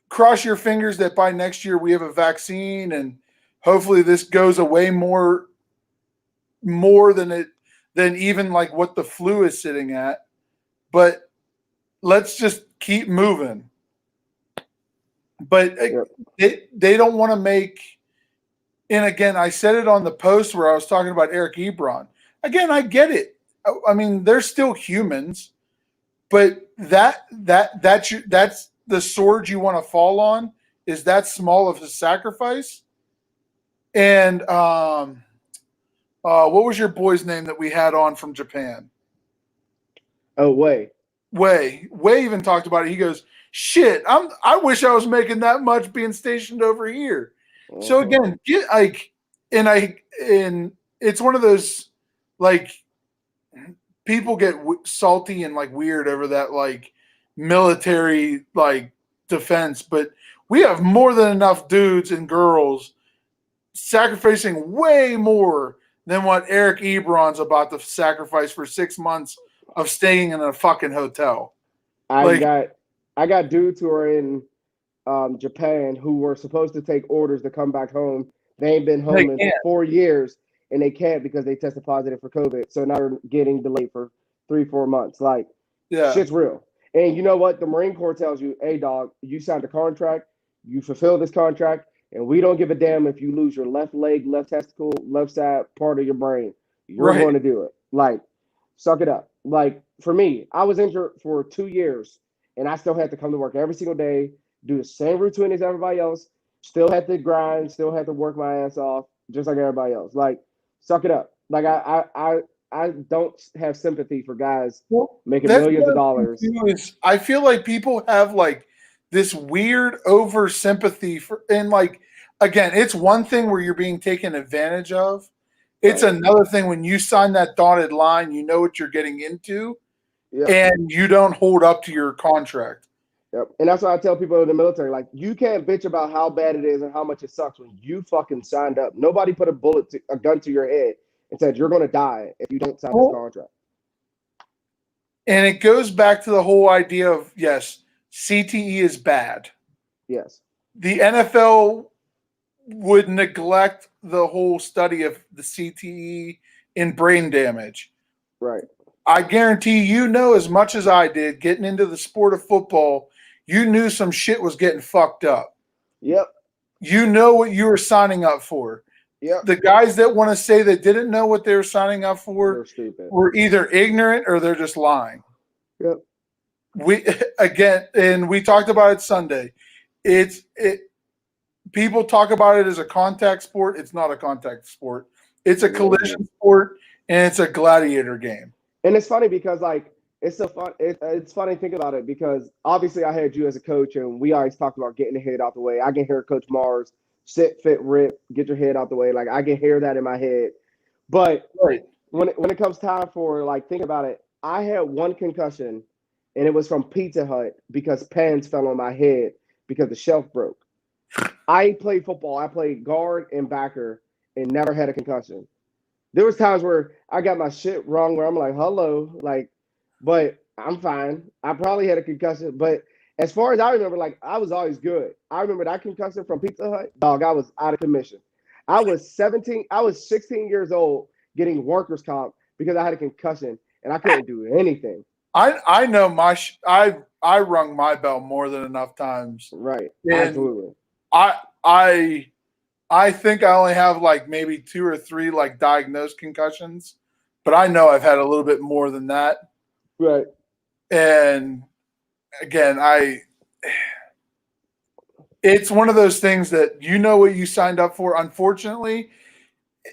Cross your fingers that by next year we have a vaccine and hopefully this goes away more than even like what the flu is sitting at. But let's just keep moving. But they don't want to make, and again, I said it on the post where I was talking about Eric Ebron. Again, I get it. I mean, they're still humans, but that's the sword you want to fall on, is that small of a sacrifice. And what was your boy's name that we had on from Japan? Oh, Way even talked about it. He goes, shit, I wish I was making that much being stationed over here. So again, and it's one of those, like, people get salty and like weird over that like military like defense, but we have more than enough dudes and girls sacrificing way more than what Eric Ebron's about to sacrifice for 6 months of staying in a fucking hotel. I got dudes who are in Japan who were supposed to take orders to come back home. They ain't been home in 4 years, and they can't because they tested positive for COVID. So now they're getting delayed for 3-4 months. Like, shit's real. And you know what? The Marine Corps tells you, hey, dog, you signed a contract, you fulfill this contract, and we don't give a damn if you lose your left leg, left testicle, left side, part of your brain. You're going to do it. Like, suck it up. Like, for me, I was injured for 2 years, and I still had to come to work every single day, do the same routine as everybody else, still had to grind, still had to work my ass off, just like everybody else. Like, suck it up. Like, I don't have sympathy for guys making millions of dollars. I feel like people have like this weird over sympathy for, and like, again, it's one thing where you're being taken advantage of. It's another thing when you sign that dotted line, you know what you're getting into, and you don't hold up to your contract. Yep. And that's why I tell people in the military, like, you can't bitch about how bad it is and how much it sucks when you fucking signed up. Nobody put a gun to your head and said you're going to die if you don't sign this contract. And it goes back to the whole idea of, yes, CTE is bad. Yes. The NFL would neglect the whole study of the CTE in brain damage. Right. I guarantee you know as much as I did getting into the sport of football, you knew some shit was getting fucked up. Yep. You know what you were signing up for. Yep. The guys that want to say they didn't know what they were signing up for were either ignorant or they're just lying. Yep. We talked about it Sunday. People talk about it as a contact sport. It's not a contact sport. It's a collision sport, and it's a gladiator game. And it's funny because, like, it's funny thinking about it because obviously I had you as a coach, and we always talked about getting the head out the way. I can hear Coach Mars, sit, fit, rip, get your head out the way. Like, I can hear that in my head. But when it comes time for, like, think about it, I had one concussion, and it was from Pizza Hut because pans fell on my head because the shelf broke. I played football. I played guard and backer and never had a concussion. There was times where I got my shit wrong where I'm like, hello, like, but I'm fine. I probably had a concussion, but as far as I remember, like, I was always good. I remember that concussion from Pizza Hut, dog, I was out of commission. I was 16 years old getting workers' comp because I had a concussion and I couldn't do anything. I know I rung my bell more than enough times. Right. And absolutely. I think I only have like maybe 2 or 3 like diagnosed concussions, but I know I've had a little bit more than that. Right. And again, it's one of those things that you know what you signed up for. Unfortunately,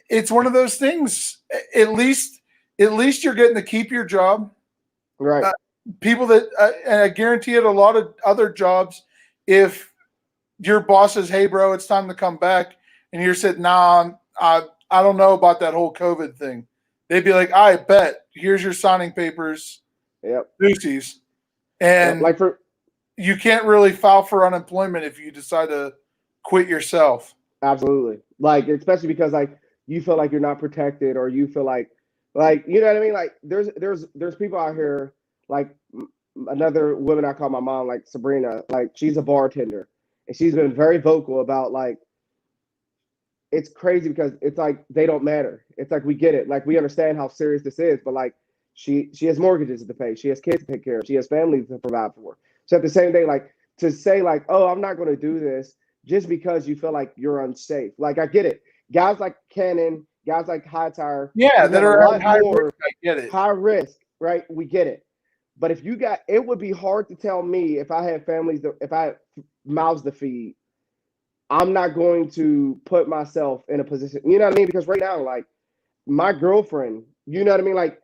it's one of those things. At least you're getting to keep your job. Right. People that and I guarantee it, a lot of other jobs, if your boss says, "Hey, bro, it's time to come back," and you're saying, "Nah, I don't know about that whole COVID thing," they'd be like, "I bet. Here's your signing papers." Yep. Deuces. And you can't really file for unemployment if you decide to quit yourself. Absolutely. Like, especially because, like, you feel like you're not protected, or you feel like, you know what I mean? Like, there's people out here, like another woman I call my mom, like Sabrina, like, she's a bartender, and she's been very vocal about, like, it's crazy because it's like they don't matter. It's like we get it. Like, we understand how serious this is, but, like, she has mortgages to pay. She has kids to take care of. She has families to provide for. So at the same day, like, to say, like, oh, I'm not going to do this just because you feel like you're unsafe. Like, I get it. Guys like Cannon, guys like Hightower, that are at high risk. I get it. High risk, right? We get it. But if you got, it would be hard to tell me if I had families, if I had mouths to feed, I'm not going to put myself in a position, you know what I mean? Because right now, like, my girlfriend, you know what I mean? Like,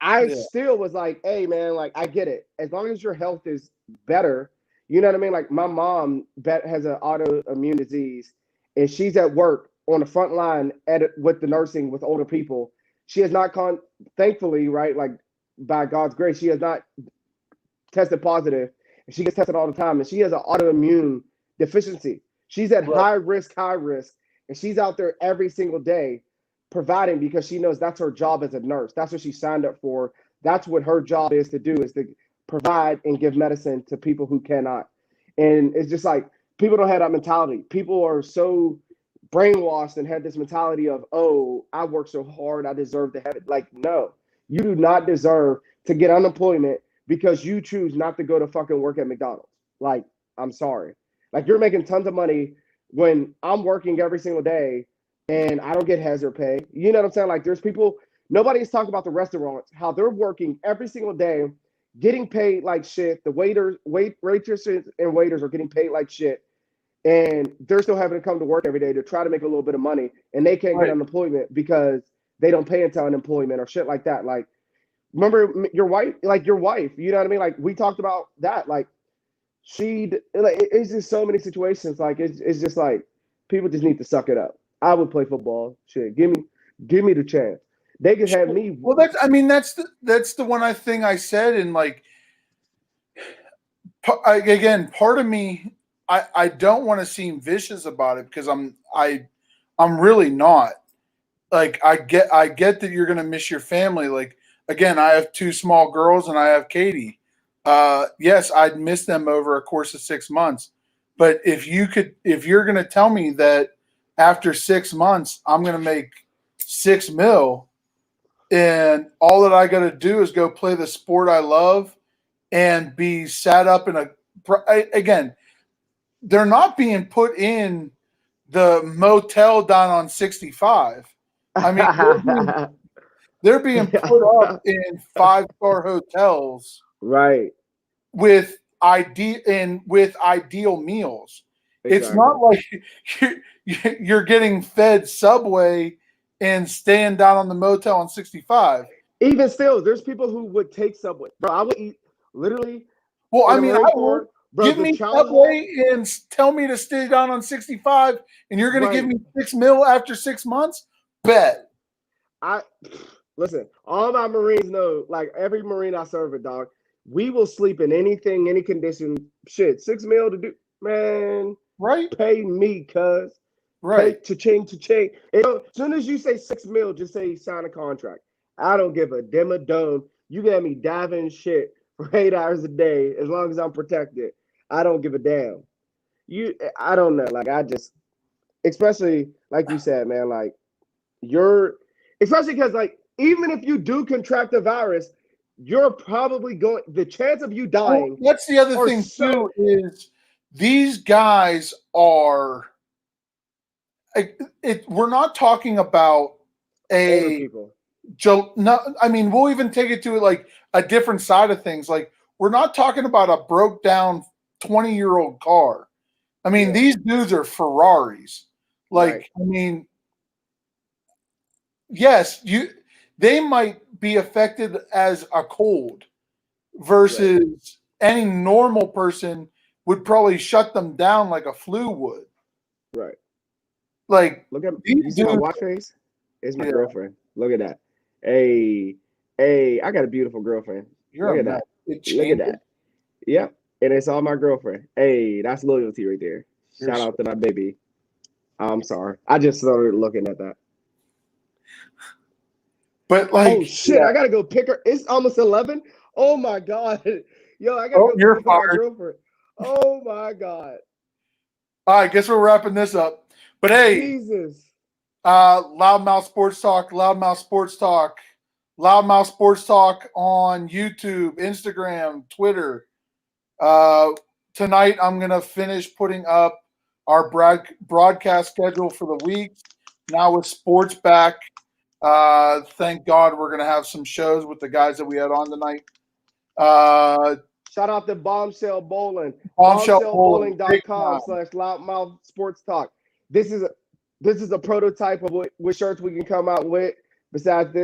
I still was like, hey, man, like, I get it. As long as your health is better, you know what I mean? Like, my mom has an autoimmune disease, and she's at work on the front line with the nursing with older people. She has not thankfully, right, like by God's grace, she has not tested positive. And she gets tested all the time. And she has an autoimmune deficiency. She's at high risk. And she's out there every single day providing because she knows that's her job as a nurse. That's what she signed up for. That's what her job is to do, is to provide and give medicine to people who cannot. And it's just like people don't have that mentality. People are so brainwashed and have this mentality of, oh, I work so hard, I deserve to have it. Like, no, you do not deserve to get unemployment because you choose not to go to fucking work at McDonald's. Like, I'm sorry. Like, you're making tons of money when I'm working every single day and I don't get hazard pay. You know what I'm saying? Like, there's people, nobody's talking about the restaurants, how they're working every single day, getting paid like shit. The waitresses and waiters are getting paid like shit. And they're still having to come to work every day to try to make a little bit of money. And they can't get unemployment because they don't pay into unemployment or shit like that. Like, remember your wife, you know what I mean? Like, we talked about that. Like, it's just so many situations. Like, it's just like people just need to suck it up. I would play football. Shit, give me the chance. They could have me. Well, that's the one thing I said, and like, again, part of me, I don't want to seem vicious about it because I'm really not. Like, I get that you're gonna miss your family. Like, again, I have 2 small girls and I have Katie. Yes, I'd miss them over a course of 6 months. But if you're gonna tell me that after 6 months I'm gonna make $6 million and all that I gotta do is go play the sport I love and be sat up in again, they're not being put in the motel down on 65. I mean, they're being put up in 5-star hotels, right? With ideal meals. Exactly. It's not like you're getting fed Subway and staying down on the motel on 65. Even still, there's people who would take Subway, bro. I would eat literally. Well, I mean, give me Subway and tell me to stay down on 65, and you're going to give me $6 million after 6 months? Bet. Listen. All my Marines know, like every Marine I serve with, dog. We will sleep in anything, any condition. Shit, $6 million to do, man. Right. Pay me, cuz. Right. Cha-ching. As soon as you say $6 million, just say sign a contract. I don't give a damn a dome. You got me diving shit for 8 hours a day as long as I'm protected. I don't give a damn. I don't know. Like, especially like you said, man, like especially because, like, even if you do contract the virus, you're probably the chance of you dying. Well, that's the other thing too, is these guys are, we're not talking about older people. I mean, we'll even take it to like a different side of things. Like, we're not talking about a broke down 20-year-old car. I mean, these dudes are Ferraris. Like, I mean, yes, they might be affected as a cold versus any normal person would probably shut them down like a flu would. Right. Like, look at you see my watch face? It's my girlfriend. Look at that. Hey, I got a beautiful girlfriend. Look at that. Look at that. Yep. And it's all my girlfriend. Hey, that's loyalty right there. Shout out to my baby. I'm sorry. I just started looking at that. But like, oh shit, I gotta go pick her. It's almost 11. Oh my god. Yo, I gotta go pick my girlfriend. Oh my god. All right, guess we're wrapping this up. But hey, Jesus. Loudmouth Sports Talk on YouTube, Instagram, Twitter. Tonight I'm gonna finish putting up our broadcast schedule for the week. Now with sports back, thank God we're gonna have some shows with the guys that we had on tonight. Shout out to Bombshell Bowling. Bombshellbowling.com/loudmouth sports talk. This is a prototype of what shirts we can come out with besides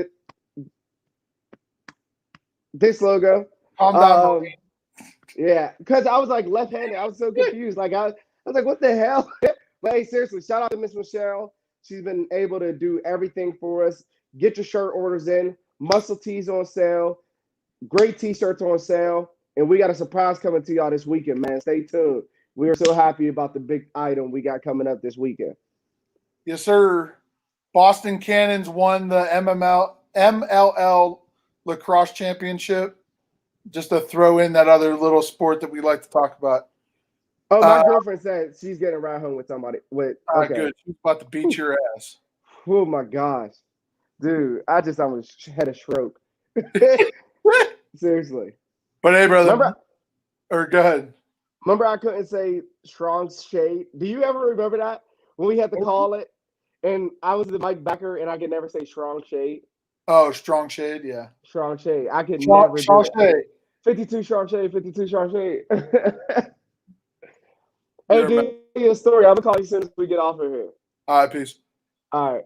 this logo. Yeah, because I was like left-handed. I was so confused. Like I was like, what the hell? But hey, seriously, shout out to Miss Michelle. She's been able to do everything for us. Get your shirt orders in. Muscle tees on sale. Great t-shirts on sale. And we got a surprise coming to y'all this weekend, man. Stay tuned. We are so happy about the big item we got coming up this weekend. Yes, sir. Boston Cannons won the MLL lacrosse championship. Just to throw in that other little sport that we like to talk about. Oh, my girlfriend said she's getting a ride home with somebody. Okay. Good. She's about to beat your ass. Oh my gosh, dude! I almost had a stroke. Seriously. But hey, brother. Remember, go ahead. Remember, I couldn't say strong shade. Do you ever remember that when we had to call it? And I was the Mike Becker, and I could never say strong shade. Oh, strong shade, yeah. Strong shade. I could never strong do shade. it. 52 strong shade. 52 strong shade. Hey, dude, a story. I'm gonna call you as soon as we get off of here. All right, peace. All right.